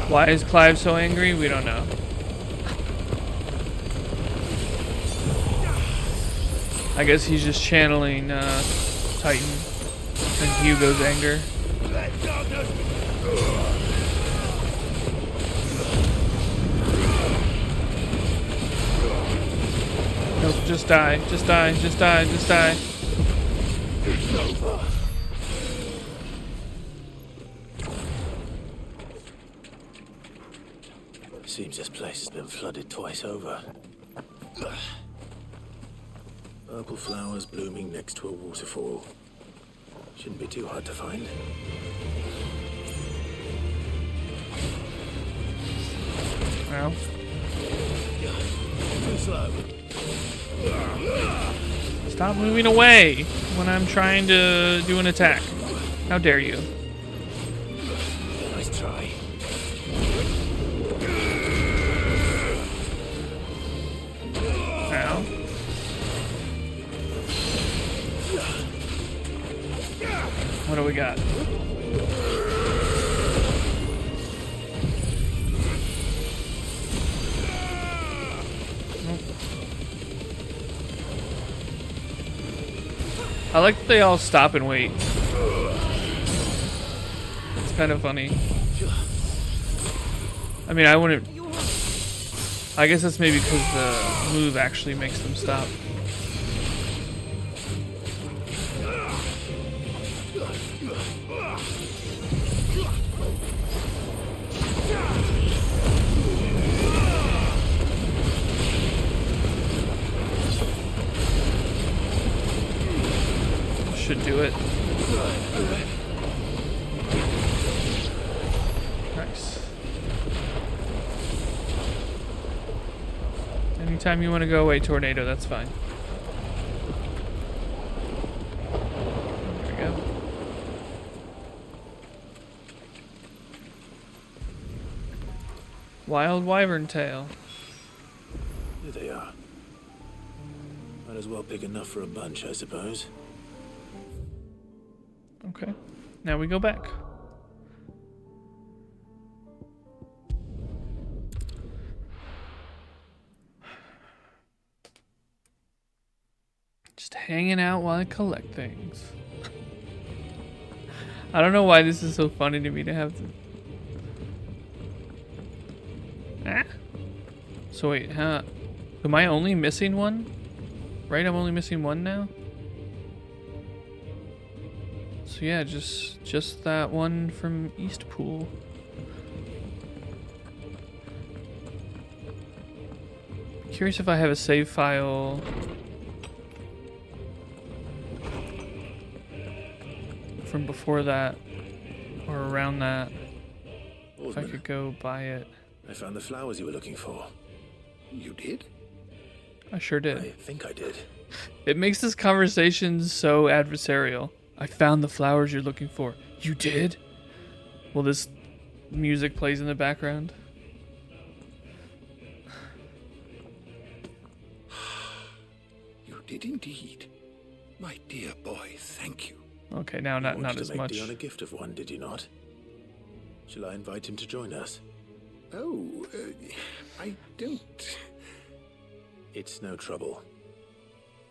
S1: Why is Clive so angry? We don't know. I guess he's just channeling Titan and Hugo's anger. Nope, just die, just die, just die, just die.
S2: It's over. Seems this place has been flooded twice over. Purple flowers blooming next to a waterfall. Shouldn't be too hard to find.
S1: Well.
S2: Too slow.
S1: Stop moving away when I'm trying to do an attack. How dare you?
S2: Nice try.
S1: Now. What do we got? I like that they all stop and wait. It's kind of funny. I mean, I wouldn't... I guess that's maybe because the move actually makes them stop. Should do it. Nice. Anytime you want to go away, tornado, that's fine. There we go. Wild wyvern tail.
S2: Here they are. Might as well pick enough for a bunch, I suppose.
S1: Okay. Now we go back. Just hanging out while I collect things. I don't know why this is so funny to me to have to... Ah? So wait, huh? Am I only missing one? Right, I'm only missing one now? So yeah, just that one from East Pool. Curious if I have a save file from before that or around that. If I could go buy it.
S2: I found the flowers you were looking for. You did?
S1: I sure did.
S2: I think I did.
S1: It makes this conversation so adversarial. I found the flowers you're looking for. You did? Well, this music plays in the background.
S9: You did indeed. My dear boy, thank you.
S1: Okay, now not as much.
S2: You wanted to make Dion a gift of one, did you not? Shall I invite him to join us?
S9: Oh, I don't...
S2: It's no trouble.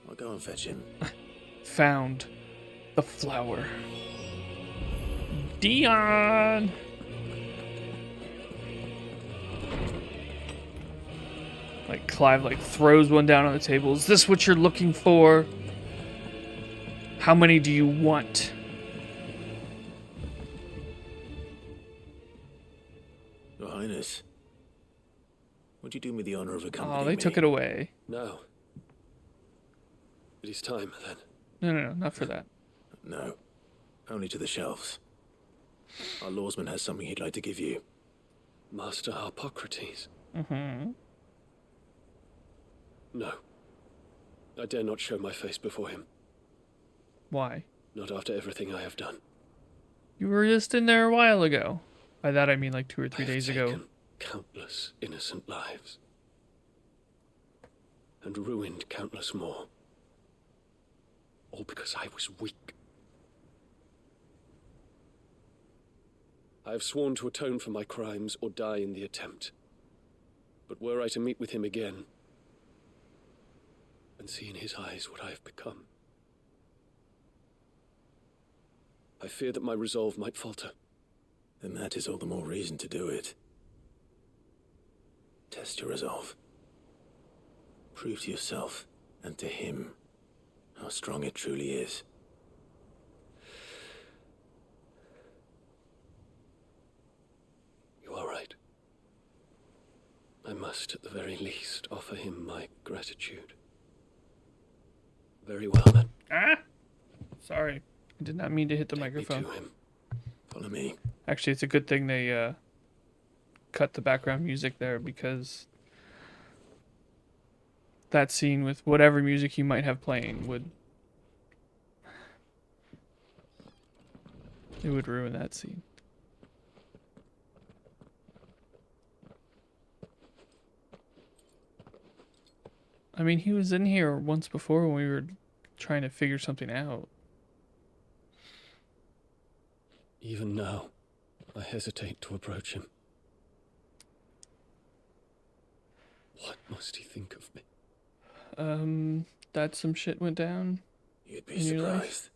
S2: I'll go and fetch him.
S1: Found the flower. Dion! Like Clive throws one down on the table. Is this what you're looking for? How many do you want?
S2: Your Highness, would you do me the honor of accompanying me?
S1: Oh, they took it away.
S16: No. It is time, then.
S1: No, not for that.
S2: No, only to the shelves. Our lawsman has something he'd like to give you.
S16: Master Harpocrates.
S1: Mm-hmm.
S16: No. I dare not show my face before him.
S1: Why?
S16: Not after everything I have done.
S1: You were just in there a while ago. By that I mean like 2 or 3 days ago.
S16: Countless innocent lives. And ruined countless more. All because I was weak. I have sworn to atone for my crimes or die in the attempt. But were I to meet with him again, and see in his eyes what I have become, I fear that my resolve might falter.
S2: Then that is all the more reason to do it. Test your resolve. Prove to yourself and to him how strong it truly is.
S16: must, at the very least, offer him my gratitude. Very well, then.
S1: Ah! Sorry. I did not mean to hit the microphone.
S16: Me to him. Follow me.
S1: Actually, it's a good thing they cut the background music there, because that scene with whatever music you might have playing would ruin that scene. I mean, he was in here once before when we were trying to figure something out.
S16: Even now, I hesitate to approach him. What must he think of me?
S1: That some shit went down.
S2: You'd be surprised.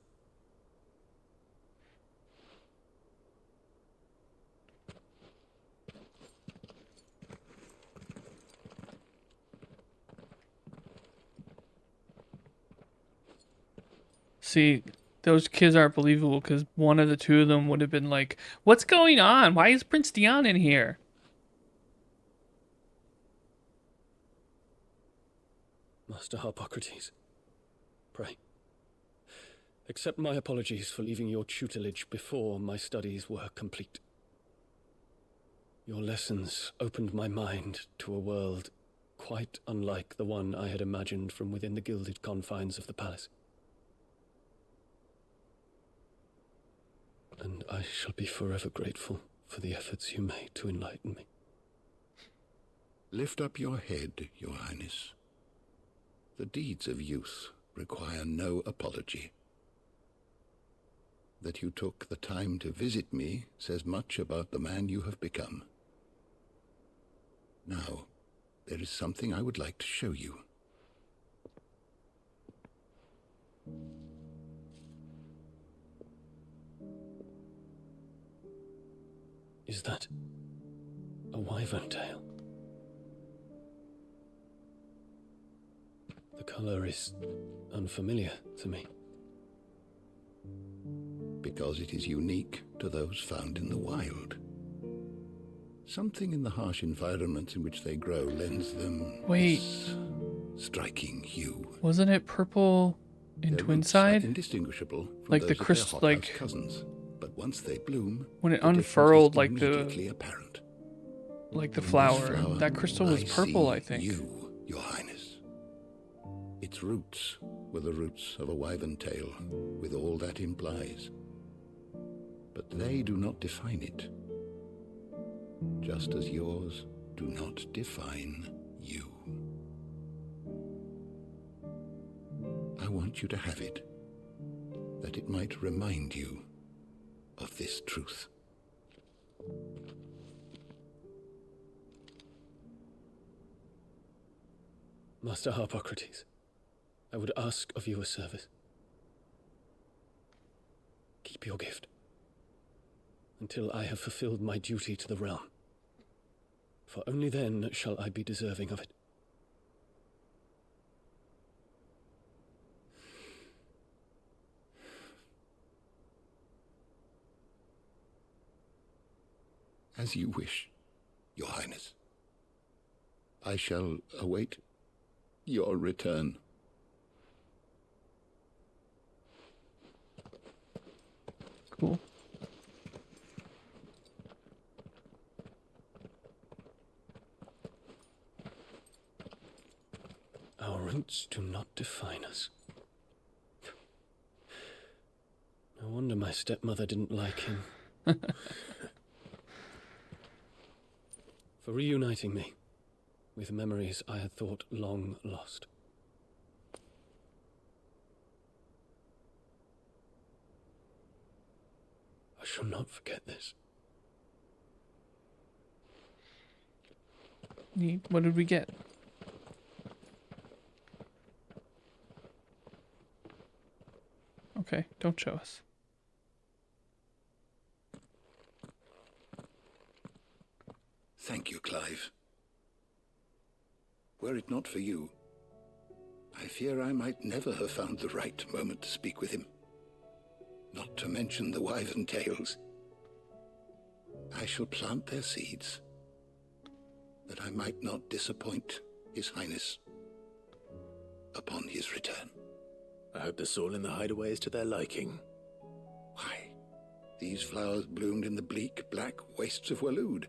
S1: See, those kids aren't believable, because one of the two of them would have been like, "What's going on? Why is Prince Dion in here?"
S16: Master Harpocrates, pray, accept my apologies for leaving your tutelage before my studies were complete. Your lessons opened my mind to a world quite unlike the one I had imagined from within the gilded confines of the palace. And I shall be forever grateful for the efforts you made to enlighten me.
S9: Lift up your head, Your Highness. The deeds of youth require no apology. That you took the time to visit me says much about the man you have become. Now, there is something I would like to show you.
S16: Is that a wyvern tail? The color is unfamiliar to me.
S9: Because it is unique to those found in the wild. Something in the harsh environments in which they grow lends them this striking hue.
S1: Wasn't it purple in Twinside?
S9: Indistinguishable from
S1: like
S9: those
S1: the
S9: of their
S1: crystal,
S9: hothouse
S1: like
S9: cousins. But once they bloom,
S1: when it
S9: the difference is
S1: unfurled, like
S9: immediately apparent.
S1: the
S9: In this
S1: flower,
S9: flower,
S1: that crystal was purple, I think.
S9: You, Your Highness. Its roots were the roots of a wyvern tail, with all that implies. But they do not define it, just as yours do not define you. I want you to have it, that it might remind you of this truth.
S16: Master Harpocrates, I would ask of you a service. Keep your gift until I have fulfilled my duty to the realm, for only then shall I be deserving of it.
S9: As you wish, Your Highness. I shall await your return.
S1: Cool.
S16: Our roots do not define us. No wonder my stepmother didn't like him. For reuniting me with memories I had thought long lost. I shall not forget this.
S1: Neat. What did we get? Okay, don't show us.
S9: Thank you, Clive. Were it not for you, I fear I might never have found the right moment to speak with him. Not to mention the wyvern tales. I shall plant their seeds that I might not disappoint His Highness upon his return.
S2: I hope the soil in the hideaway is to their liking.
S9: Why, these flowers bloomed in the bleak, black wastes of Waloed.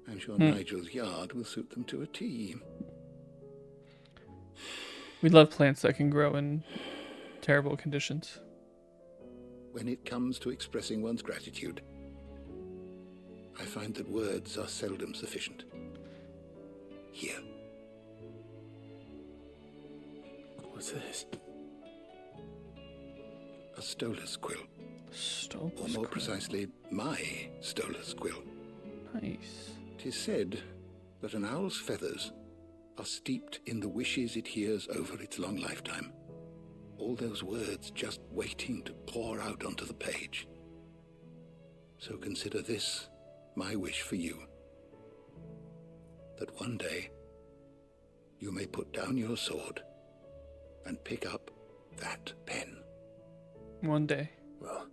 S9: I'm sure Nigel's yard will suit them to a T.
S1: We love plants that can grow in terrible conditions.
S9: When it comes to expressing one's gratitude, I find that words are seldom sufficient. Here.
S2: What's this?
S9: A stolas quill.
S1: Stolas
S9: or more precisely, my stolas quill.
S1: Nice.
S9: 'Tis said that an owl's feathers are steeped in the wishes it hears over its long lifetime. All those words just waiting to pour out onto the page. So consider this my wish for you. That one day you may put down your sword and pick up that pen.
S1: One day.
S2: Well,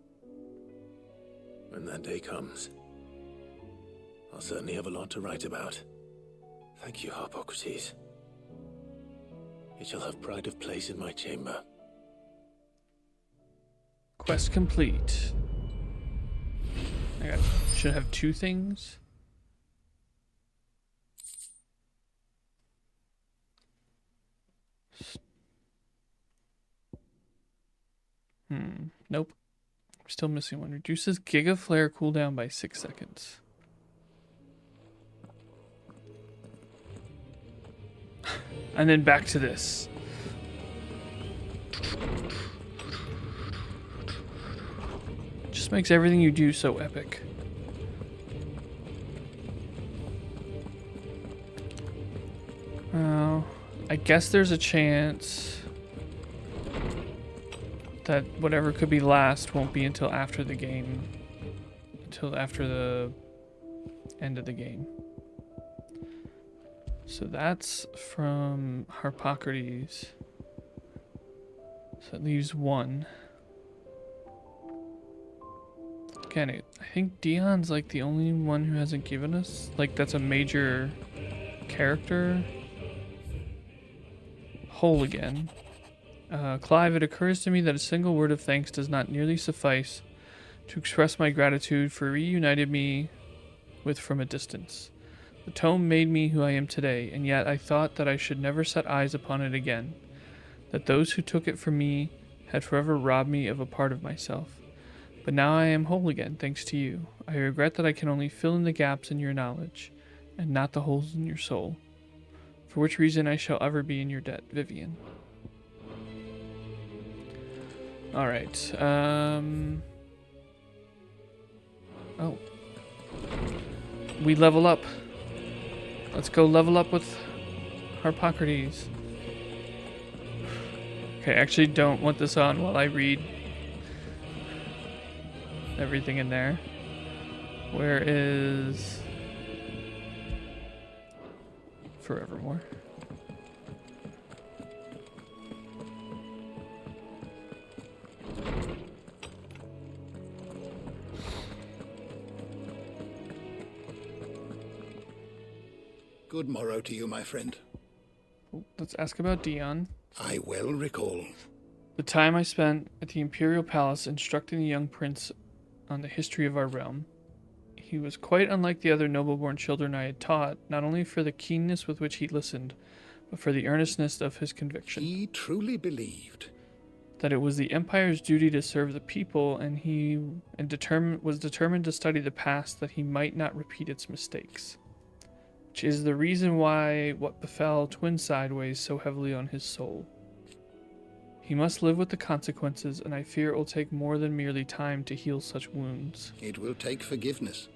S2: when that day comes, I'll certainly have a lot to write about. Thank you, Harpocrates. It shall have pride of place in my chamber.
S1: Quest complete. Should have 2 things. Nope. Still missing one. Reduces Giga Flare cooldown by 6 seconds. And then back to this. Just makes everything you do so epic. I guess there's a chance that whatever could be last won't be until after the game. Until after the end of the game. So that's from Harpocrates. So it leaves 1. Again, I think Dion's like the only one who hasn't given us, like, that's a major character. Whole again. Clive, it occurs to me that a single word of thanks does not nearly suffice to express my gratitude for reuniting me with from a distance. The tome made me who I am today, and yet I thought that I should never set eyes upon it again, that those who took it from me had forever robbed me of a part of myself. But now I am whole again, thanks to you. I regret that I can only fill in the gaps in your knowledge, and not the holes in your soul, for which reason I shall ever be in your debt, Vivian. Alright, oh. We level up. Let's go level up with Harpocrates. Okay, I actually don't want this on while I read everything in there. Where is Forevermore?
S9: Good morrow to you, my friend.
S1: Let's ask about Dion.
S9: I well recall
S1: the time I spent at the Imperial Palace instructing the young prince on the history of our realm. He was quite unlike the other noble-born children I had taught, not only for the keenness with which he listened, but for the earnestness of his conviction.
S9: He truly believed
S1: that it was the Empire's duty to serve the people, and he was determined to study the past that he might not repeat its mistakes. Which is the reason why what befell Twin Sideways so heavily on his soul. He must live with the consequences, and I fear it will take more than merely time to heal such wounds.
S9: It will take forgiveness.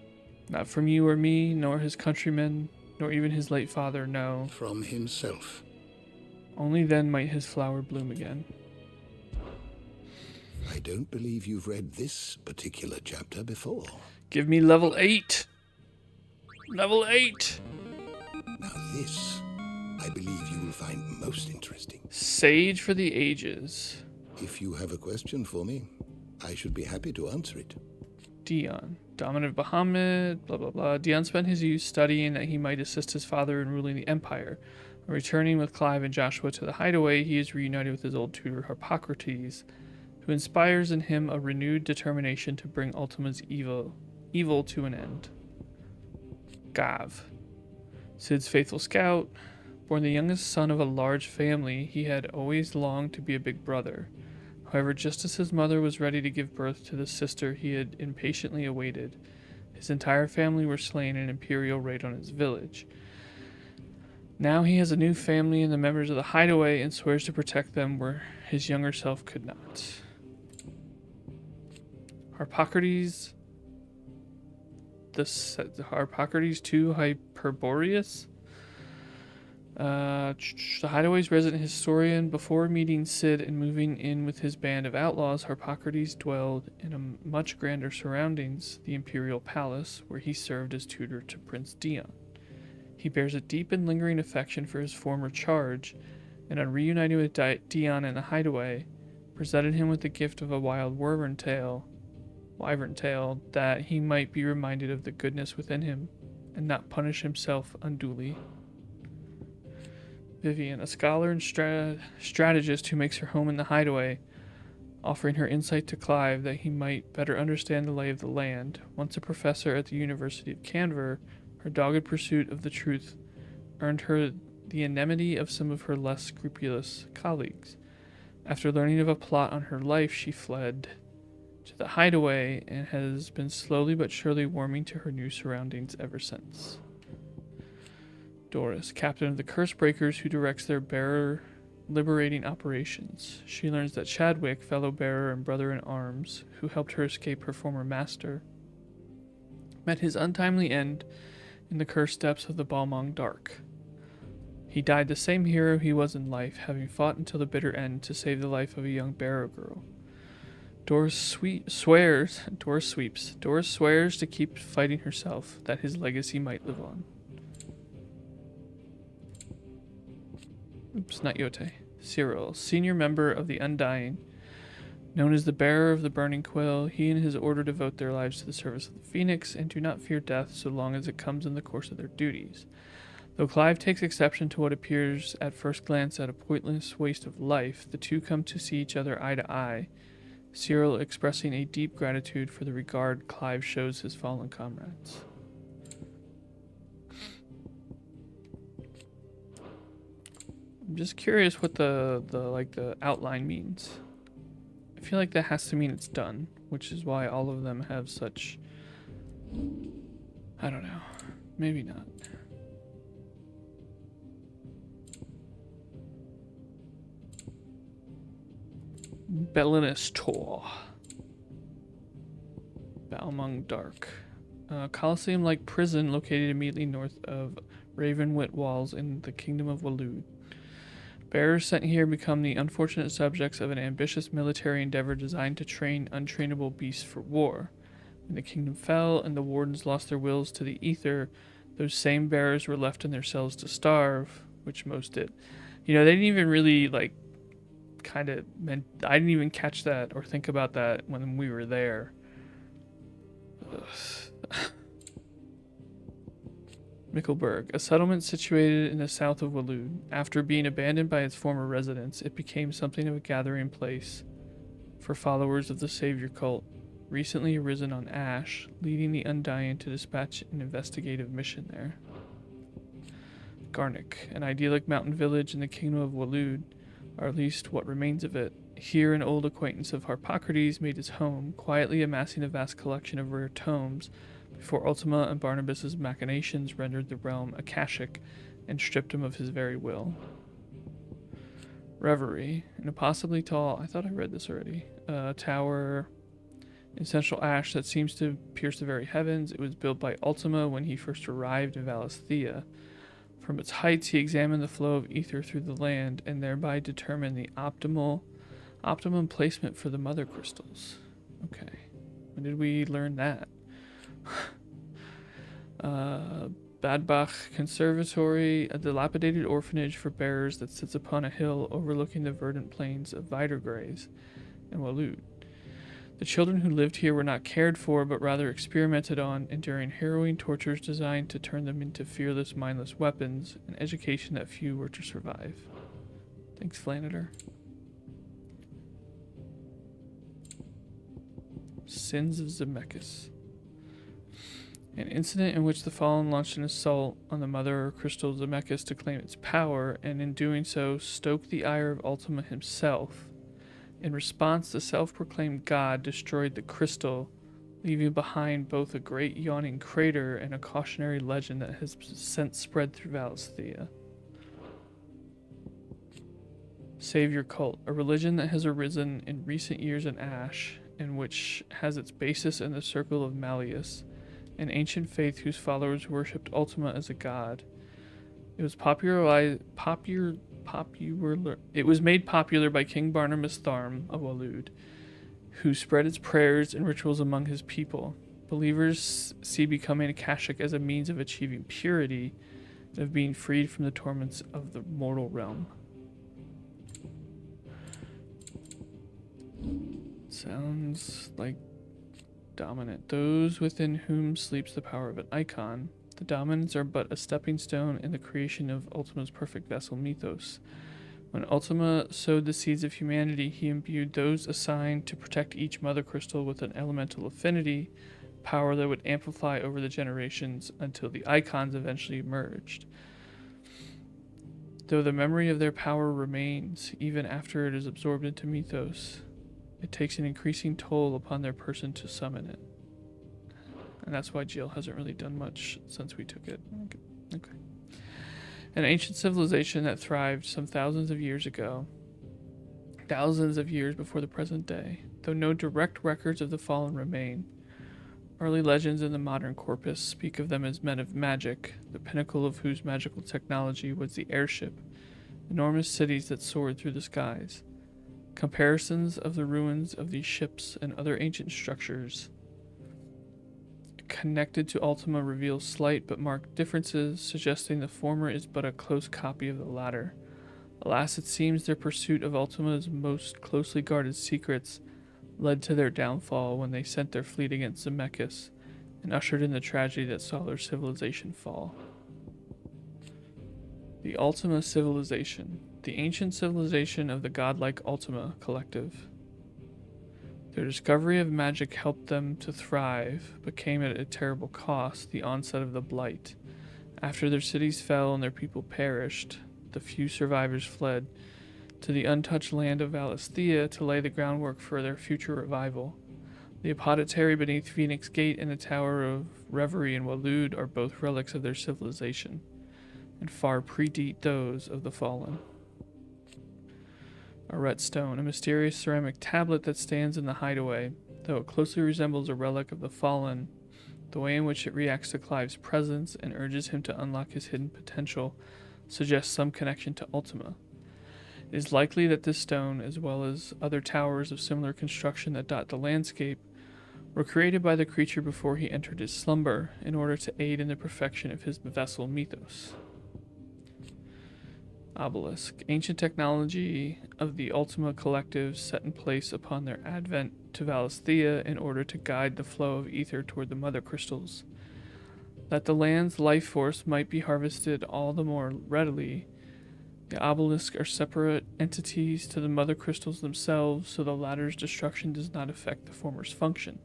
S1: Not from you or me, nor his countrymen, nor even his late father, no.
S9: From himself.
S1: Only then might his flower bloom again.
S9: I don't believe you've read this particular chapter before.
S1: Give me level 8! Level 8!
S9: Now this, I believe you will find most interesting.
S1: Sage for the Ages.
S9: If you have a question for me, I should be happy to answer it.
S1: Dion, dominant of Bahamut, blah blah blah. Dion spent his youth studying that he might assist his father in ruling the Empire. Returning with Clive and Joshua to the hideaway, he is reunited with his old tutor Harpocrates, who inspires in him a renewed determination to bring Ultima's evil to an end. Gav, Cid's faithful scout. Born the youngest son of a large family, he had always longed to be a big brother. However, just as his mother was ready to give birth to the sister he had impatiently awaited, his entire family were slain in an imperial raid on his village. Now he has a new family and the members of the hideaway and swears to protect them where his younger self could not. Harpocrates, the Harpocrates II Hyperboreus. The hideaway's resident historian. Before meeting Cid and moving in with his band of outlaws, Harpocrates dwelled in a much grander surroundings, the imperial palace, where he served as tutor to Prince Dion. He bears a deep and lingering affection for his former charge, and on reuniting with Dion in the hideaway, presented him with the gift of a wild wyvern tail, that he might be reminded of the goodness within him, and not punish himself unduly. Vivian, a scholar and strategist who makes her home in the hideaway, offering her insight to Clive that he might better understand the lay of the land. Once a professor at the University of Canver, her dogged pursuit of the truth earned her the enmity of some of her less scrupulous colleagues. After learning of a plot on her life, she fled to the hideaway and has been slowly but surely warming to her new surroundings ever since. Doris, captain of the Cursebreakers who directs their bearer liberating operations. She learns that Chadwick, fellow bearer and brother-in-arms, who helped her escape her former master, met his untimely end in the cursed depths of the Balmong Dark. He died the same hero he was in life, having fought until the bitter end to save the life of a young bearer girl. Doris swears to keep fighting herself, that his legacy might live on. Oops, not Yote. Cyril, senior member of the Undying. Known as the bearer of the Burning Quill, he and his order devote their lives to the service of the Phoenix and do not fear death so long as it comes in the course of their duties. Though Clive takes exception to what appears at first glance at a pointless waste of life, the two come to see each other eye to eye, Cyril expressing a deep gratitude for the regard Clive shows his fallen comrades. I'm just curious what the outline means. I feel like that has to mean it's done, which is why all of them have such, I don't know, maybe not. Bellinistor. Balmong Dark. Colosseum-like prison located immediately north of Ravenwit Walls in the Kingdom of Waloed. Bearers sent here become the unfortunate subjects of an ambitious military endeavor designed to train untrainable beasts for war. When the kingdom fell and the wardens lost their wills to the ether, those same bearers were left in their cells to starve, which most did. You know, they didn't even really, I didn't even catch that or think about that when we were there. Mickelberg, a settlement situated in the south of Waloed. After being abandoned by its former residents, it became something of a gathering place for followers of the Savior cult, recently arisen on Ash, leading the Undying to dispatch an investigative mission there. Garnick, an idyllic mountain village in the Kingdom of Waloed, or at least what remains of it. Here an old acquaintance of Harpocrates made his home, quietly amassing a vast collection of rare tomes, before Ultima and Barnabas's machinations rendered the realm akashic and stripped him of his very will. Reverie, an impossibly tall, I thought I read this already, tower in central ash that seems to pierce the very heavens. It was built by Ultima when he first arrived in Valisthea. From its heights he examined the flow of ether through the land and thereby determined the optimum placement for the mother crystals. Okay, when did we learn that? Badbach Conservatory, a dilapidated orphanage for bearers that sits upon a hill overlooking the verdant plains of Vidergrays and Waloed. The children who lived here were not cared for, but rather experimented on, enduring harrowing tortures designed to turn them into fearless, mindless weapons, an education that few were to survive. Thanks, Flanader. Sins of Zemeckis. An incident in which the Fallen launched an assault on the Mother Crystal Zemeckis to claim its power, and in doing so stoked the ire of Ultima himself. In response, the self-proclaimed god destroyed the crystal, leaving behind both a great yawning crater and a cautionary legend that has since spread through Valisthea. Savior Cult, a religion that has arisen in recent years in Ash, and which has its basis in the Circle of Malleus, an ancient faith whose followers worshipped Ultima as a god. It was made popular by King Barnabas Tharm of Waloed, who spread its prayers and rituals among his people. Believers see becoming a Akashic as a means of achieving purity and of being freed from the torments of the mortal realm. Sounds like dominant. Those within whom sleeps the power of an icon. The dominants are but a stepping stone in the creation of Ultima's perfect vessel mythos. When Ultima sowed the seeds of humanity, he imbued those assigned to protect each mother crystal with an elemental affinity, power that would amplify over the generations until the icons eventually emerged. Though the memory of their power remains, even after it is absorbed into mythos, it takes an increasing toll upon their person to summon it. And that's why Jill hasn't really done much since we took it. Okay. An ancient civilization that thrived some thousands of years ago, thousands of years before the present day, though no direct records of the fallen remain. Early legends in the modern corpus speak of them as men of magic, the pinnacle of whose magical technology was the airship, enormous cities that soared through the skies. Comparisons of the ruins of these ships and other ancient structures connected to Ultima reveal slight but marked differences, suggesting the former is but a close copy of the latter. Alas, it seems their pursuit of Ultima's most closely guarded secrets led to their downfall when they sent their fleet against Zemeckis and ushered in the tragedy that saw their civilization fall. The Ultima Civilization. The ancient civilization of the godlike Ultima Collective. Their discovery of magic helped them to thrive, but came at a terrible cost, the onset of the Blight. After their cities fell and their people perished, the few survivors fled to the untouched land of Valisthea to lay the groundwork for their future revival. The apothecary beneath Phoenix Gate and the Tower of Reverie in Waloed are both relics of their civilization, and far predate those of the fallen. A Rhetstone, a mysterious ceramic tablet that stands in the hideaway. Though it closely resembles a relic of the fallen, the way in which it reacts to Clive's presence and urges him to unlock his hidden potential suggests some connection to Ultima. It is likely that this stone, as well as other towers of similar construction that dot the landscape, were created by the creature before he entered his slumber in order to aid in the perfection of his vessel mythos. Obelisk, ancient technology of the Ultima Collective set in place upon their advent to Valisthea in order to guide the flow of ether toward the mother crystals. That the land's life force might be harvested all the more readily, the obelisks are separate entities to the mother crystals themselves, so the latter's destruction does not affect the former's function.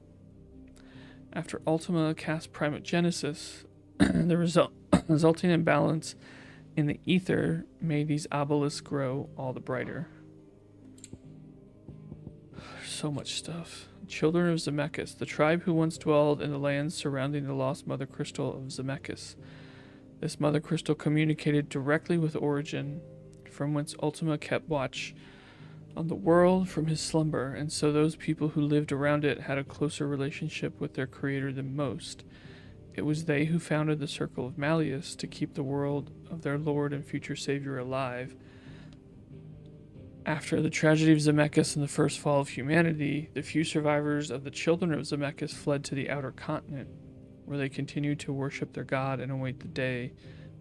S1: After Ultima cast Primogenesis, the resulting imbalance in the ether made these obelisks grow all the brighter. So much stuff. Children of Zemeckis, the tribe who once dwelled in the lands surrounding the lost mother crystal of Zemeckis. This mother crystal communicated directly with Origin, from whence Ultima kept watch on the world from his slumber, and so those people who lived around it had a closer relationship with their creator than most. It was they who founded the Circle of Malleus to keep the world of their Lord and future Savior alive. After the tragedy of Zemeckis and the first fall of humanity, the few survivors of the children of Zemeckis fled to the outer continent, where they continued to worship their god and await the day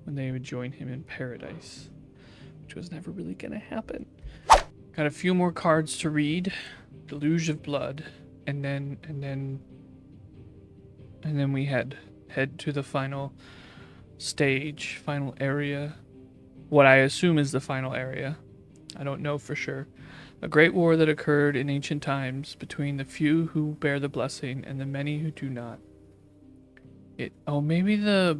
S1: when they would join him in paradise, which was never really going to happen. Got a few more cards to read. Deluge of Blood. and then we head to the final stage, final area. What I assume is the final area. I don't know for sure. A great war that occurred in ancient times between the few who bear the blessing and the many who do not. Maybe that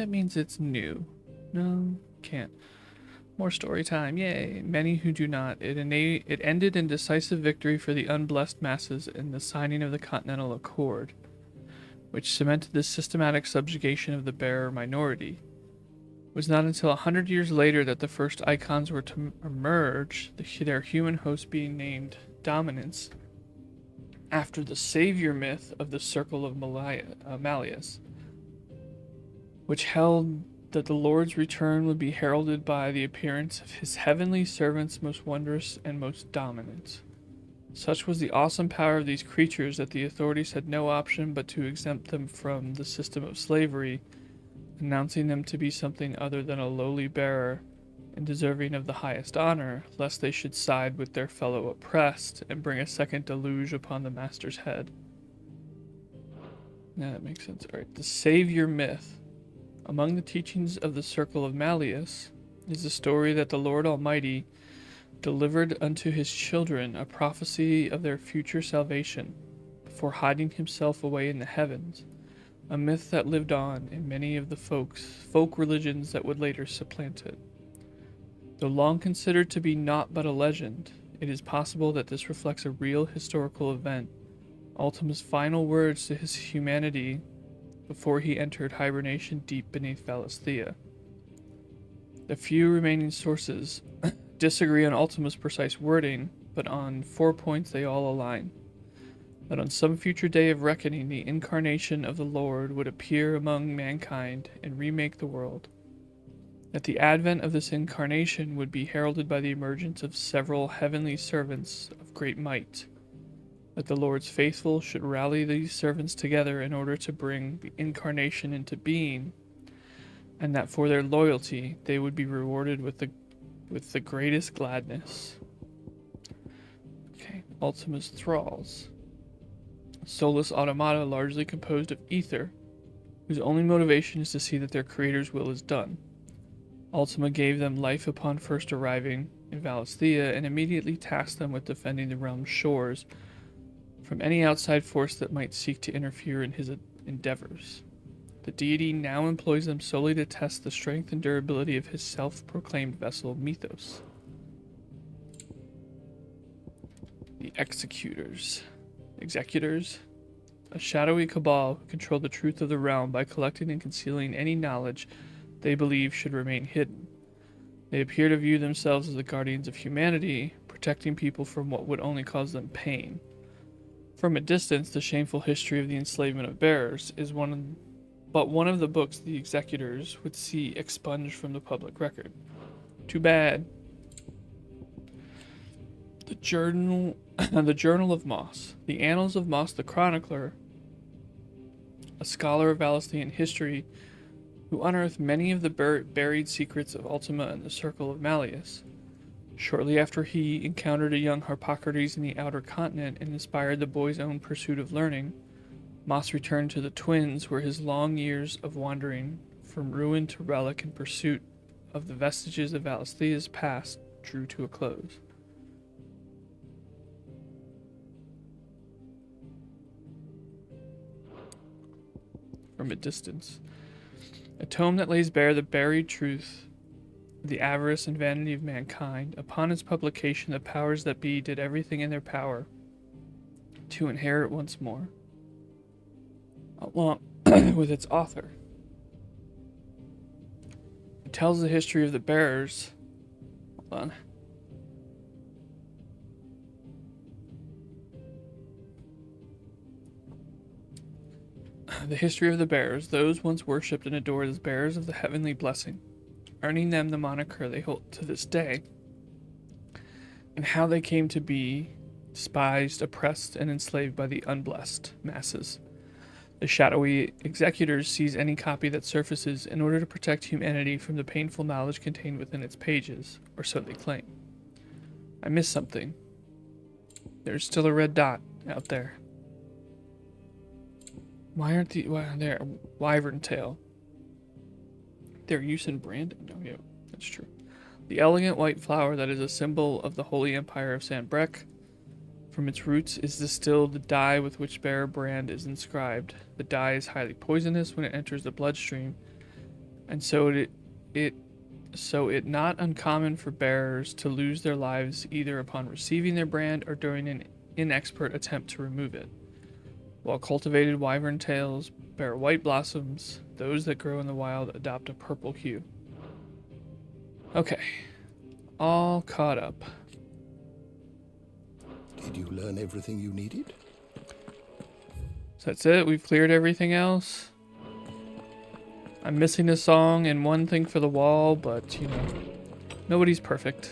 S1: means it's new. No, can't. More story time, yay. Many who do not. It ended in decisive victory for the unblessed masses in the signing of the Continental Accord, which cemented the systematic subjugation of the bearer minority. It was not until 100 years later that the first icons were to emerge, their human host being named Dominance, after the savior myth of the Circle of Malleus, which held that the Lord's return would be heralded by the appearance of his heavenly servants most wondrous and most dominant. Such was the awesome power of these creatures that the authorities had no option but to exempt them from the system of slavery, announcing them to be something other than a lowly bearer and deserving of the highest honor, lest they should side with their fellow oppressed and bring a second deluge upon the master's head. Yeah, that makes sense. All right, the savior myth. Among the teachings of the Circle of Malleus is the story that the Lord Almighty delivered unto his children a prophecy of their future salvation before hiding himself away in the heavens, a myth that lived on in many of the folk religions that would later supplant it. Though long considered to be naught but a legend, it is possible that this reflects a real historical event, Ultima's final words to his humanity before he entered hibernation deep beneath Valisthea. The few remaining sources disagree on Ultima's precise wording, but on 4 points they all align. That on some future day of reckoning, the incarnation of the Lord would appear among mankind and remake the world. That the advent of this incarnation would be heralded by the emergence of several heavenly servants of great might. That the Lord's faithful should rally these servants together in order to bring the incarnation into being, and that for their loyalty they would be rewarded with the greatest gladness. Okay, Ultima's thralls. Soulless automata largely composed of ether, whose only motivation is to see that their creator's will is done. Ultima gave them life upon first arriving in Valisthea and immediately tasked them with defending the realm's shores from any outside force that might seek to interfere in his endeavors. The deity now employs them solely to test the strength and durability of his self-proclaimed vessel, Mythos. The Executors, a shadowy cabal who control the truth of the realm by collecting and concealing any knowledge they believe should remain hidden. They appear to view themselves as the guardians of humanity, protecting people from what would only cause them pain. From a distance, the shameful history of the enslavement of bearers is one of the books the Executors would see expunged from the public record. Too bad. The Journal of Moss. The Annals of Moss the Chronicler, a scholar of Valisthean history who unearthed many of the buried secrets of Ultima and the Circle of Malleus. Shortly after he encountered a young Harpocrates in the outer continent and inspired the boy's own pursuit of learning, Moss returned to the Twins, where his long years of wandering from ruin to relic in pursuit of the vestiges of Valisthea's past drew to a close. From a distance. A tome that lays bare the buried truth, the avarice and vanity of mankind. Upon its publication, the powers that be did everything in their power to inherit once more, along with its author. It tells the history of the bearers. Hold on. The history of the bearers, those once worshipped and adored as bearers of the heavenly blessing, earning them the moniker they hold to this day, and how they came to be despised, oppressed, and enslaved by the unblessed masses. The shadowy Executors seize any copy that surfaces in order to protect humanity from the painful knowledge contained within its pages, or so they claim. I missed something. There's still a red dot out there. Why aren't there? Wyvern tail. Their use in branding. Oh, yeah, that's true. The elegant white flower that is a symbol of the Holy Empire of Sanbreque. From its roots is distilled the dye with which bearer brand is inscribed. The dye is highly poisonous when it enters the bloodstream, and so it not uncommon for bearers to lose their lives either upon receiving their brand or during an inexpert attempt to remove it. While cultivated wyvern tails bear white blossoms, those that grow in the wild adopt a purple hue. Okay, all caught up.
S9: Did you learn everything you needed?
S1: So that's it, we've cleared everything else. I'm missing a song and one thing for the wall, but, you know, nobody's perfect.